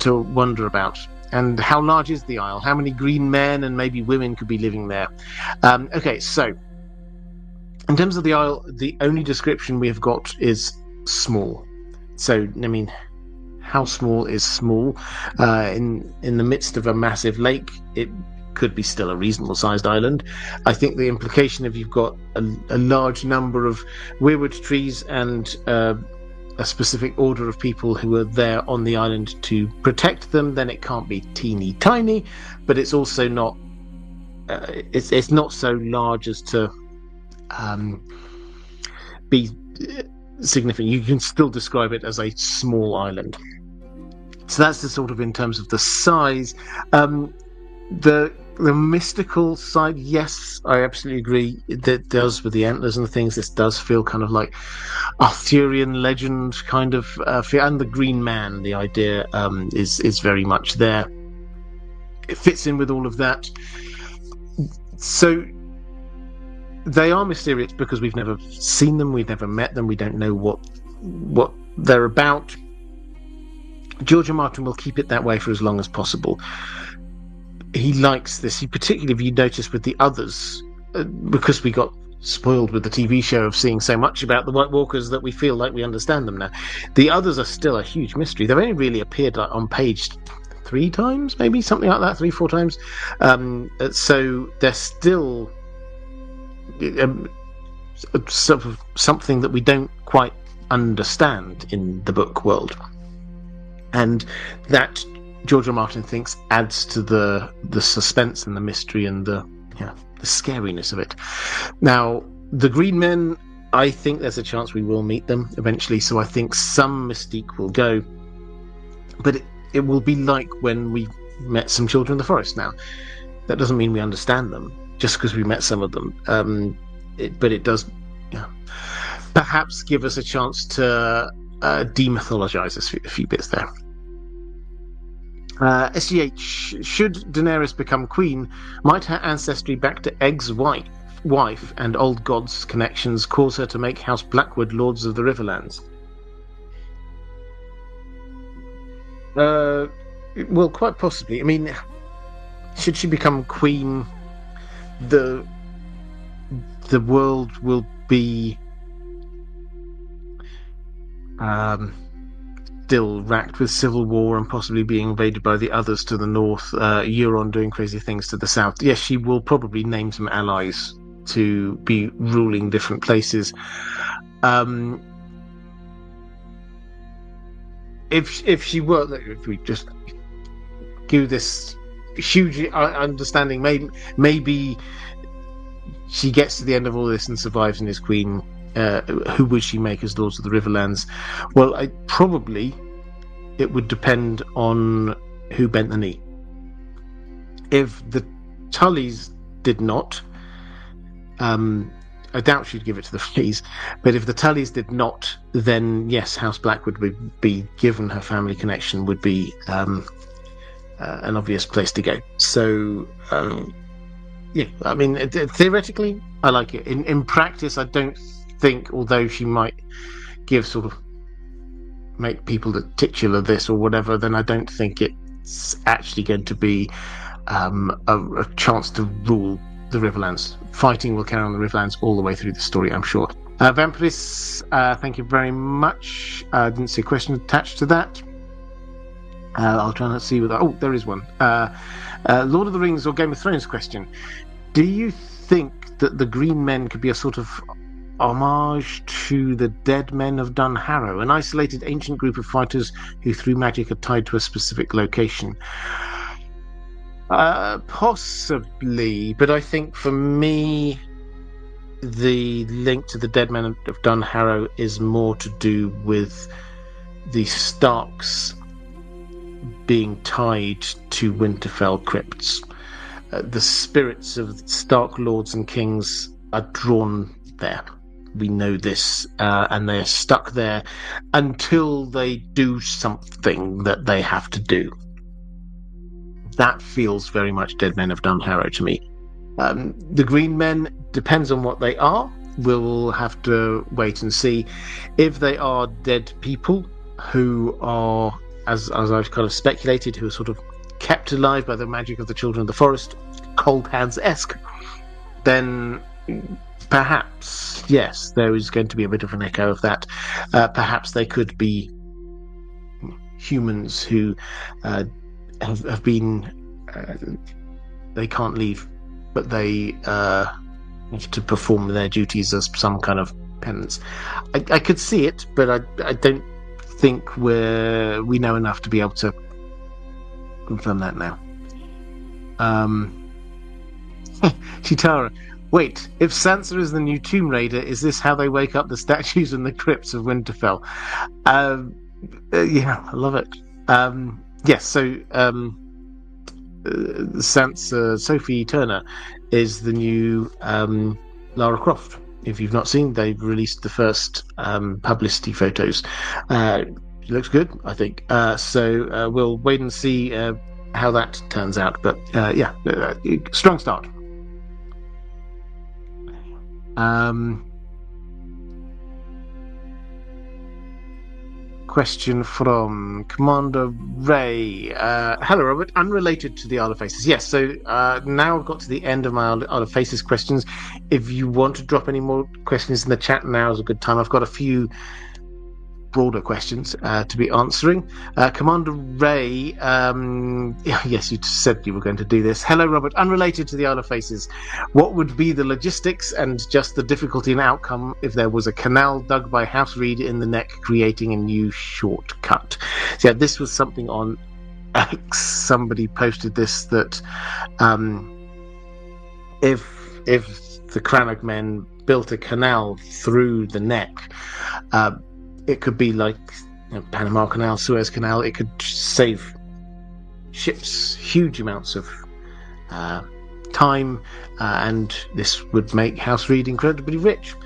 to wonder about? And how large is the Isle? How many green men and maybe women could be living there? Okay, so in terms of the Isle, the only description we have got is small. So, I mean, how small is small? In the midst of a massive lake, it could be still a reasonable sized island. I think the implication if you've got a large number of weirwood trees and a specific order of people who are there on the island to protect them, then it can't be teeny tiny, but it's also not it's not so large as to be significant. You can still describe it as a small island. So that's the sort of in terms of the size. The mystical side, yes, I absolutely agree. That does with the antlers and things. This does feel kind of like Arthurian legend kind of feel, and the Green Man. The idea is very much there. It fits in with all of that. So they are mysterious because we've never seen them, we've never met them, we don't know what they're about. George R. Martin will keep it that way for as long as possible. He likes this. He particularly, if you notice with the others, because we got spoiled with the TV show of seeing so much about the White Walkers that we feel like we understand them now. The others are still a huge mystery. They've only really appeared on page 3 times, maybe something like that, 3-4 times. So they're still sort of something that we don't quite understand in the book world, and that George R. Martin thinks adds to the suspense and the mystery and the scariness of it. Now, the Green Men, I think there's a chance we will meet them eventually, so I think some mystique will go, but it will be like when we met some children of the forest. Now, that doesn't mean we understand them just because we met some of them, but it does perhaps give us a chance to demythologize a few bits there. SGH, should Daenerys become queen, might her ancestry back to Egg's wife and old gods' connections cause her to make House Blackwood lords of the Riverlands? Well, quite possibly. I mean, should she become queen, the world will be still racked with civil war and possibly being invaded by the others to the north, Euron doing crazy things to the south. Yes, she will probably name some allies to be ruling different places. If she were, if we just do this huge understanding, maybe she gets to the end of all this and survives and is queen. Who would she make as Lords of the Riverlands? Well, it would depend on who bent the knee. If the Tullys did not, I doubt she'd give it to the Freys, but if the Tullys did not, then yes, House Blackwood would be, given her family connection, would be an obvious place to go. So, yeah, I mean, theoretically, I like it. In practice, I don't think, although she might make people the titular this or whatever, then I don't think it's actually going to be a chance to rule the Riverlands. Fighting will carry on the Riverlands all the way through the story, I'm sure. Vampiris, thank you very much. I didn't see a question attached to that. I'll try and see whether... Oh, there is one. Lord of the Rings or Game of Thrones question. Do you think that the Green Men could be a sort of homage to the Dead Men of Dunharrow, an isolated ancient group of fighters who through magic are tied to a specific location? Possibly, but I think for me the link to the Dead Men of Dunharrow is more to do with the Starks being tied to Winterfell crypts. The spirits of Stark lords and kings are drawn there. We know this, and they are stuck there until they do something that they have to do. That feels very much Dead Men of Dunharrow to me. The Green Men, depends on what they are. We'll have to wait and see. If they are dead people who are, as I've kind of speculated, who are sort of kept alive by the magic of the Children of the Forest, Cold Hands-esque, then perhaps, yes, there is going to be a bit of an echo of that. Perhaps they could be humans who have been they can't leave, but they have to perform their duties as some kind of penance. I could see it, but I don't think we know enough to be able to confirm that now. Chitara, wait, if Sansa is the new Tomb Raider, is this how they wake up the statues in the crypts of Winterfell? Yeah, I love it. Yes, so Sansa Sophie Turner is the new Lara Croft. If you've not seen, they've released the first publicity photos. It looks good, I think. So we'll wait and see how that turns out. But yeah, strong start. Question from Commander Ray. Hello, Robert. Unrelated to the Isle of Faces. Yes, so now I've got to the end of my Isle of Faces questions. If you want to drop any more questions in the chat, now is a good time. I've got a few broader questions to be answering. Commander Ray, yes, you said you were going to do this. Hello, Robert. Unrelated to the Isle of Faces, what would be the logistics and just the difficulty and outcome if there was a canal dug by House Reed in the neck, creating a new shortcut? So, yeah, this was something on X. Somebody posted this, that if the Crannog men built a canal through the neck, it could be like Panama Canal, Suez Canal. It could save ships huge amounts of time, and this would make House Reed incredibly rich,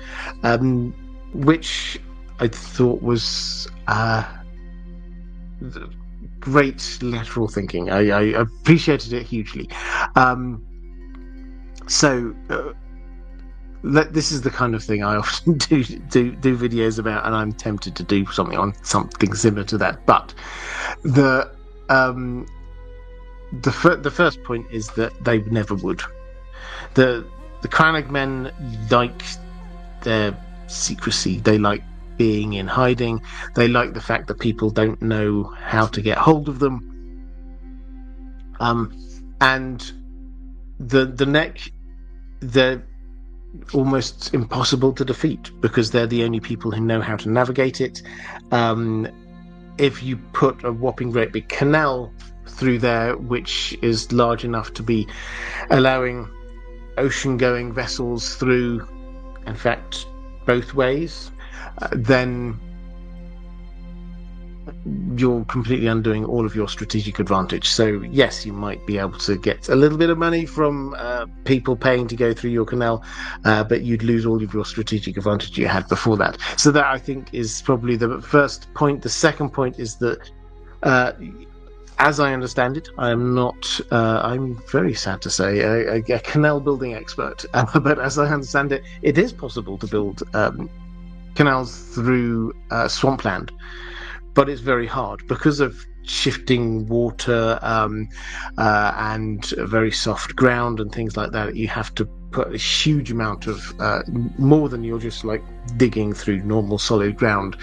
which I thought was great lateral thinking. I appreciated it hugely. This is the kind of thing I often do videos about, and I'm tempted to do something similar to that. But the first point is that they never would. The Crannog men like their secrecy. They like being in hiding. They like the fact that people don't know how to get hold of them. And the neck, they're almost impossible to defeat because they're the only people who know how to navigate it. If you put a whopping great big canal through there, which is large enough to be allowing ocean-going vessels through, in fact, both ways, then you're completely undoing all of your strategic advantage. So yes, you might be able to get a little bit of money from people paying to go through your canal, but you'd lose all of your strategic advantage you had before that. So that, I think, is probably the first point. The second point is that as I understand it, I'm not, I'm very sad to say, a canal building expert, but as I understand it, it is possible to build canals through swampland. But it's very hard because of shifting water and very soft ground and things like that. You have to put a huge amount of more than you're just like digging through normal solid ground.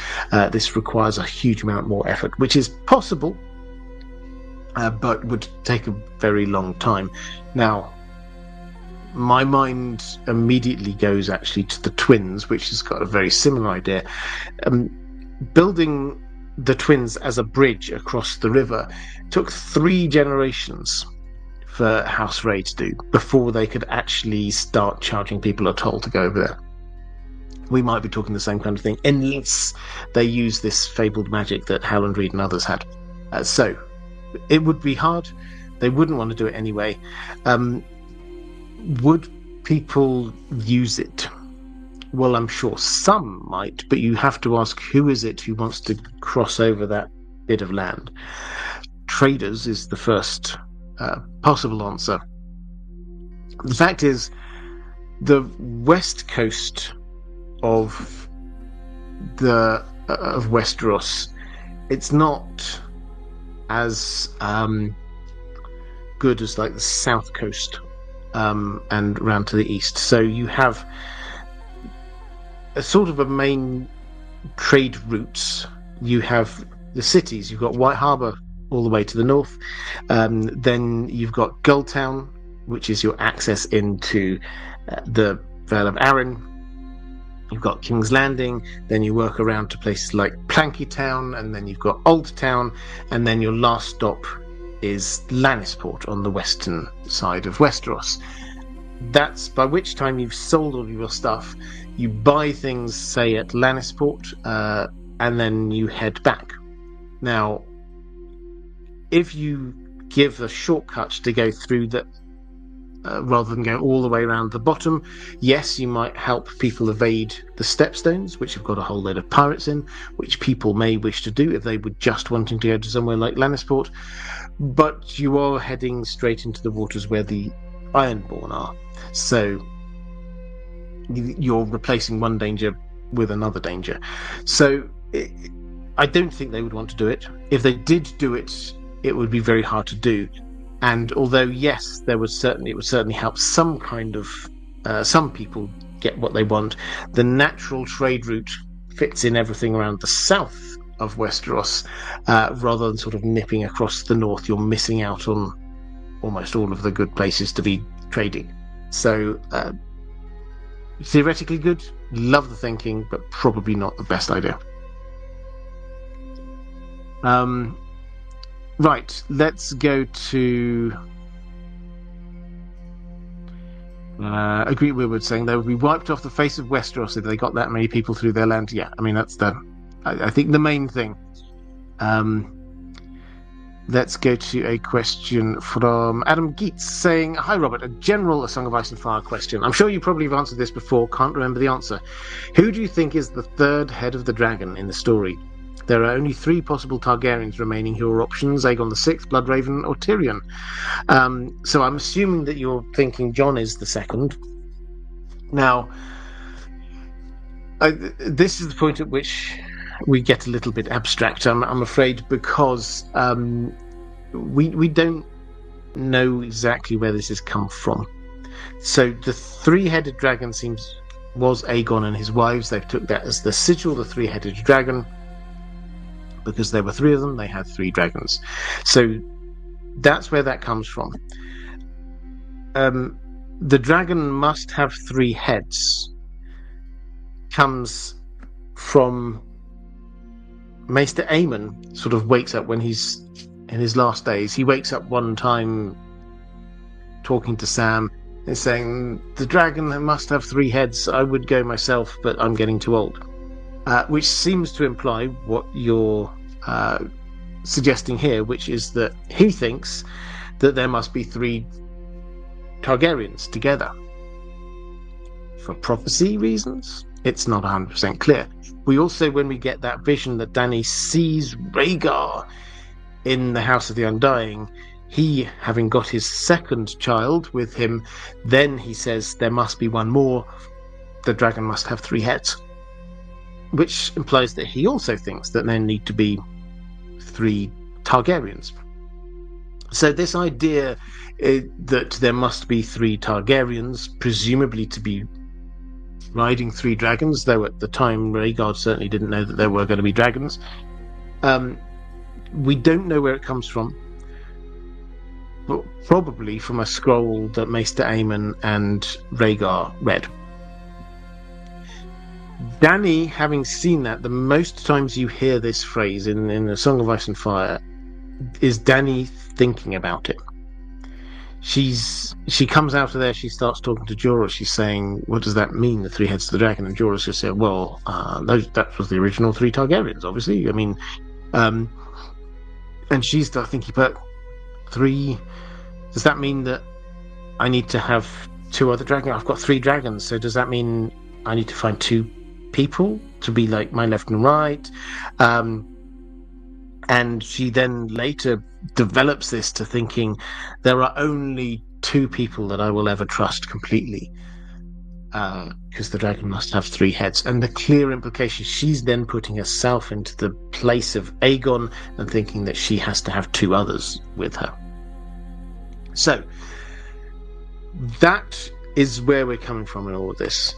This requires a huge amount more effort, which is possible, but would take a very long time. Now, my mind immediately goes actually to the Twins, which has got a very similar idea. Building the Twins as a bridge across the river took 3 generations for House Ray to do before they could actually start charging people a toll to go over there. We might be talking the same kind of thing, unless they use this fabled magic that Howland Reed and others had. So it would be hard. They wouldn't want to do it anyway. Would people use it? Well, I'm sure some might, but you have to ask, who is it who wants to cross over that bit of land? Traders is the first possible answer. The fact is, the west coast of Westeros, it's not as good as like the south coast and round to the east. So you have a sort of a main trade routes. You have the cities. You've got White Harbour all the way to the north. Then you've got Gulltown, which is your access into the Vale of Arryn. You've got King's Landing, then you work around to places like Plankytown, and then you've got Old Town, and then your last stop is Lannisport on the western side of Westeros. That's by which time you've sold all of your stuff. You buy things, say, at Lannisport, and then you head back. Now, if you give a shortcut to go through that, rather than go all the way around the bottom, yes, you might help people evade the Stepstones, which have got a whole load of pirates in, which people may wish to do if they were just wanting to go to somewhere like Lannisport, but you are heading straight into the waters where the Ironborn are. So you're replacing one danger with another danger. So I don't think they would want to do it. If they did do it, it would be very hard to do. And although, yes, it would certainly help some kind of some people get what they want, the natural trade route fits in everything around the south of Westeros, rather than sort of nipping across the north. You're missing out on almost all of the good places to be trading. So theoretically good, love the thinking, but probably not the best idea. Right, let's go to Agree Woodward saying they would be wiped off the face of Westeros if they got that many people through their land. Yeah, I mean, that's I think the main thing. Let's go to a question from Adam Geets saying, "Hi Robert, a general A Song of Ice and Fire question. I'm sure you probably have answered this before, can't remember the answer. Who do you think is the third head of the dragon in the story? There are only 3 possible Targaryens remaining who are options: Aegon VI, Bloodraven, or Tyrion." So I'm assuming that you're thinking Jon is the second. Now, this is the point at which we get a little bit abstract, I'm afraid, because we don't know exactly where this has come from. So the 3-headed dragon was Aegon and his wives. They took that as the sigil, the 3-headed dragon. Because there were 3 of them, they had 3 dragons. So that's where that comes from. The dragon must have 3 heads. Comes from Maester Aemon. Sort of wakes up when he's in his last days. He wakes up one time talking to Sam and saying, "The dragon must have 3 heads. I would go myself, but I'm getting too old." Which seems to imply what you're suggesting here, which is that he thinks that there must be 3 Targaryens together. For prophecy reasons, it's not 100% clear. We also, when we get that vision that Dany sees Rhaegar in the House of the Undying, he, having got his second child with him, then he says there must be one more. The dragon must have 3 heads. Which implies that he also thinks that there need to be 3 Targaryens. So this idea that there must be 3 Targaryens, presumably to be riding 3 dragons, though at the time Rhaegar certainly didn't know that there were going to be dragons. We don't know where it comes from, but probably from a scroll that Maester Aemon and Rhaegar read. Dany, having seen that, the most times you hear this phrase in A Song of Ice and Fire is Dany thinking about it. She comes out of there, she starts talking to Jorah, she's saying, "What does that mean, the 3 heads of the dragon?" And Jorah's just saying, "Well, that was the original 3 Targaryens, obviously. I mean," and she starts thinking, "But 3, does that mean that I need to have 2 other dragons? I've got 3 dragons, so does that mean I need to find 2 people to be like my left and right?" And she then later develops this to thinking there are only 2 people that I will ever trust completely, because the dragon must have 3 heads. And the clear implication, she's then putting herself into the place of Aegon and thinking that she has to have 2 others with her. So that is where we're coming from in all of this.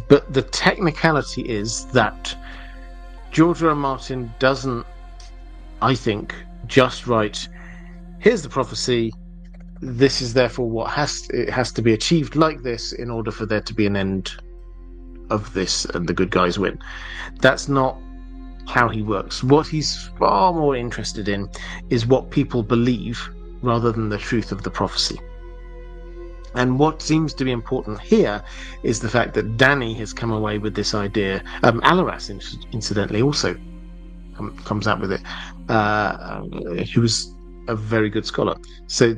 But the technicality is that George R. R. Martin doesn't I think, just right. Here's the prophecy. This is therefore what has to be achieved like this in order for there to be an end of this and the good guys win. That's not how he works. What he's far more interested in is what people believe rather than the truth of the prophecy. And what seems to be important here is the fact that Danny has come away with this idea. Alaras, incidentally, also comes out with it, who was a very good scholar. So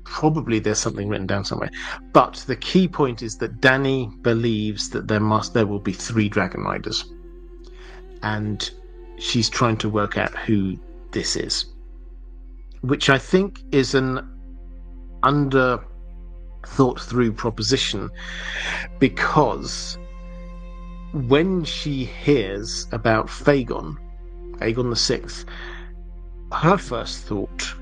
probably there's something written down somewhere. But the key point is that Danny believes that there will be 3 dragon riders. And she's trying to work out who this is. Which I think is an under thought through proposition, because when she hears about Aegon the Sixth, her first thought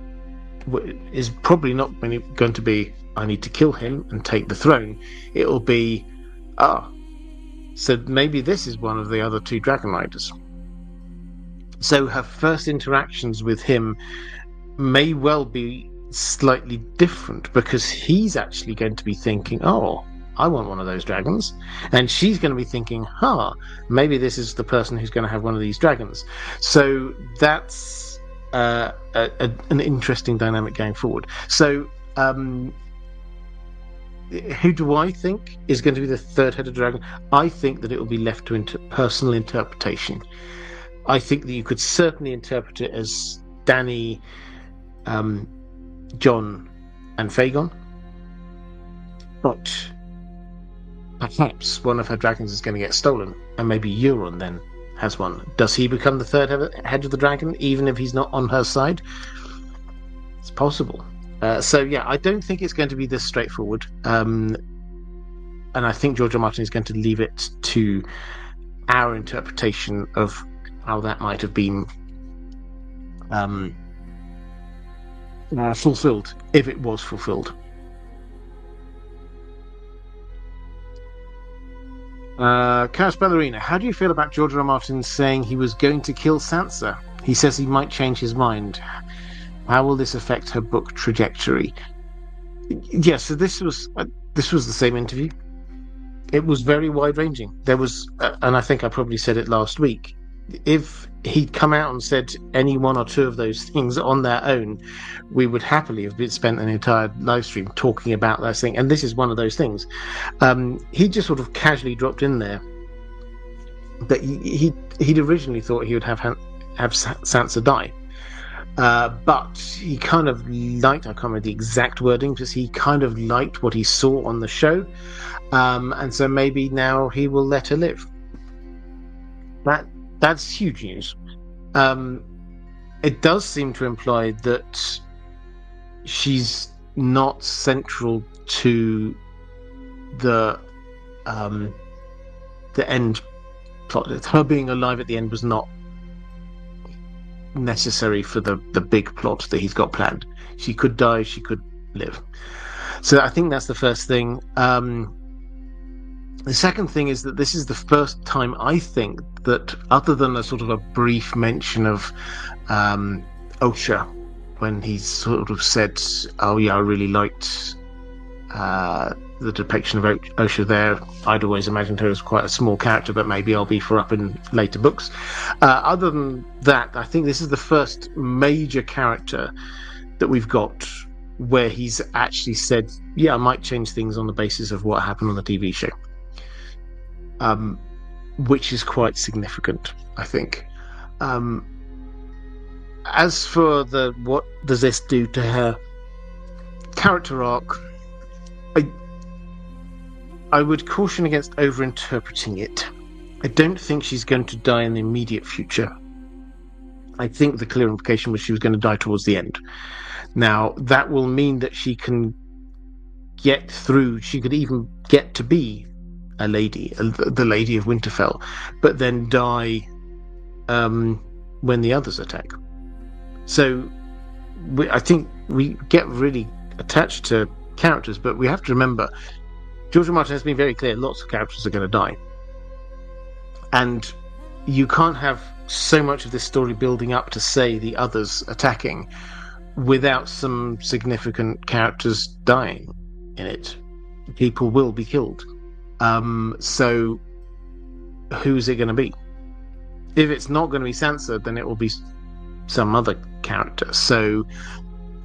is probably not going to be, I need to kill him and take the throne. It'll be, so maybe this is one of the other 2 dragon riders. So her first interactions with him may well be slightly different, because he's actually going to be thinking, I want one of those dragons, and she's going to be thinking, maybe this is the person who's going to have one of these dragons. So that's an interesting dynamic going forward. So who do I think is going to be the 3rd-headed dragon? I think that it will be left to personal interpretation. I think that you could certainly interpret it as Danny, Jon and Aegon, but perhaps one of her dragons is going to get stolen, and maybe Euron then has one. Does he become the 3rd head of the dragon, even if he's not on her side? It's possible. So yeah, I don't think it's going to be this straightforward, and I think George R. Martin is going to leave it to our interpretation of how that might have been fulfilled, if it was fulfilled. Chaos Ballerina, how do you feel about George R. Martin saying he was going to kill Sansa? He says he might change his mind. How will this affect her book trajectory? Yes, so this was the same interview. It was very wide-ranging. There was, and I think I probably said it last week, if he'd come out and said any one or 2 of those things on their own, we would happily have spent an entire live stream talking about that thing. And this is one of those things. He just sort of casually dropped in there that he'd originally thought he would have Sansa die. But he kind of liked, I can't remember the exact wording, because he kind of liked what he saw on the show. And so maybe now he will let her live. That's huge news. It does seem to imply that she's not central to the end plot. Her being alive at the end was not necessary for the big plot that he's got planned. She could die, she could live. So I think that's the first thing. The second thing is that this is the first time, I think, that other than a sort of a brief mention of Osha, when he sort of said, I really liked the depiction of Osha there. I'd always imagined her as quite a small character, but maybe I'll beef her up in later books. Other than that, I think this is the first major character that we've got where he's actually said, I might change things on the basis of what happened on the TV show. Which is quite significant, I think. As for what does this do to her character arc, I would caution against over-interpreting it. I don't think she's going to die in the immediate future. I think the clear implication was she was going to die towards the end. Now, that will mean that she can get through, she could even get to be a lady, the Lady of Winterfell, but then die when the others attack. So I think we get really attached to characters, but we have to remember George R. Martin has been very clear, lots of characters are going to die. And you can't have so much of this story building up to, say, the others attacking without some significant characters dying in it. People will be killed. So who's it going to be? If it's not going to be Sansa, then it will be some other character. So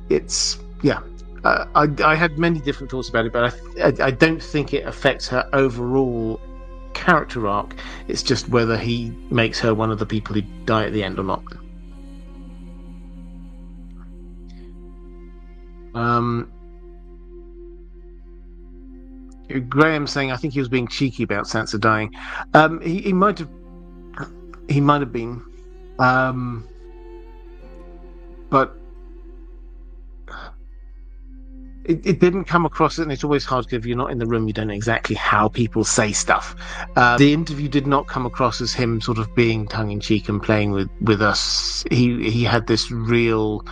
it's, yeah. I had many different thoughts about it, but I don't think it affects her overall character arc. It's just whether he makes her one of the people who die at the end or not. Graham saying, I think he was being cheeky about Sansa dying. He might have been, but it didn't come across, and it's always hard because if you're not in the room, you don't know exactly how people say stuff. The interview did not come across as him sort of being tongue-in-cheek and playing with us. He had this real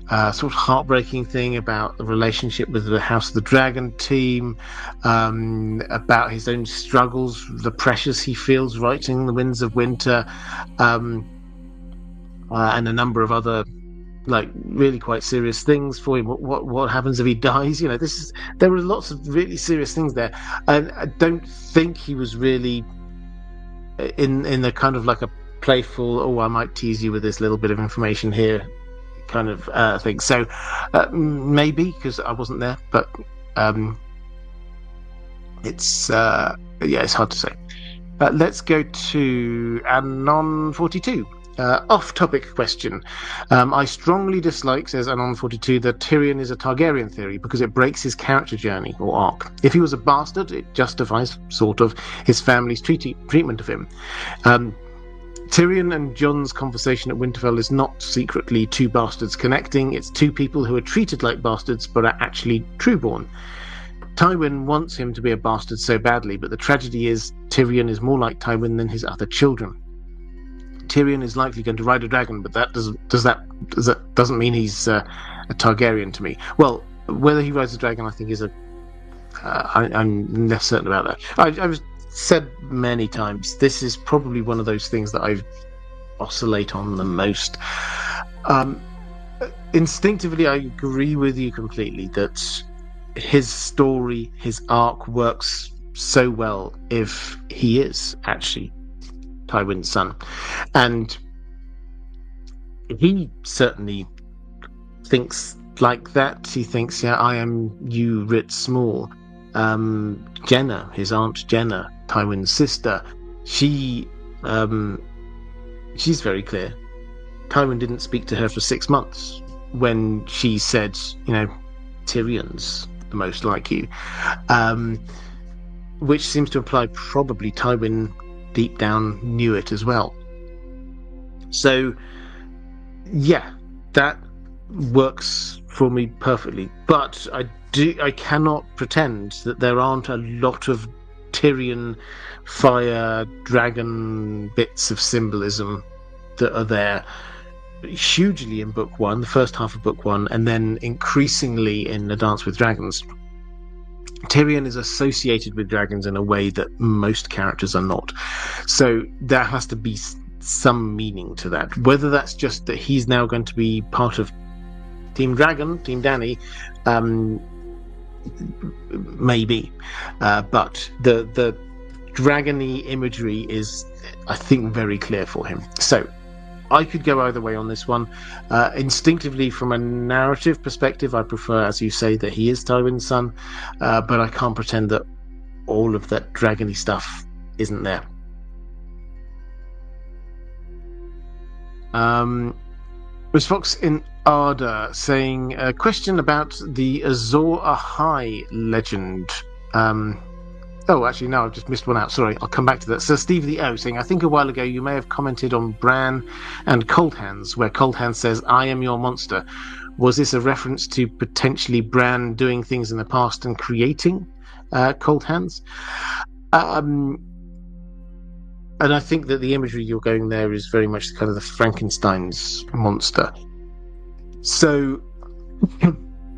sort of heartbreaking thing about the relationship with the House of the Dragon team, about his own struggles, the pressures he feels writing The Winds of Winter, and a number of other really quite serious things for him. What happens if he dies? There were lots of really serious things there, and I don't think he was really in the kind of like a playful, I might tease you with this little bit of information here kind of thing. So maybe because I wasn't there, but it's hard to say. Let's go to Anon42. Off-topic question. I strongly dislike, says Anon42, that Tyrion is a Targaryen theory because it breaks his character journey or arc. If he was a bastard, it justifies, sort of, his family's treatment of him. Tyrion and Jon's conversation at Winterfell is not secretly two bastards connecting. It's two people who are treated like bastards but are actually trueborn. Tywin wants him to be a bastard so badly, but the tragedy is Tyrion is more like Tywin than his other children. Tyrion is likely going to ride a dragon, but that doesn't mean he's a Targaryen to me. Well, whether he rides a dragon, I think is I'm less certain about that. I've said many times, this is probably one of those things that I oscillate on the most. Instinctively, I agree with you completely that his story, his arc works so well if he is actually Tywin's son, and he certainly thinks like that. He thinks, I am you, writ small. Jenna, his aunt Jenna, Tywin's sister, she's very clear. Tywin didn't speak to her for 6 months when she said, Tyrion's the most like you, which seems to imply probably Tywin deep down knew it as well. So yeah, that works for me perfectly, but I cannot pretend that there aren't a lot of Tyrion fire dragon bits of symbolism that are there hugely in book one, the first half of book one, and then increasingly in A Dance with Dragons. Tyrion is associated with dragons in a way that most characters are not. So there has to be some meaning to that. Whether that's just that he's now going to be part of Team Dragon, Team Dany, maybe. But the dragony imagery is, I think, very clear for him. So I could go either way on this one. Instinctively, from a narrative perspective, I prefer, as you say, that he is Tywin's son, but I can't pretend that all of that dragony stuff isn't there. Was Fox in Arda saying a question about the Azor Ahai legend? Oh, actually, no, I've just missed one out. Sorry, I'll come back to that. Sir Steve the O saying, I think a while ago you may have commented on Bran and Cold Hands, where Cold Hands says, I am your monster. Was this a reference to potentially Bran doing things in the past and creating Cold Hands? And I think that the imagery you're going there is very much kind of the Frankenstein's monster. So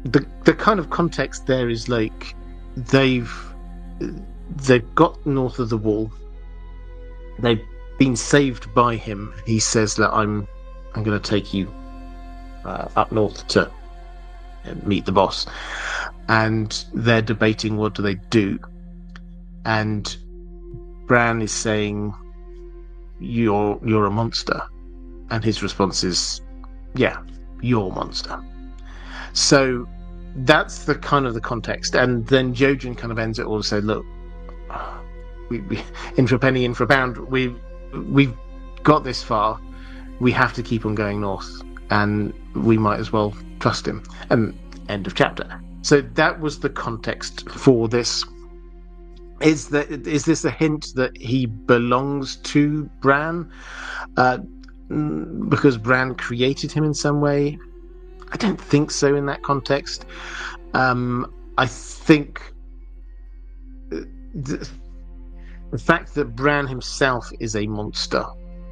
the kind of context there is like they've got north of the wall. They've been saved by him, he says that I'm going to take you up north to meet the boss. And they're debating what do they do. And Bran is saying, you're a monster. And his response is, yeah, you're a monster. So that's the kind of the context. And then Jojen kind of ends it all to say, look, we in for a penny, in for a pound, we've got this far. We have to keep on going north, and we might as well trust him. And end of chapter. So that was the context for this. Is this a hint that he belongs to Bran? Because Bran created him in some way? I don't think so in that context. I think the fact that Bran himself is a monster,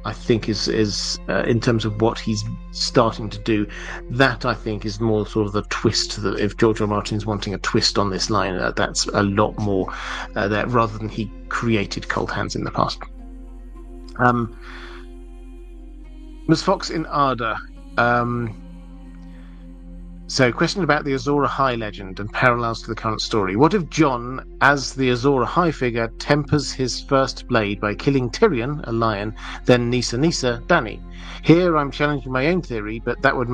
I think is in terms of what he's starting to do, that I think is more sort of the twist. That if George R. R. Martin's wanting a twist on this line, that's a lot more that rather than he created Cold Hands in the past. Ms. Fox in Arda. So, question about the Azor Ahai legend and parallels to the current story. What if Jon, as the Azor Ahai figure, tempers his first blade by killing Tyrion, a lion, then Nissa, Dany? Here I'm challenging my own theory, but that would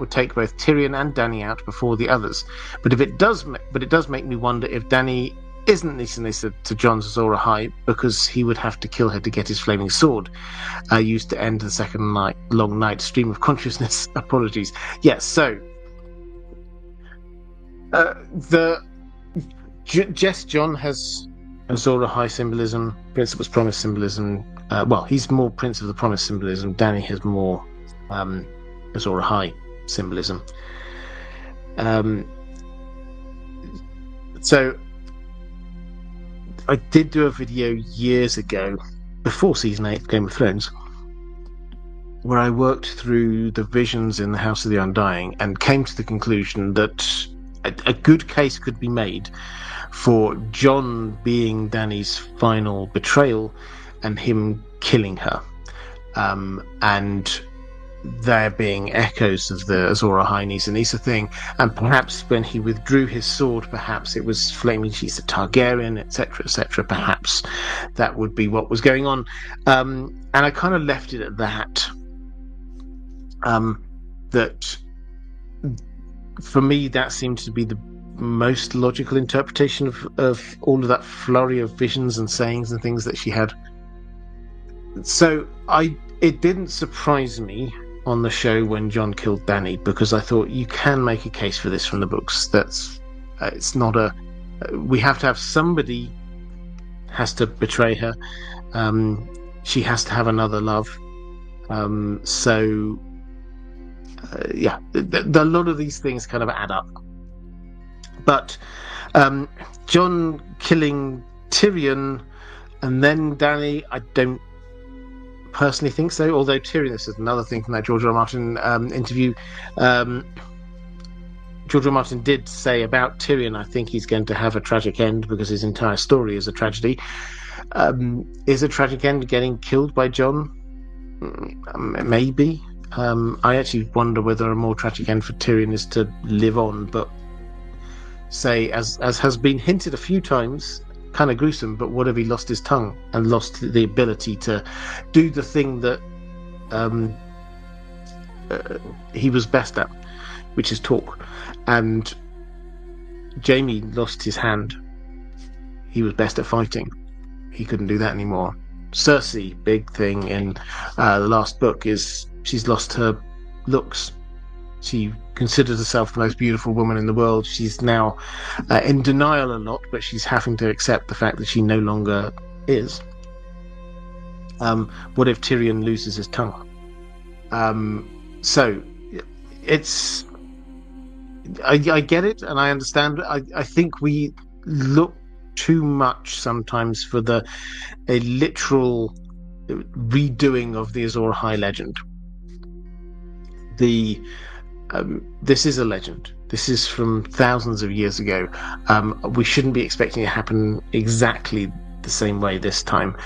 take both Tyrion and Dany out before the others. But it does make me wonder if Dany isn't Nissa to Jon's Azor Ahai, because he would have to kill her to get his flaming sword, used to end the second long night stream of consciousness. Apologies. Yes, so Jon has Azor Ahai symbolism, Prince of the Promise symbolism. He's more Prince of the Promise symbolism. Dany has more Azor Ahai symbolism. So I did do a video years ago, before season 8 of Game of Thrones, where I worked through the visions in the House of the Undying and came to the conclusion that a good case could be made for Jon being Dany's final betrayal and him killing her, and there being echoes of the Azor Ahai Nissa thing, and perhaps when he withdrew his sword, perhaps it was Flaming She's a Targaryen, etc. Perhaps that would be what was going on, and I kind of left it at that. That for me, that seemed to be the most logical interpretation of all of that flurry of visions and sayings and things that she had. So it didn't surprise me on the show when Jon killed Dany, because I thought you can make a case for this from the books. That's it's not we have to have somebody has to betray her. She has to have another love. A lot of these things kind of add up. But Jon killing Tyrion and then Dany, I don't personally think so. Although Tyrion, this is another thing from that George R. R. Martin interview. George R. R. Martin did say about Tyrion, I think he's going to have a tragic end because his entire story is a tragedy. Is a tragic end getting killed by Jon? Maybe. I actually wonder whether a more tragic end for Tyrion is to live on, but say, as has been hinted a few times, kind of gruesome, but what if he lost his tongue and lost the ability to do the thing that he was best at, which is talk? And Jaime lost his hand. He was best at fighting. He couldn't do that anymore. Cersei, big thing in the last book, is she's lost her looks. She considers herself the most beautiful woman in the world. She's now in denial a lot, but she's having to accept the fact that she no longer is. What if Tyrion loses his tongue? So it's I get it and I understand. I think we look too much sometimes for a literal redoing of the Azor Ahai legend. This is a legend. This is from thousands of years ago. We shouldn't be expecting it to happen exactly the same way this time.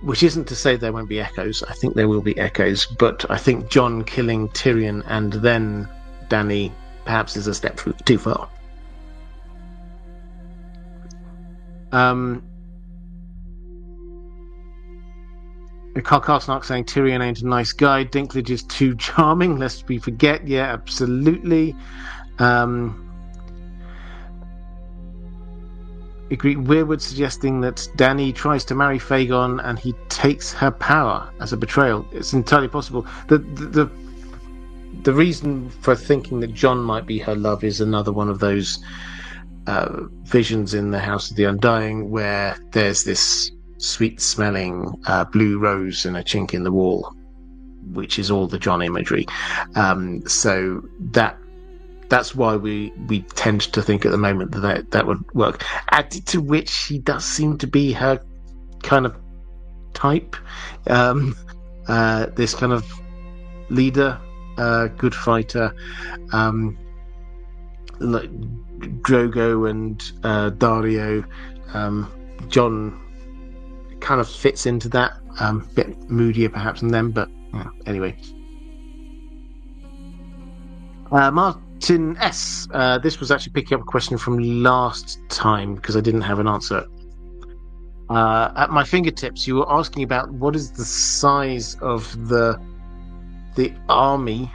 which isn't to say there won't be echoes. I think there will be echoes, but I think Jon killing Tyrion and then Dany perhaps is a step too far. Carl Carsnark saying Tyrion ain't a nice guy. Dinklage is too charming, lest we forget. Yeah, absolutely. Agree. Weirwood suggesting that Dany tries to marry Fagon and he takes her power as a betrayal. It's entirely possible. The reason for thinking that Jon might be her love is another one of those visions in the House of the Undying where there's this sweet-smelling blue rose and a chink in the wall, which is all the Jon imagery. So that's why we tend to think at the moment that would work. Added to which he does seem to be her kind of type. This kind of leader, good fighter, like Drogo and Dario. Jon kind of fits into that. Bit moodier perhaps than them, but anyway. Martin S. This was actually picking up a question from last time because I didn't have an answer. At my fingertips, you were asking about what is the size of the army,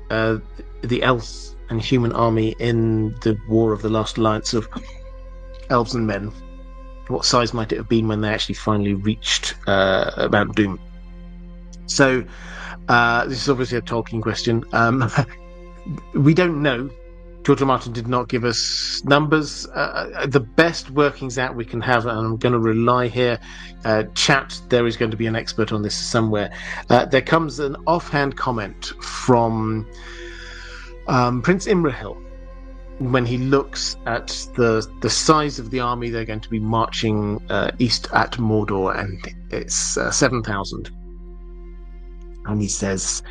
the elf and human army in the War of the Last Alliance of elves and men. What size might it have been when they actually finally reached Mount Doom? So this is obviously a Tolkien question. We don't know. George R. Martin did not give us numbers. The best workings out we can have, and I'm going to rely here, chat, there is going to be an expert on this somewhere. There comes an offhand comment from Prince Imrahil when he looks at the size of the army they're going to be marching east at Mordor, and it's 7,000. And he says,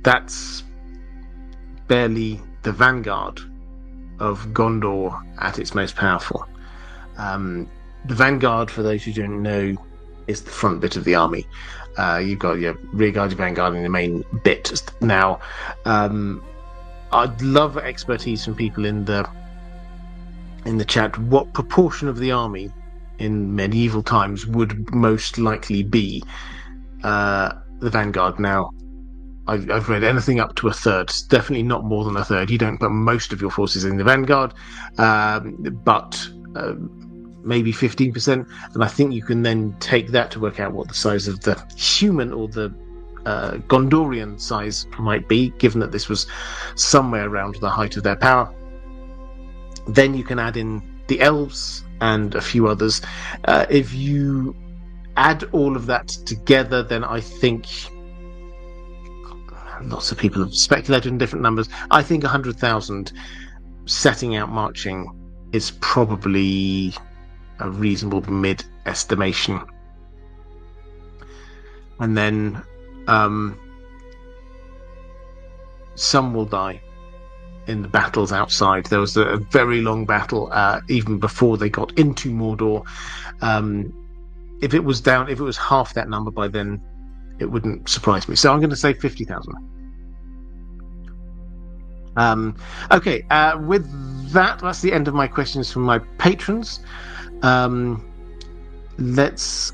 that's barely the vanguard of Gondor at its most powerful. The vanguard, for those who don't know, is the front bit of the army. You've got your rear guard, your vanguard, and the main bit. Now, I'd love expertise from people in the chat. What proportion of the army in medieval times would most likely be the vanguard? Now, I've read anything up to a third. It's definitely not more than a third. You don't put most of your forces in the vanguard, but maybe 15%. And I think you can then take that to work out what the size of the human or the Gondorian size might be, given that this was somewhere around the height of their power. Then you can add in the elves and a few others. If you add all of that together, then I think lots of people have speculated in different numbers. I think 100,000 setting out marching is probably a reasonable mid-estimation. And then some will die in the battles outside. There was a very long battle even before they got into Mordor. If it was half that number by then, it wouldn't surprise me. So I'm going to say 50,000. Okay, with that's the end of my questions from my patrons. Let's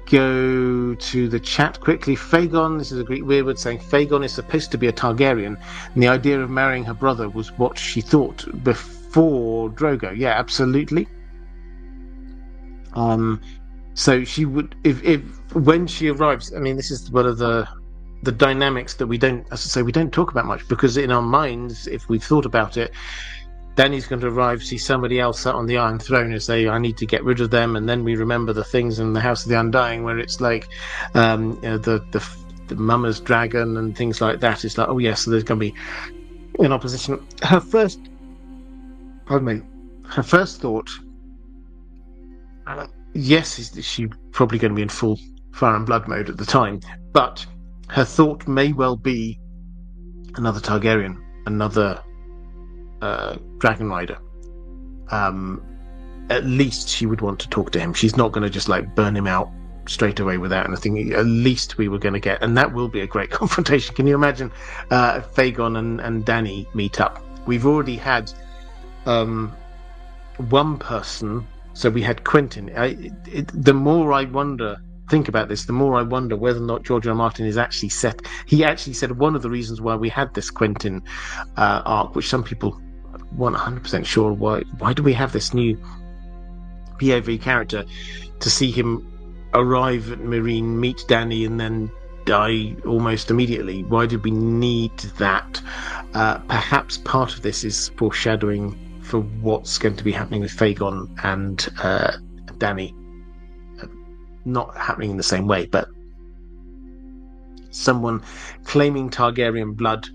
go to the chat quickly. Fagon, this is a Greek weirwood, saying Fagon is supposed to be a Targaryen, and the idea of marrying her brother was what she thought before Drogo. Yeah, absolutely. So she would, if when she arrives, I mean, this is one of the dynamics that we don't, as I say, we don't talk about much, because in our minds, if we've thought about it, Dany's going to arrive, see somebody else sat on the Iron Throne and say, I need to get rid of them, and then we remember the things in the House of the Undying where it's like the Mama's dragon and things like that. It's like, oh yes, so there's going to be an opposition. Her first thought, yes, is she probably going to be in full fire and blood mode at the time, but her thought may well be another Targaryen, another Dragon Rider. at least she would want to talk to him. She's not going to just like burn him out straight away without anything. At least we were going to get, and that will be a great confrontation. Can you imagine Fagon and Danny meet up? We've already had one person, so we had Quentin. The more I think about this, the more I wonder whether or not George R. R. Martin is actually he actually said one of the reasons why we had this Quentin arc, which some people weren't 100% sure why do we have this new POV character, to see him arrive at Marine, meet Danny, and then die almost immediately. Why did we need that? Perhaps part of this is foreshadowing for what's going to be happening with Fagon and Danny. Not happening in the same way, but someone claiming Targaryen blood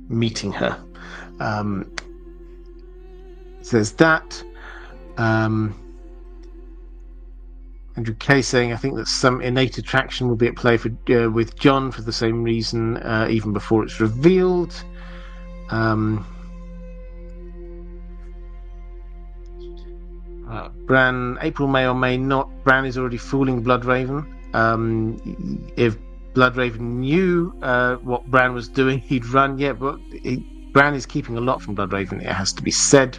meeting her. There's that. Andrew Kay saying, I think that some innate attraction will be at play with Jon for the same reason, even before it's revealed. Bran, April may or may not. Bran is already fooling Bloodraven. If Bloodraven knew what Bran was doing, he'd run. Yeah, but Bran is keeping a lot from Bloodraven, it has to be said.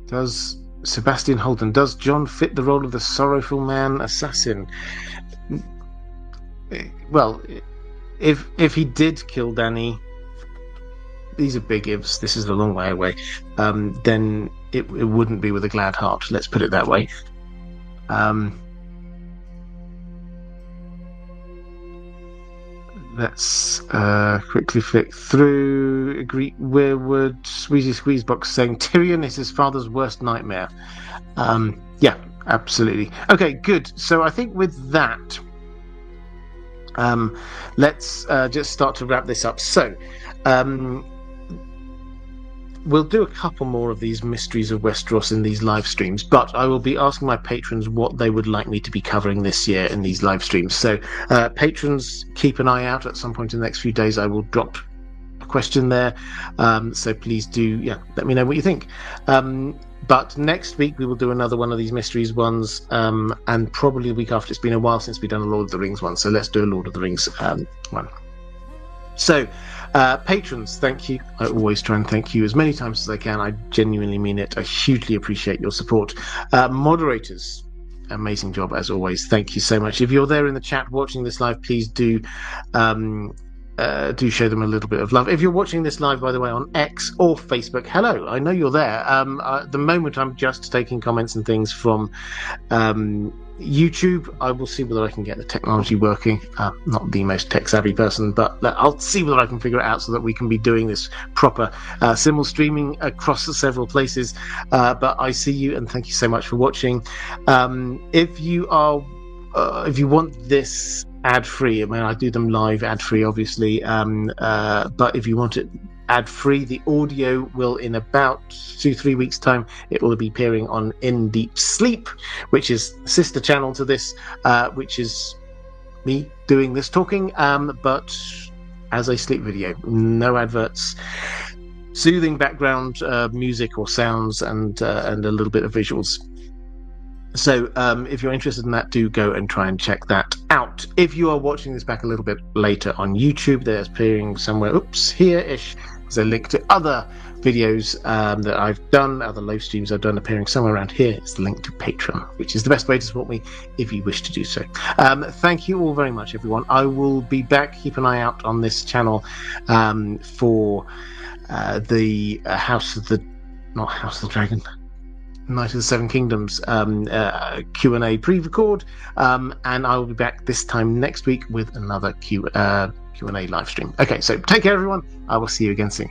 Does Sebastian Holden, does Jon fit the role of the sorrowful man assassin? Well, if he did kill Danny, these are big ifs, this is a long way away, then it wouldn't be with a glad heart, let's put it that way. Let's quickly flick through. Agree. Weirwood, Squeezy Squeezebox saying Tyrion is his father's worst nightmare. Yeah, absolutely. Okay, good. So I think with that, let's just start to wrap this up. So we'll do a couple more of these Mysteries of Westeros in these live streams, but I will be asking my patrons what they would like me to be covering this year in these live streams. So patrons, keep an eye out. At some point in the next few days I will drop a question there, so please do let me know what you think. But next week we will do another one of these mysteries ones, and probably the week after. It's been a while since we've done a Lord of the Rings one, so let's do a Lord of the Rings one. So patrons, thank you. I always try and thank you as many times as I can. I genuinely mean it. I hugely appreciate your support. Moderators, amazing job as always. Thank you so much. If you're there in the chat watching this live, please do show them a little bit of love. If you're watching this live, by the way, on X or Facebook, hello, I know you're there. At the moment I'm just taking comments and things from YouTube. I will see whether I can get the technology working. Not the most tech savvy person, but I'll see whether I can figure it out so that we can be doing this proper simul streaming across several places. But I see you, and thank you so much for watching. If you want this ad-free, I mean, I do them live ad-free, obviously, but if you want it ad-free, the audio will, in about 2-3 weeks time, it will be appearing on In Deep Sleep, which is a sister channel to this, which is me doing this talking, but as a sleep video, no adverts, soothing background music or sounds, and a little bit of visuals. So if you're interested in that, do go and try and check that out. If you are watching this back a little bit later on YouTube, there's appearing somewhere, here-ish, there's a link to other videos that I've done, other live streams I've done appearing somewhere around here. It's the link to Patreon, which is the best way to support me if you wish to do so. Thank you all very much, everyone. I will be back. Keep an eye out on this channel for the not House of the Dragon, Night of the Seven Kingdoms Q&A pre-record, and I will be back this time next week with another Q&A live stream. Okay, so take care, everyone. I will see you again soon.